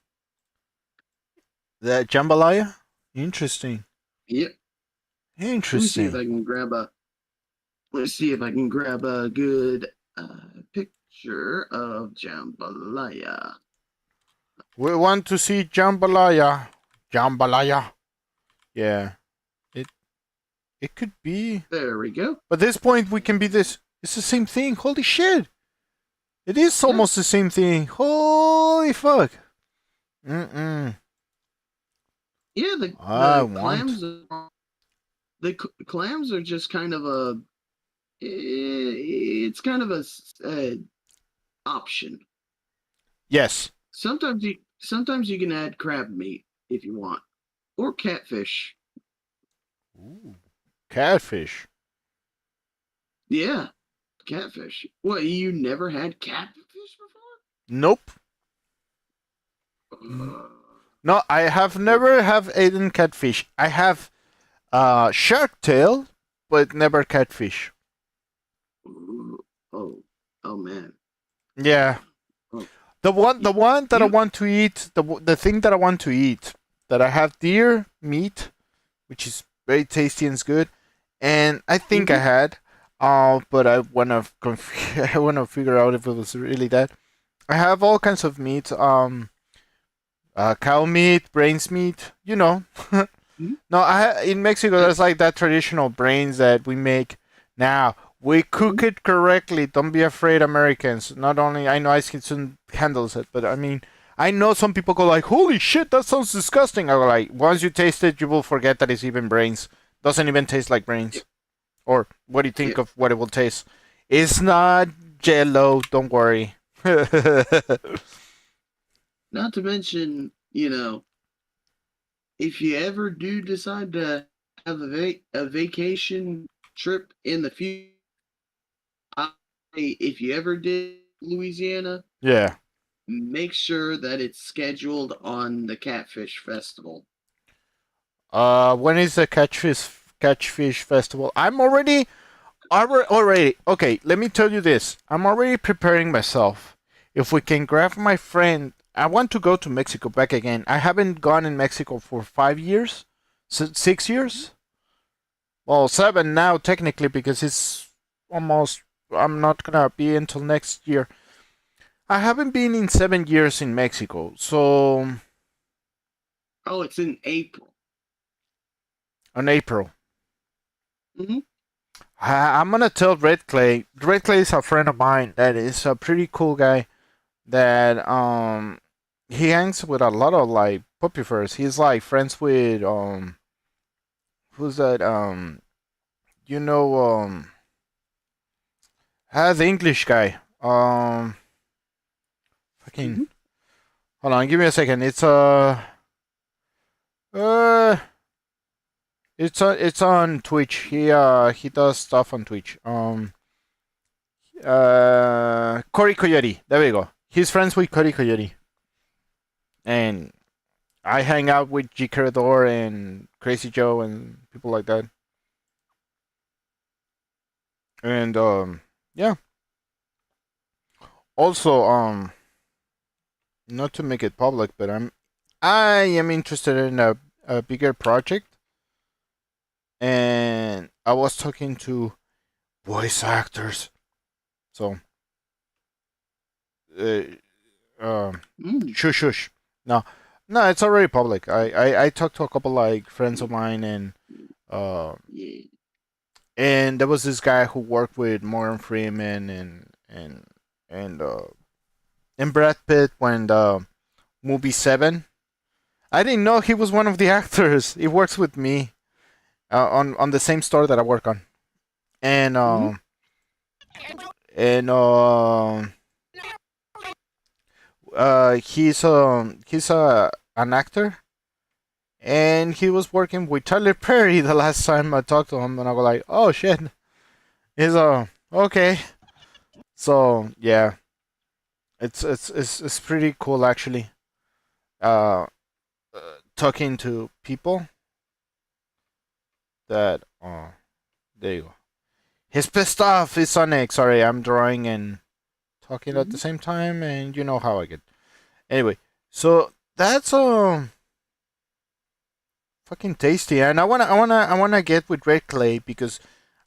That jambalaya? Interesting. Yep. Interesting. Let's see if I can grab a good picture of jambalaya. We want to see jambalaya. Jambalaya. Yeah. It could be. There we go. But at this point, we can be this. It's the same thing. Holy shit. It is almost the same thing. Holy fuck. Mm-mm. Yeah, the clams are just kind of a. It's kind of a option. Yes. Sometimes you can add crab meat if you want, or catfish. Ooh. Catfish. Yeah, catfish. What, you never had catfish before? Nope. No, I have never eaten catfish. I have shark tail, but never catfish. Oh man. Yeah. Oh. The one that I want to eat, the thing that I want to eat, that I have deer meat, which is very tasty and good, and I think I had, but I wanna I wanna figure out if it was really that. I have all kinds of meat, cow meat, brains meat, you know, Mhm. No, in Mexico there's like that traditional brains that we make now. We cook it correctly. Don't be afraid, Americans. Not only I know Ice Kitchen handles it, but I mean, I know some people go like, "Holy shit, that sounds disgusting." I go like, once you taste it, you will forget that it's even brains. Doesn't even taste like Yep. brains. Or what do you think Yep. of what it will taste? It's not Jello. Don't worry. Not to mention, if you ever do decide to have a vacation trip in the future, if you ever did Louisiana, Yeah. make sure that it's scheduled on the Catfish Festival. When is the catchfish festival? I'm already. Okay, let me tell you this. I'm already preparing myself. If we can grab my friend, I want to go to Mexico back again. I haven't gone in Mexico for 5 years, 6 years. Well, 7 now technically because it's almost. I'm not gonna be until next year. I haven't been in 7 years in Mexico, so Oh, it's in April. on April. Hmm. I'm gonna tell Red Clay. Red Clay is a friend of mine that is a pretty cool guy. That he hangs with a lot of like puppy furs. He's like friends with who's that you know the English guy fucking Hmm. hold on, give me a second. Uh it's on Twitch. He does stuff on Twitch. Cory Coyote. There we go. He's friends with Cory Coyote. And I hang out with G Corridor and Crazy Joe and people like that. And yeah. Also, not to make it public, but I am interested in a bigger project, and I was talking to voice actors. So, uh, Mm. shush, shush. No, no, it's already public. I talked to a couple like friends of mine, uh, Yeah. and there was this guy who worked with Morgan Freeman and and Brad Pitt when the movie Seven. I didn't know he was one of the actors. He works with me on the same store that I work on, and Hmm. and he's an actor, and he was working with Tyler Perry the last time I talked to him, and I was like, oh shit, he's okay. So yeah, it's pretty cool actually. Uh, talking to people that there you go. He's pissed off. He's Sonic. Sorry, I'm drawing and talking at the Hmm. same time, and you know how I get. Anyway, so that's fucking tasty, and I wanna get with Red Clay because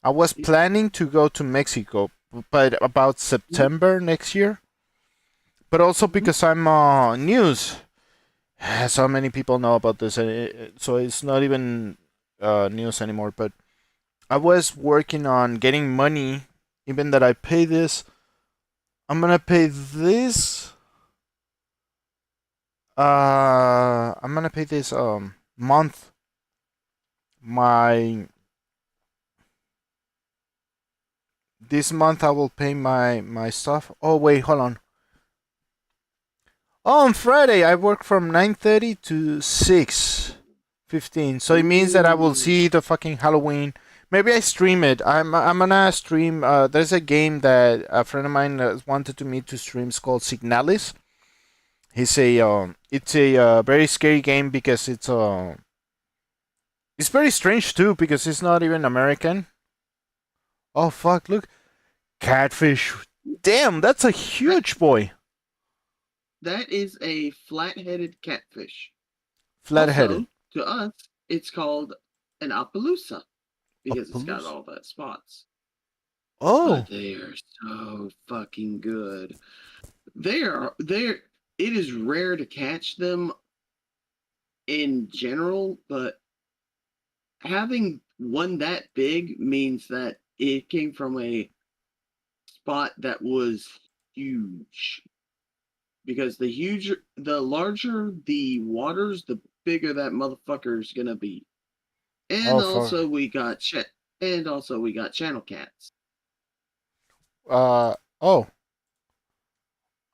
I was planning to go to Mexico, but about September next year. But also Hmm. because I'm news. So many people know about this, and so it's not even news anymore. But I was working on getting money, even that I pay this. I'm gonna pay this. I'm gonna pay this month. My this month I will pay my stuff. Oh wait, hold on. Oh, on Friday I work from 9:30 to 6:15. So it means that I will Ooh. see the fucking Halloween. Maybe I stream it. I'm gonna stream. There's a game that a friend of mine wanted to me to stream. It's called Signalis. It's a very scary game because it's very strange too because it's not even American. Oh fuck! Look, catfish. Damn, that's a That huge boy. that is a flat-headed catfish. Flat-headed. Also, to us, it's called an Appaloosa because it's got Appaloosa. all the spots. Oh, But they are so fucking good. They're it is rare to catch them in general, but having one that big means that it came from a spot that was huge. Because the larger the waters, the bigger that motherfucker's gonna be. And Oh, for also we got channel cats. uh oh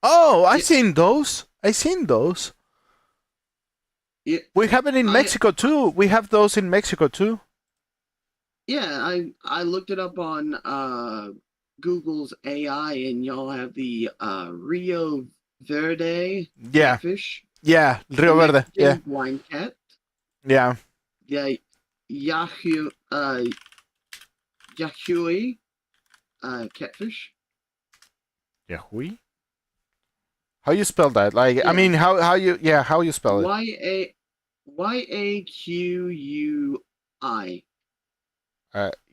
oh, I Yeah, seen those. I seen those. yeah. We have it in I Mexico too. We have those in Mexico too. yeah, I looked it up on Google's AI, and y'all have the Rio Verde Yeah, catfish, yeah, the Rio Verde. Yeah, Mexican blind cat, yeah. the Yahoo Yahui catfish. Yahui. How you spell that? Like, I Yeah, mean, how you? Yeah, how you spell it? Yaqui.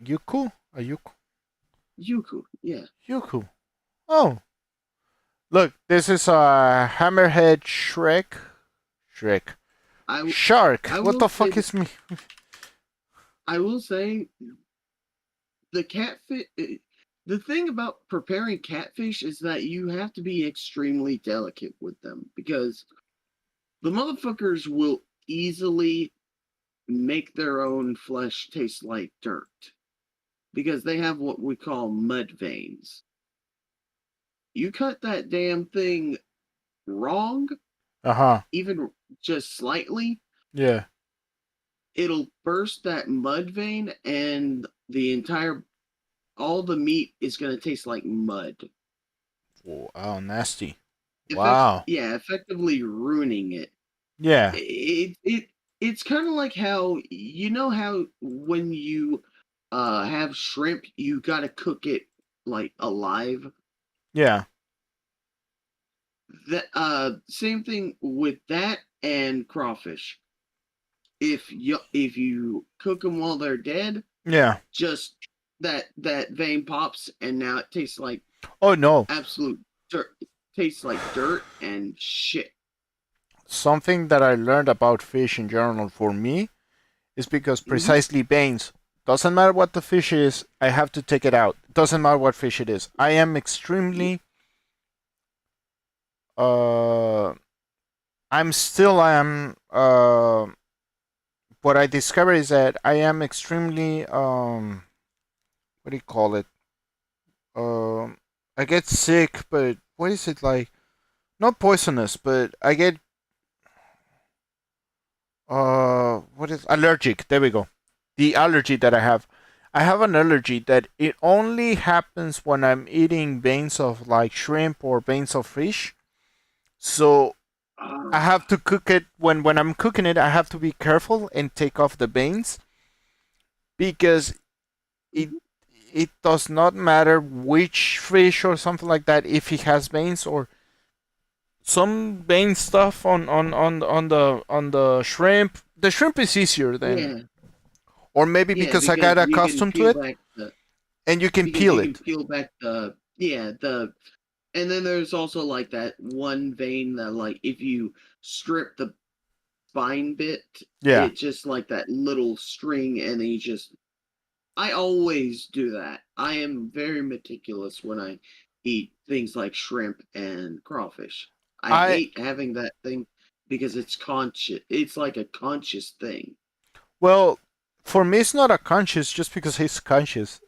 Yuku. Yuku. Yuku. Yeah. Yuku. Oh, look, this is Hammerhead Shrek. Shrek. I Shark. I What will the say fuck is me? I will say the catfish. The thing about preparing catfish is that you have to be extremely delicate with them because the motherfuckers will easily make their own flesh taste like dirt because they have what we call mud veins. You cut that damn thing wrong, Uh huh. even just slightly, Yeah. it'll burst that mud vein and all the meat is going to taste like mud. Oh, nasty. Wow. Effectively ruining it. Yeah. It's kind of like how how when you have shrimp, you got to cook it like alive. Yeah. That same thing with that and crawfish. If you cook them while they're dead, Yeah. just that vein pops and now it tastes like Oh no. absolute dirt. It tastes like dirt and shit. Something that I learned about fish in general for me is because Hmm. precisely veins. Doesn't matter what the fish is, I have to take it out. Doesn't matter what fish it is. I am extremely uh I am what I discovered is that I am extremely what do you call it? Um I get sick, but what is it like? Not poisonous, but I get what is allergic. There we go. The allergy that I have an allergy that it only happens when I'm eating veins of like shrimp or veins of fish. So I have to cook it when I'm cooking it. I have to be careful and take off the veins because it it does not matter which fish or something like that if it has veins or some vein stuff on the shrimp. The shrimp is easier than, Yeah, or maybe yeah, because I because got accustomed to it and you can you peel can it. peel back the and then there's also like that one vein that like if you strip the spine bit, Yeah. it just like that little string and then you just I always do that. I am very meticulous when I eat things like shrimp and crawfish. I I hate having that thing because it's conscious. It's like a conscious thing. Well, for me it's not a conscious just because he's conscious.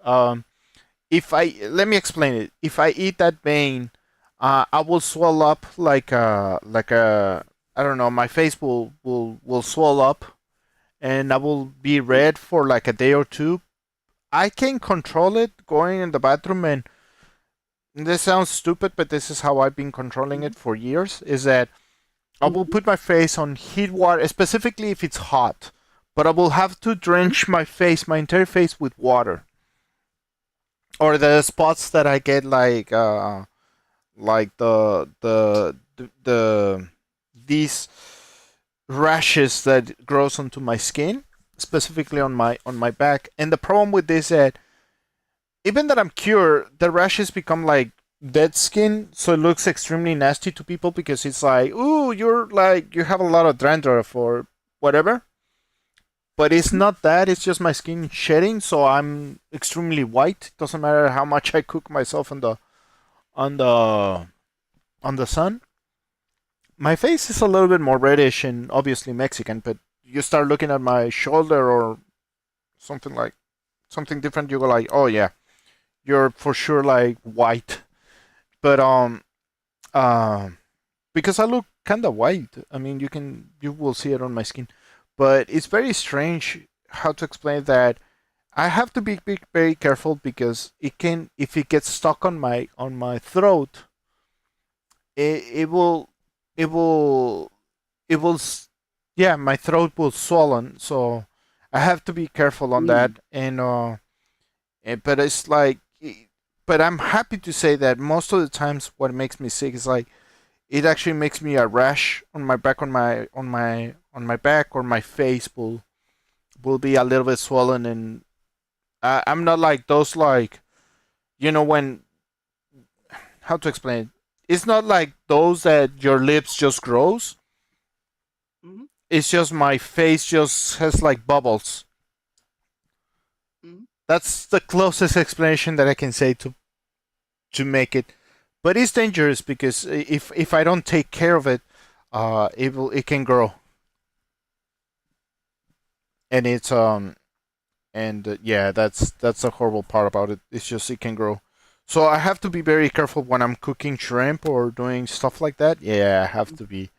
If I let me explain it. If I eat that vein, I will swell up like a I don't know. My face will swell up, and I will be red for like a day or two. I can control it going in the bathroom, and this sounds stupid, but this is how I've been controlling it for years. Is that I will put my face on heat water, specifically if it's hot, but I will have to drench my face, my entire face, with water. Or the spots that I get like the these rashes that grows onto my skin, specifically on my back. And the problem with this is that even that I'm cured, the rashes become like dead skin, so it looks extremely nasty to people because it's like, ooh, you're like you have a lot of dandruff or whatever. but it's not that. It's just my skin shedding, so I'm extremely white. Doesn't matter how much I cook myself on the on the sun. My face is a little bit more reddish and obviously Mexican, but you start looking at my shoulder or something like something different, you go like, oh yeah, you're for sure like white. But uh, because I look kind of white. I mean, you will see it on my skin, but it's very strange how to explain that. I have to be very careful because it can if it gets stuck on my throat, it will it will it will yeah, my throat will swollen, so I have to be careful on that. Mm. But it's like, but I'm happy to say that most of the times what makes me sick is like it actually makes me a rash on my back, on my back, or my face will be a little bit swollen, and I'm not like those, like, when, how to explain it? It's not like those that your lips just grows. Mhm. It's just my face just has like bubbles. Mhm. That's the closest explanation that I can say to make it. But it's dangerous because if I don't take care of it, it can grow, and it's and yeah, that's a horrible part about it. It's just it can grow. So I have to be very careful when I'm cooking shrimp or doing stuff like that. Yeah, I have to be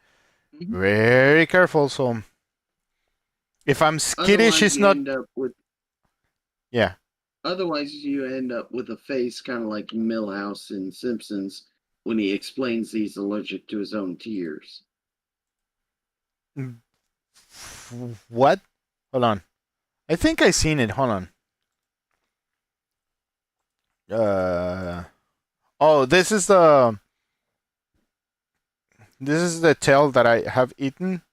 Mhm. very careful. So if I'm skittish, Otherwise, it's you not. end up with Yeah. Otherwise, you end up with a face kind of like Millhouse in Simpsons when he explains he's allergic to his own tears. What? Hold on. I think I seen it. Hold on. Uh. Oh, this is the tail that I have eaten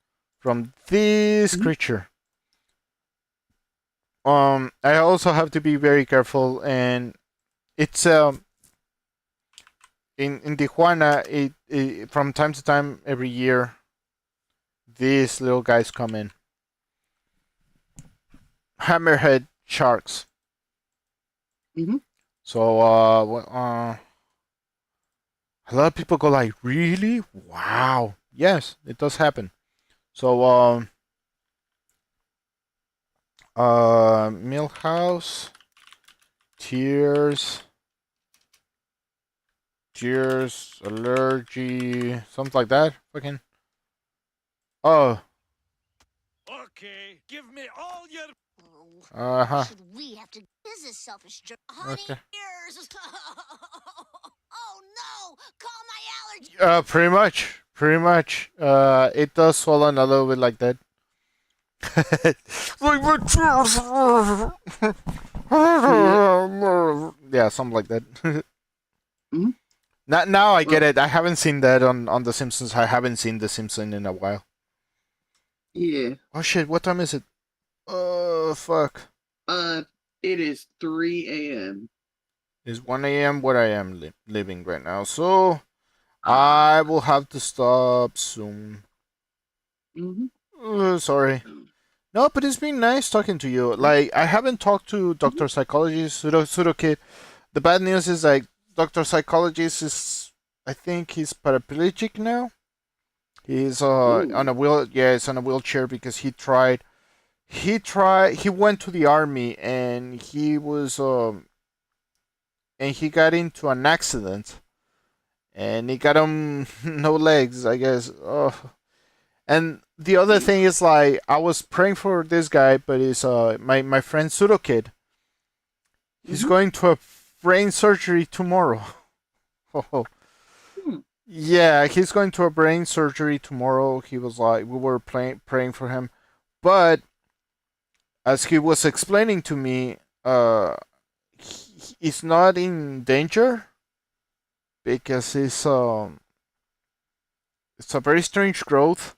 from this Mhm. creature. I also have to be very careful, and it's in Tijuana. It from time to time every year these little guys come in. Hammerhead sharks. Mhm. So a lot of people go like, really? Wow. Yes, it does happen. So Millhouse, tears, allergy, something like that. Fucking. Oh. Okay, give me all your. Uh huh. Should we have to? This is selfish. Okay. Honey ears. Oh no! Call my allergy. Pretty much. Pretty much. It does swollen a little bit like that. Like my tears. Yeah. Yeah, something like that. Mhm. Now I get Well, it. I haven't seen that on The Simpsons. I haven't seen The Simpsons in a while. yeah. Oh shit! What time is it? Oh fuck! Uh, it is 3 a.m. It's 1 a.m. where I am living right now, so I Ah. will have to stop soon. Mm-hmm. Sorry. No, but it's been nice talking to you. Like, I haven't talked to Doctor Psychologist Pseudo Kid. The bad news is like Doctor Psychologist is, I think he's paraplegic now. He's on Oh. a wheel. Yeah, he's on a wheelchair because he went to the army, and he got into an accident, and he got him no legs, I guess. Oh. And the other thing is, like, I was praying for this guy, but he's my friend Pseudo Kid. He's Mm-hmm. going to a brain surgery tomorrow. Oh. Hmm. Yeah, he's going to a brain surgery tomorrow. He was like, we were praying for him, but as he was explaining to me, he's not in danger because it's a very strange growth.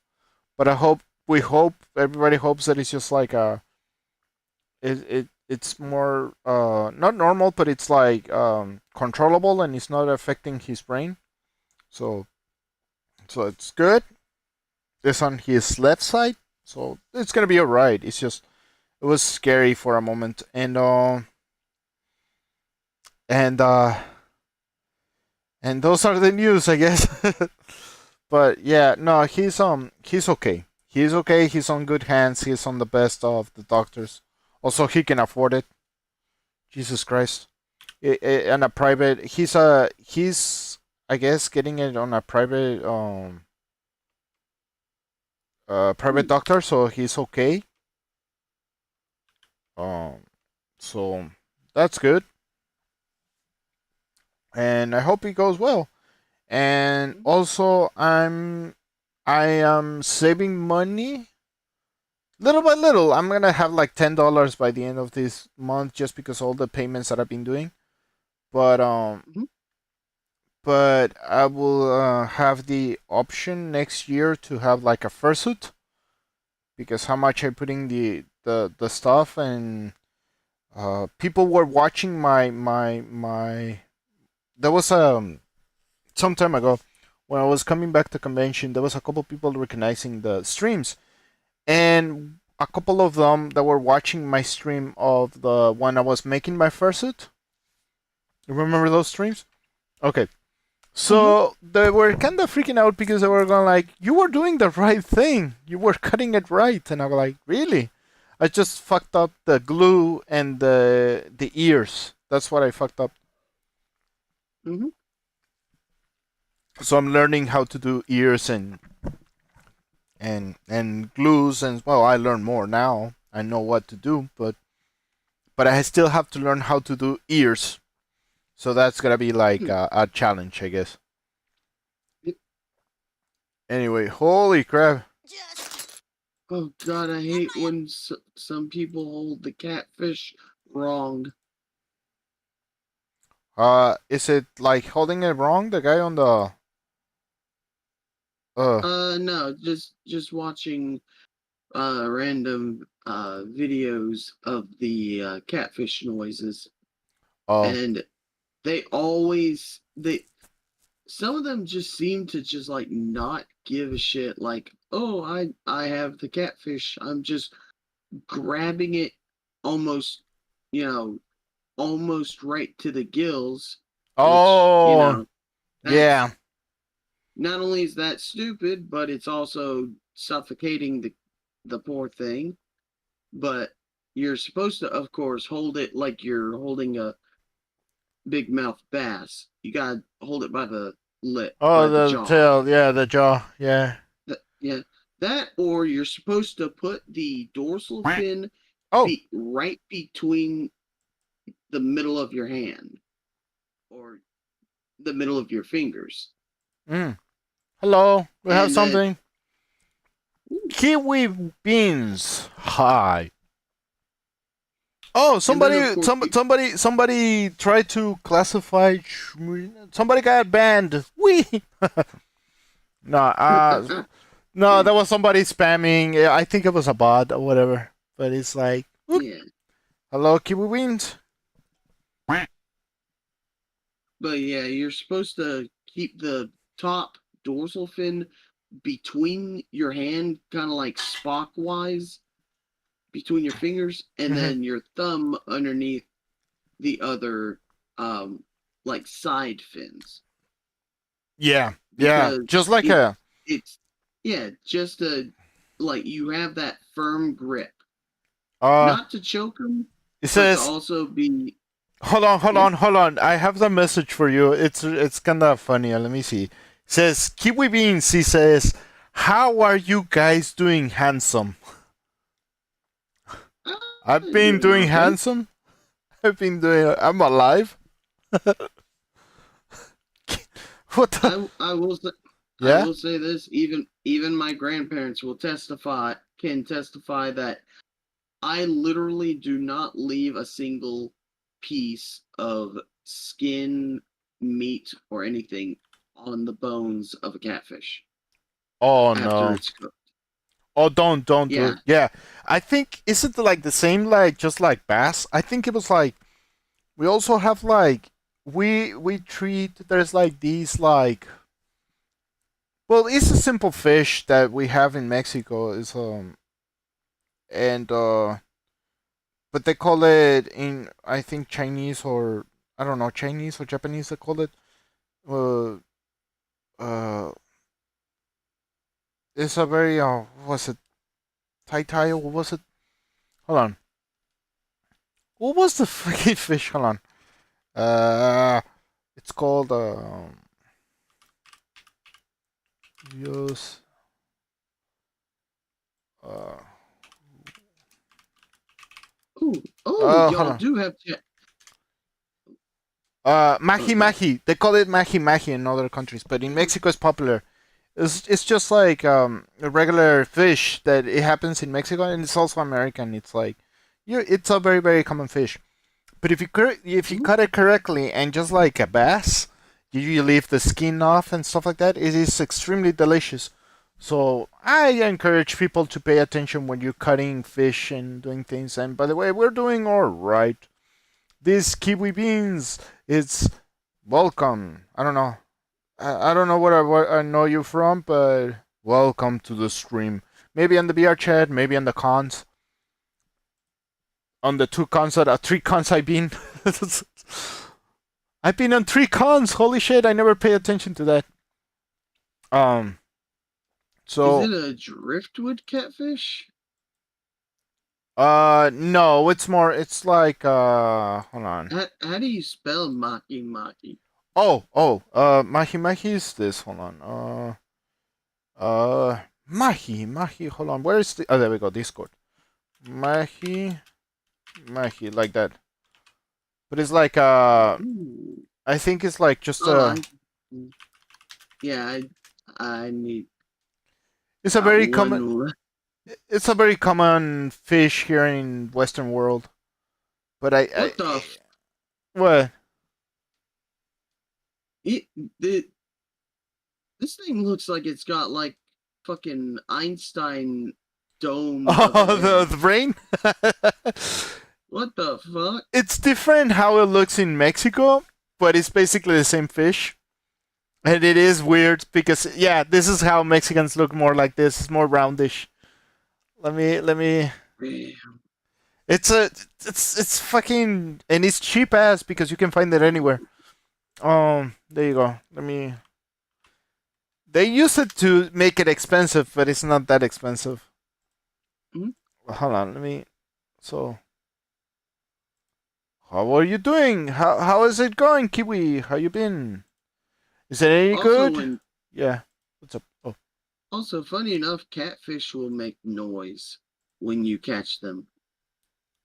But we hope, everybody hopes that it's just like it's more not normal, but it's like controllable, and it's not affecting his brain. So it's good. It's on his left side, so it's gonna be alright. It's just it was scary for a moment, and uh, and those are the news, I guess. But yeah, no, he's okay. He's okay. He's on good hands. He's on the best of the doctors. Also, he can afford it. Jesus Christ. On a private, he's I guess getting it on a private doctor, so he's okay. Um, so that's good, and I hope it goes well. And also, I am saving money little by little. I'm gonna have like $10 by the end of this month, just because all the payments that I've been doing. But Mhm. but I will have the option next year to have like a fursuit, because how much I putting the stuff, and people were watching my. There was some time ago when I was coming back to convention. There was a couple people recognizing the streams, and a couple of them that were watching my stream of the when I was making my fursuit. You remember those streams? Okay. So they were kind of freaking out because they were going like, "You were doing the right thing. You were cutting it right." And I was like, "Really? I just fucked up the glue and the ears. That's what I fucked up." Mm-hmm. So I'm learning how to do ears and glues, and well, I learn more now. I know what to do, but I still have to learn how to do ears. So that's gonna be like a challenge, I guess. Anyway, holy crap! Oh God, I hate when some people hold the catfish wrong. Is it like holding it wrong? The guy on the No, just watching random videos of the catfish noises, oh and they some of them just seem to just like not give a shit. Like, oh, I have the catfish. I'm just grabbing it almost, you know, almost right to the gills, which, oh that's yeah. not only is that stupid, but it's also suffocating the poor thing. But you're supposed to, of course, hold it like you're holding a big mouth bass. You gotta hold it by the lip, Oh, by the the jaw. tail. Yeah, the jaw. Yeah. Yeah, that, or you're supposed to put the dorsal fin Oh. be right between the middle of your hand or the middle of your fingers, Mm. Hello. We have and then something. Kiwi beans. Hi. Oh, and then of course somebody tried to classify. Somebody got banned. We. No, no, that was somebody spamming. Yeah, I think it was a bot or whatever. But it's like, whoop, yeah. hello, Kiwi beans. But yeah, you're supposed to keep the top dorsal fin between your hand, kind of like Spock wise, between your fingers, and Mm-hmm. then your thumb underneath the other, um, like side fins, Yeah, yeah, because just like it a. it's yeah, just to like you have that firm grip, Uh, not to choke them, it but to says, also be hold on, hold yeah. on, hold on. I have the message for you. It's kind of funny. Let me see. It says Kiwi beans. He says, "How are you guys doing, handsome?" I've You're been doing doing okay. handsome. I've been doing. I'm alive. What the? I will say I Yeah. will say this, even my grandparents will can testify that I literally do not leave a single piece of skin, meat, or anything on the bones of a catfish Oh after no. it's cooked. Oh, don't do Yeah. it. Yeah, I think is it like the same like just like bass? I think it was like we also have like we treat there's like these like well it's a simple fish that we have in Mexico is and but they call it in, I think, Chinese, or I don't know, Chinese or Japanese. They call it. Uh, uh, it's a very what was it, Tai Tai? What was it? Hold on. What was the fucking fish? Hold on. It's called Dios. Uh, Ooh, hold y'all on. do have Mahi Mahi. They call it Mahi Mahi in other countries, but in Mexico it's popular. It's just like a regular fish that it happens in Mexico, and it's also American. It's like, it's a very very common fish. But if you cut it correctly and just like a bass, you leave the skin off and stuff like that. It is extremely delicious. So I encourage people to pay attention when you're cutting fish and doing things. And by the way, we're doing all right. These kiwi beans, it's welcome. I don't know. I don't know where I know you from, but welcome to the stream. Maybe on the VR chat, maybe on the cons. On the three cons I've been. I've been on 3 cons. Holy shit! I never pay attention to that. So is it a driftwood catfish? no, it's more. It's like hold on. How do you spell maki maki? Mahi Mahi is this. Hold on. Mahi. Hold on. Where is the? Oh, there we go. Discord. Mahi, like that. But it's like Ooh. I think it's like just yeah, I need. it's a very common. One. It's a very common fish here in Western world. But What the? what? It, the, this thing looks like it's got like fucking Einstein dome. Oh, the brain. What the fuck? It's different how it looks in Mexico, but it's basically the same fish. And it is weird because yeah, this is how Mexicans look, more like this. It's more roundish. Let me. Damn. It's fucking, and it's cheap ass because you can find it anywhere. There you go. They use it to make it expensive, but it's not that expensive. Hold on, so how are you doing? How is it going, Kiwi? How you been? Is it any good? Yeah. What's up? Oh. Also, funny enough, catfish will make noise when you catch them.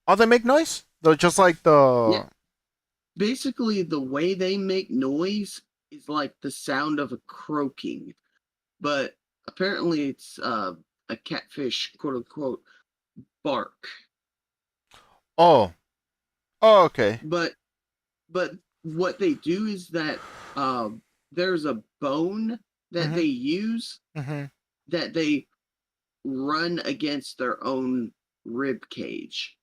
Oh, they make noise? They're just like the. Yeah. Basically, the way they make noise is like the sound of a croaking, but apparently it's a catfish, quote unquote, bark. Oh. Oh, okay. But what they do is that there's a bone that they use that they run against their own rib cage.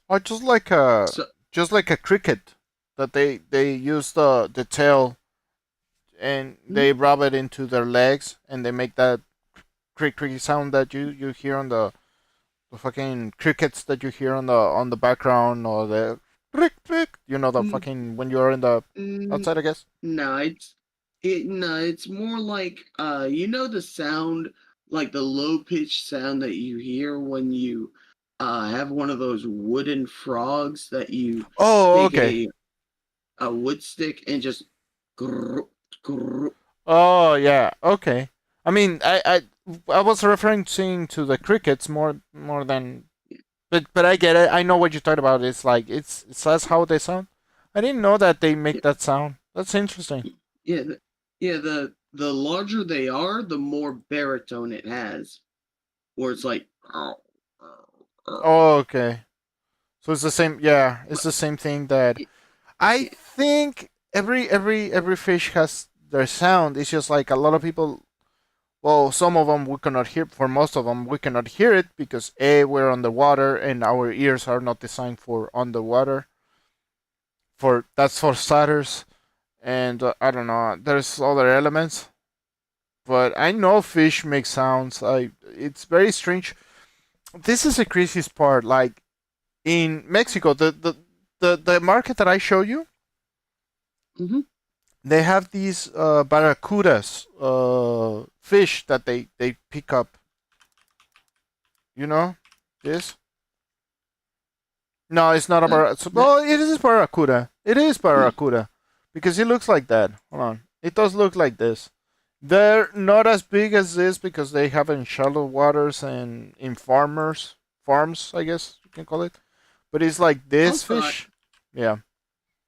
Oh, just like a cricket that they use the tail and they rub it into their legs and they make that cricky sound that you hear on the fucking crickets that you hear on the background, or the crick, the fucking when you're in the outside, I guess. No, it's more like the sound, like the low pitched sound that you hear when you have one of those wooden frogs that you take a wood stick and just grr, grr. Oh yeah, okay. I mean, I was referring to the crickets more than, but I get it. I know what you're talking about. It's like that's how they sound. I didn't know that they make that sound. That's interesting. Yeah, the larger they are, the more baritone it has, or it's like. Oh, okay. So it's the same. Yeah, it's the same thing that I think every fish has their sound. It's just like a lot of people. Well, some of them we cannot hear. For most of them, we cannot hear it because we're underwater and our ears are not designed for underwater. That's for starters, and I don't know. There's other elements, but I know fish make sounds. It's very strange. This is the craziest part. Like in Mexico, the market that I show you, Mhm. they have these barracudas, fish that they pick up. You know, this. No, it's not a That, barracuda. that, Well, it is barracuda. It is barracuda because it looks like that. Hold on, it does look like this. They're not as big as this because they have in shallow waters and in farms, I guess you can call it. But it's like this also, fish. Yeah.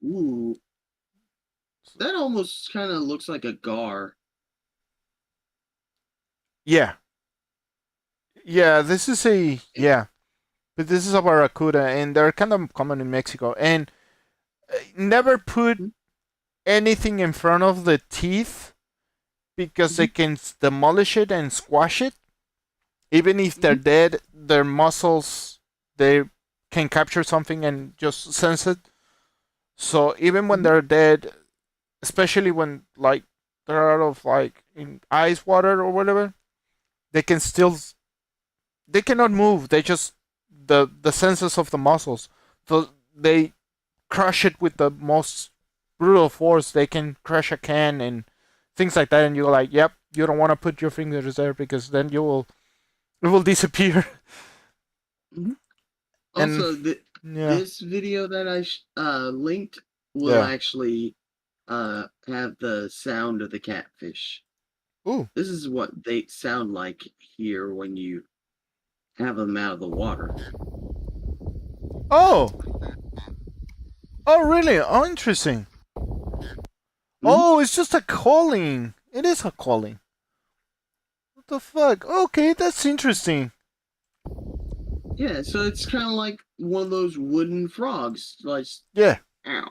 ooh, that almost kind of looks like a gar. Yeah. Yeah, this is a yeah, but this is a barracuda, and they're kind of common in Mexico. And never put Mhm. anything in front of the teeth because they can demolish it and squash it. Even if they're dead, their muscles they can capture something and just sense it. So even when Mhm. they're dead, especially when like they're out of like in ice water or whatever, they can still they cannot move. They just the senses of the muscles. So they crush it with the most brutal force. They can crush a can and things like that, and you're like, yep, you don't want to put your fingers there because then it will disappear. Mhm. And Also, yeah, this video that I linked will yeah. actually have the sound of the catfish. Ooh. This is what they sound like here when you have them out of the water. Oh. Oh, really? Oh, interesting. Mhm. Oh, it's just a calling. It is a calling. What the fuck? Okay, that's interesting. Yeah, so it's kind of like one of those wooden frogs. Like, Yeah. ow.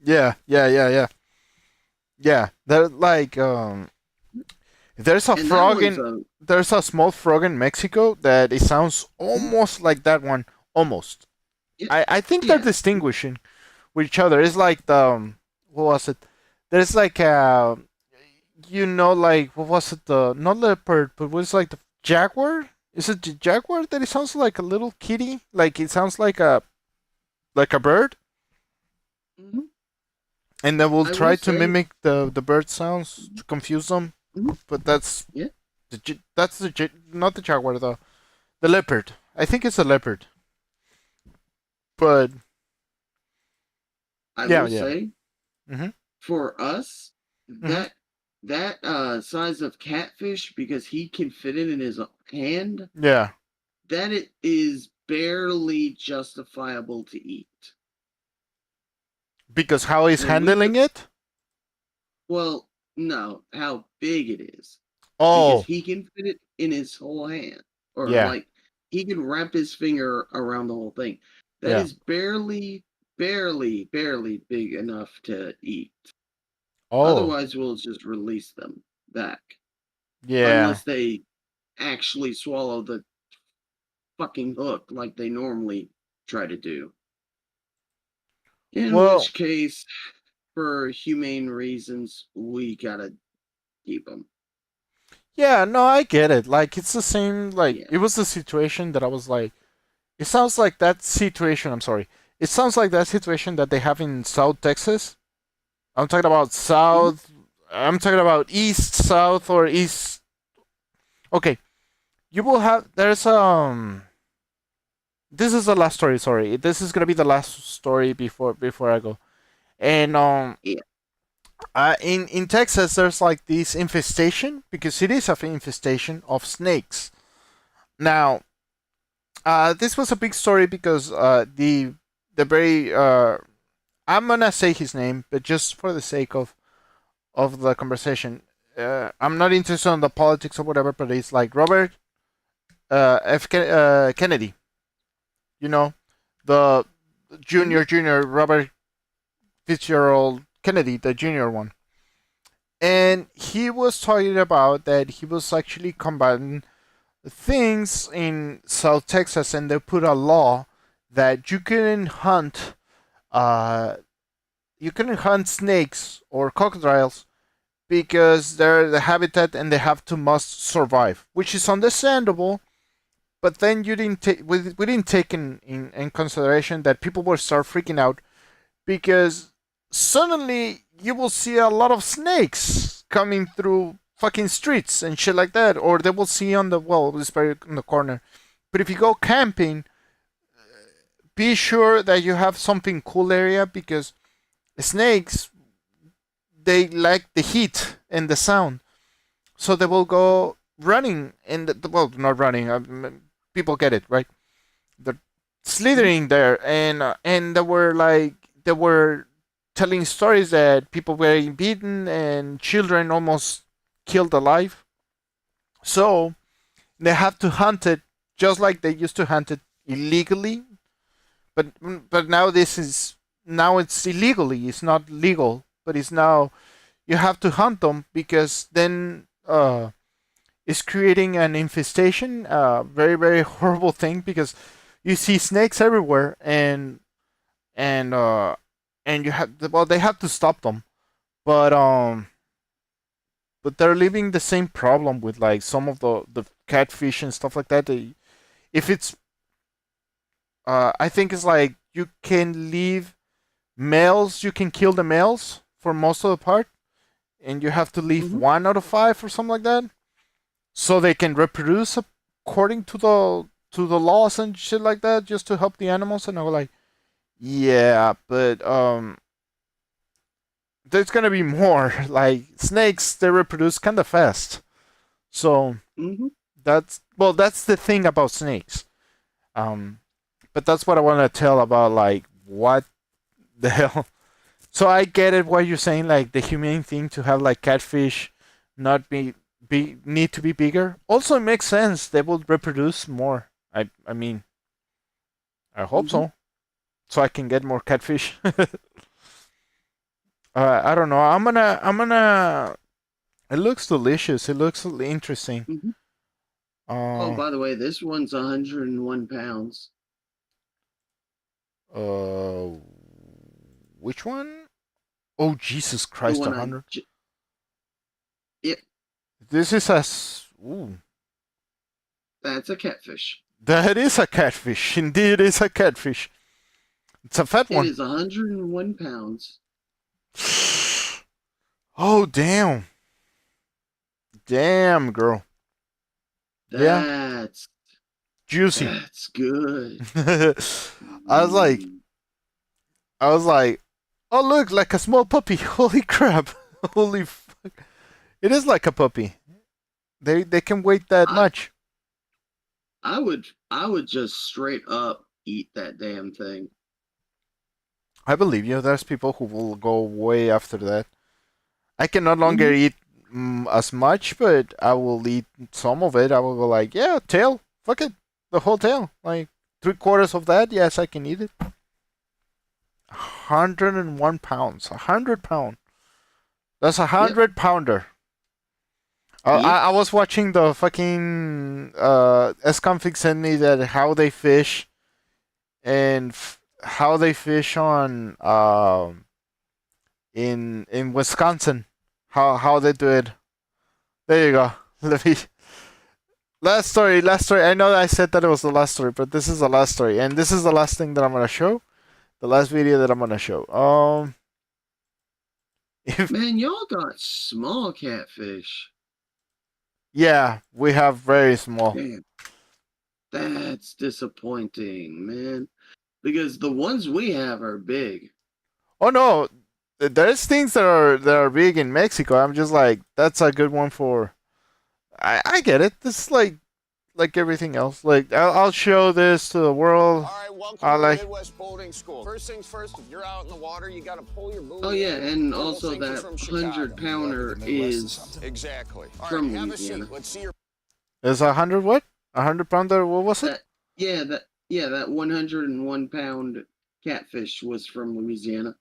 Yeah. Yeah. Yeah. Yeah. Yeah. They're like there's a And that frog one's in a there's a small frog in Mexico that it sounds almost like that one. Almost. yeah, I think they're yeah. distinguishing with each other. It's like the what was it? There's like like what was it? The not leopard, but was like the jaguar. Is it the jaguar that it sounds like a little kitty? Like it sounds like a bird, Mhm. and then we'll I will try to say, mimic the bird sounds to confuse them. mhm, But that's yeah, that's not the jaguar, the leopard. I think it's a leopard. But I yeah, will yeah. say, Mhm. for us, Mhm. that size of catfish, because he can fit it in his hand, Yeah. that it is barely justifiable to eat. Because how he's When we handling it? Well, no, how big it is. Because Oh, he can fit it in his whole hand. Or yeah. like he can wrap his finger around the whole thing. That Yeah. is barely big enough to eat. Oh, Otherwise we'll just release them back. yeah. Unless they actually swallow the fucking hook like they normally try to do. In Well, which case, for humane reasons, we gotta keep them. yeah, no, I get it. Like it's the same like Yeah. it was the situation that I was like it sounds like that situation, I'm sorry. It sounds like that situation that they have in South Texas. I'm talking about Mhm. South I'm talking about East, South or East. Okay. You will have there's this is the last story, sorry. This is going to be the last story before I go. And Yeah. in Texas, there's like this infestation because it is an infestation of snakes. Now, this was a big story because the very I'm gonna say his name, but just for the sake of the conversation, I'm not interested in the politics or whatever. But it's like Robert Kennedy, you know, the Mhm. junior Robert Fitzgerald Kennedy, the junior one. And he was talking about that he was actually combating things in South Texas, and they put a law that uh, you couldn't hunt snakes or crocodiles because they're the habitat and they have to must survive, which is understandable. but then you didn't take we didn't take in consideration that people will start freaking out because suddenly you will see a lot of snakes coming through fucking streets and shit like that, or they will see on the well, this very in the corner. But if you go camping, be sure that you have something cool area because snakes they like the heat and the sound, so they will go running and well, not running. People get it, right? They're slithering there, and they were telling stories that people were beaten and children almost killed alive. So they have to hunt it just like they used to hunt it illegally. But now it's illegally. It's not legal, but it's now you have to hunt them because then it's creating an infestation. Very very horrible thing because you see snakes everywhere and you have well they have to stop them, but but they're living the same problem with like some of the catfish and stuff like that. If it's I think it's like you can leave males, you can kill the males for most of the part, and you have to leave 1 out of 5 or something like that, so they can reproduce according to the laws and shit like that, just to help the animals. And I was like, yeah, but there's gonna be more. Like snakes, they reproduce kind of fast, so that's the thing about snakes. But that's what I want to tell about like what the hell. So I get it. What you're saying, like the humane thing to have like catfish, not be need to be bigger. Also, it makes sense. They will reproduce more. I mean, I hope so. So I can get more catfish. I don't know. I'm gonna. It looks delicious. It looks interesting. Oh, by the way, this one's 101 pounds. Which one? Oh, Jesus Christ, 100. Yep. This is a. Ooh. That's a catfish. That is a catfish. Indeed, it's a catfish. It's a fat one. It is 101 pounds. Oh, damn. Damn, girl. That's juicy. That's good. I was like, oh look, like a small puppy. Holy crap. Holy fuck. It is like a puppy. They can weigh that much. I would just straight up eat that damn thing. I believe you. There's people who will go way after that. I can no longer eat as much, but I will eat some of it. I will go like, yeah, tail. Fuck it. The whole tail. Like 3/4 of that. Yes, I can eat it. 101 pounds. 100 pound. That's 100 pounder. I was watching the fucking S-Config sent me that how they fish and how they fish on in Wisconsin. How they do it. There you go. Let me last story. I know that I said that it was the last story, but this is the last story, and this is the last thing that I'm gonna show. The last video that I'm gonna show. Man, y'all got small catfish. Yeah, we have very small. Damn. That's disappointing, man. Because the ones we have are big. Oh no, there's things that are big in Mexico. I'm just like, that's a good one for. I get it. This is like everything else. Like I'll show this to the world. All right, welcome to Midwest Boating School. First things first, if you're out in the water, you got to pull your buoy. Oh yeah, and also that 100-pounder is exactly. All from right, have Louisiana. a seat. Let's see your. Is 100 what? 100-pounder? What was it? That 101-pound catfish was from Louisiana.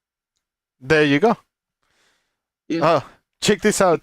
There you go. Yeah. Oh, check this out.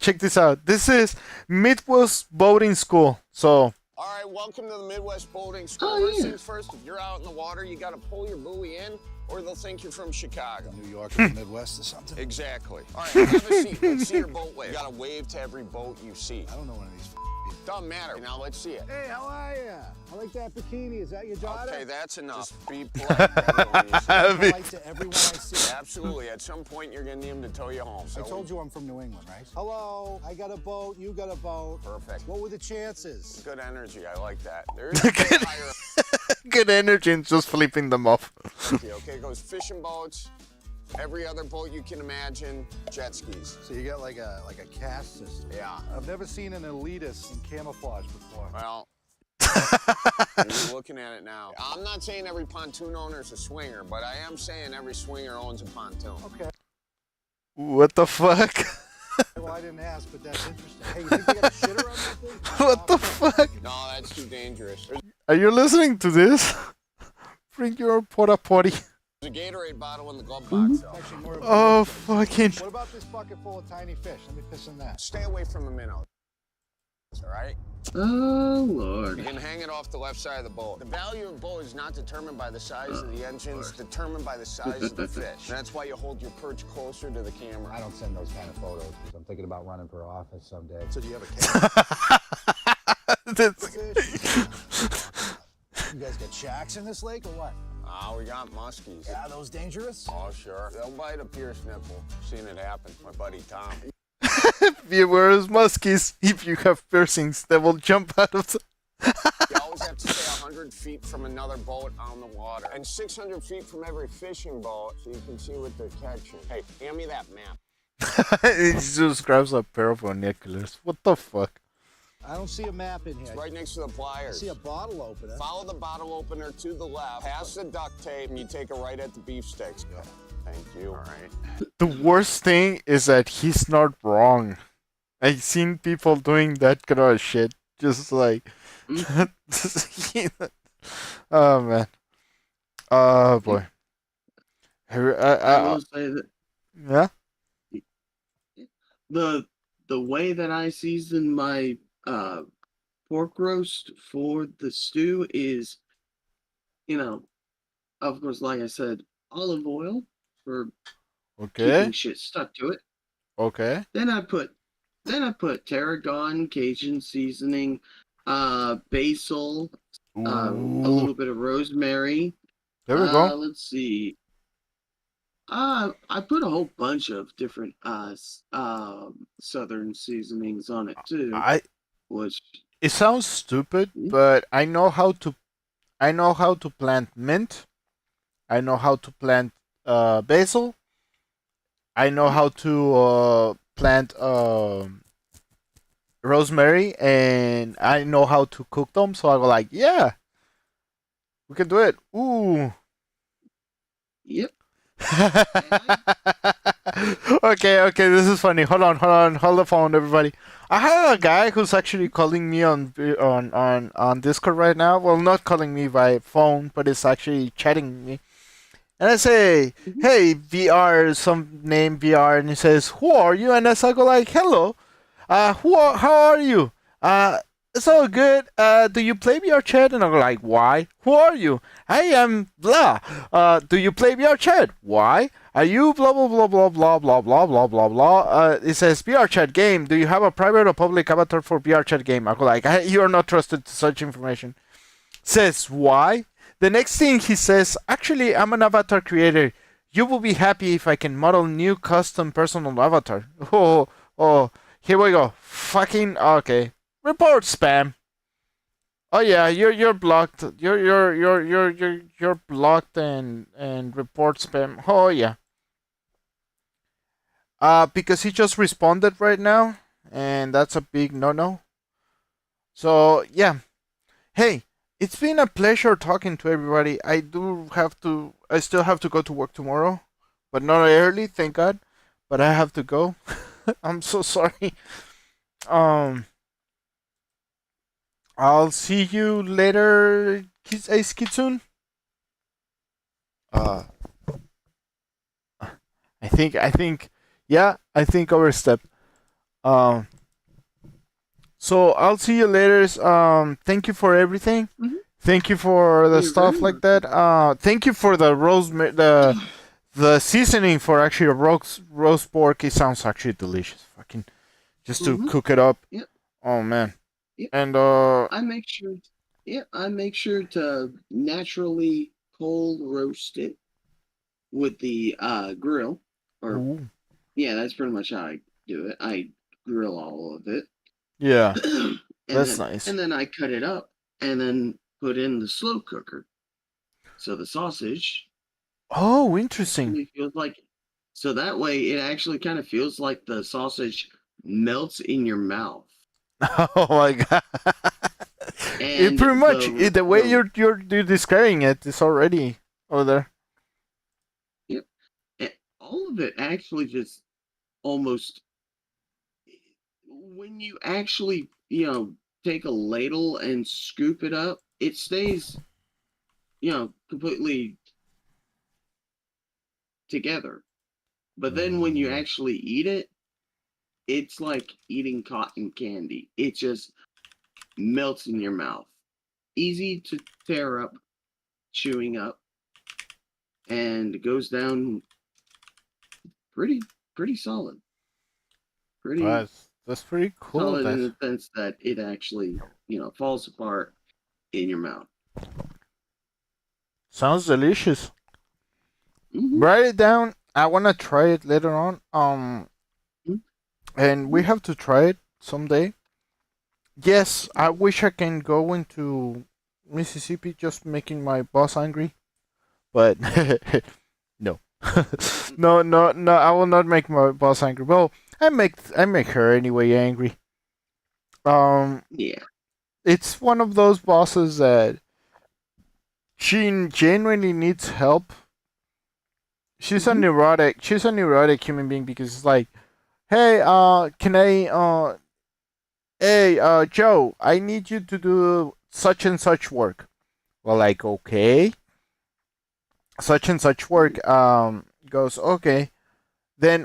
This is Midwest Boating School. So. All right, welcome to the Midwest Boating School. Oh, First yeah. things first, if you're out in the water, you got to pull your buoy in, or they'll think you're from Chicago. New York or the Midwest or something. Exactly. All right, have a seat. Let's see your boat wave. You got to wave to every boat you see. I don't know one of these people. Doesn't matter. Now let's see it. Hey, how are ya? I like that bikini. Is that your daughter? Okay, that's enough. Just be polite. Polite to everyone I see. Absolutely. At some point, you're gonna need him to tow you home. I told you I'm from New England, right? Hello, I got a boat. You got a boat. Perfect. What were the chances? Good energy. I like that. There is a bit higher. Good energy and just flipping them off. Okay, it goes fishing boats, every other boat you can imagine, jet skis. So you got like a caste system. Yeah. I've never seen an elitist in camouflage before. Well, you're looking at it now. I'm not saying every pontoon owner is a swinger, but I am saying every swinger owns a pontoon. Okay. What the fuck? Well, I didn't ask, but that's interesting. Hey, you think they got a shitter on that thing? What the fuck? No, that's too dangerous. Are you listening to this? Bring your porta potty. There's a Gatorade bottle in the glove box, though. Actually, more of a- Oh, fucking. What about this bucket full of tiny fish? Let me piss in that. Stay away from the minnows. All right? Oh, Lord. You can hang it off the left side of the boat. The value of the boat is not determined by the size of the engine, it's determined by the size of the fish. And that's why you hold your perch closer to the camera. I don't send those kind of photos because I'm thinking about running for office someday. So do you have a You guys got shacks in this lake or what? Ah, we got muskies. Yeah, are those dangerous? Oh, sure. They'll bite a pierced nipple. Seen it happen. My buddy Tom. Viewers, muskies, if you have piercings, they will jump out of the... You always have to stay 100 feet from another boat on the water. And 600 feet from every fishing boat so you can see what they're catching. Hey, hand me that map. He just grabs a pair of binoculars. What the fuck? I don't see a map in here. It's right next to the I pliers. see a bottle opener. Follow the bottle opener to the left, past the duct tape, and you take a right at the beef sticks. Thank you. All right. The worst thing is that he's not wrong. I've seen people doing that kind of shit. Just like... oh, man. Oh, boy. I will say that Yeah? the way that I season my pork roast for the stew is, of course, like I said, olive oil for Okay. keeping shit stuck to it. Okay. Then I put tarragon, Cajun seasoning, basil, a Ooh. little bit of rosemary. There we go. Let's see. I put a whole bunch of different southern seasonings on it too. Which It sounds stupid, but I know how to plant mint. I know how to plant basil. I know how to plant rosemary, and I know how to cook them. So I go like, yeah, we can do it. Ooh. Yep. Okay, this is funny. Hold the phone, everybody. I have a guy who's actually calling me on Discord right now. Well, not calling me by phone, but it's actually chatting me. And I say, hey, VR, some name VR, and he says, who are you? And I go like, hello, how are you? It's all good. Do you play VR chat? And I go like, why? Who are you? I am blah. Do you play VR chat? Why? Are you blah blah blah blah blah blah blah blah blah blah? It says VR chat game. Do you have a private or public avatar for VR chat game? I go like, you are not trusted to such information. Says why? The next thing he says, actually, I'm an avatar creator. You will be happy if I can model new custom personal avatar. Oh, here we go. Fucking okay. Report spam. Oh yeah, you're blocked. You're blocked and report spam. Oh yeah. Because he just responded right now, and that's a big no-no. So yeah. Hey, it's been a pleasure talking to everybody. I still have to go to work tomorrow, but not early, thank God. But I have to go. I'm so sorry. I'll see you later, Ace Kitsune. I think, overstep. So I'll see you later. Thank you for everything. Mm-hmm. Thank you for the stuff like that. Thank you for the the seasoning for actually a roast pork. It sounds actually delicious. Fucking just to cook it up. Yep. Oh man. And I make sure. Yeah, I make sure to naturally cold roast it with the grill. Or ooh, yeah, that's pretty much how I do it. I grill all of it, yeah, and that's then nice. I cut it up and then put in the slow cooker. So the sausage Oh, interesting. actually feels like. So that way, it actually kind of feels like the sausage melts in your mouth, Oh my god. It and pretty much the way the you're describing it is already over there. yep, all of it actually just almost when you actually take a ladle and scoop it up, it stays completely together. But then when you actually eat it, it's like eating cotton candy. It just melts in your mouth. Easy to tear up, chewing up, and goes down pretty solid. Pretty That's pretty cool. solid in That the sense that it actually, falls apart in your mouth. sounds delicious. Mm-hmm. Write it down. I wanna try it later on. And we Mm-hmm. have to try it someday. Yes, I wish I can go into Mississippi just making my boss angry, but no, no. I will not make my boss angry. Well, I make her anyway angry. Um, Yeah. it's one of those bosses that she genuinely needs help. Mm-hmm. She's a neurotic human being because it's like, hey, can I, hey, Joe, I need you to do such and such work. Well, like, okay, such and such work. Goes okay. Then,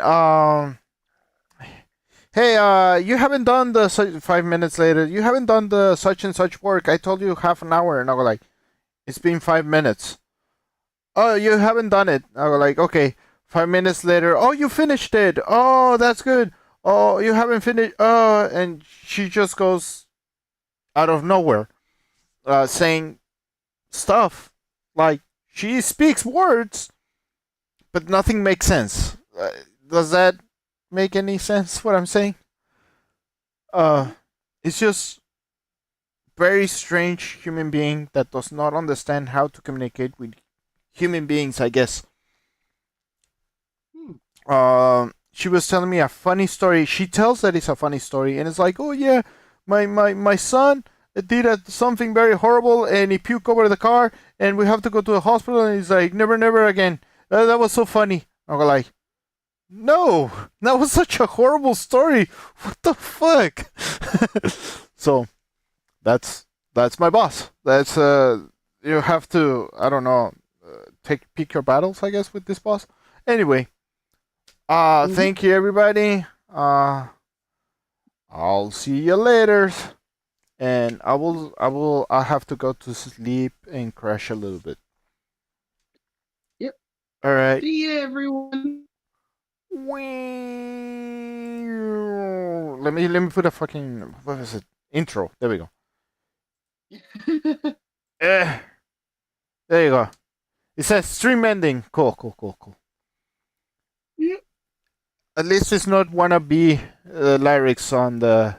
hey, you haven't done the 5 minutes later. You haven't done the such and such work. I told you half an hour, and I was like, it's been 5 minutes. Oh, you haven't done it. I was like, okay. 5 minutes later, oh, you finished it. Oh, that's good. Oh, you haven't finished. Oh, and she just goes out of nowhere, saying stuff like she speaks words, but nothing makes sense. Does that make any sense? What I'm saying? Uh, it's just very strange human being that does not understand how to communicate with human beings. I guess. Hmm. She was telling me a funny story. She tells that it's a funny story, and it's like, oh yeah, my son did something very horrible, and he puked over the car, and we have to go to the hospital. And he's like, never, never again. That was so funny. I was like, no, that was such a horrible story. What the fuck? So that's my boss. That's you have to, I don't know, pick your battles, I guess, with this boss. Anyway, Mm-hmm. thank you everybody. I'll see you later. And I have to go to sleep and crash a little bit. Yep. All right. See ya, everyone. Let me put a fucking, what is it, intro. There we go. Eh, there you go. It says stream ending. Cool. Yep. At least it's not wannabe lyrics on the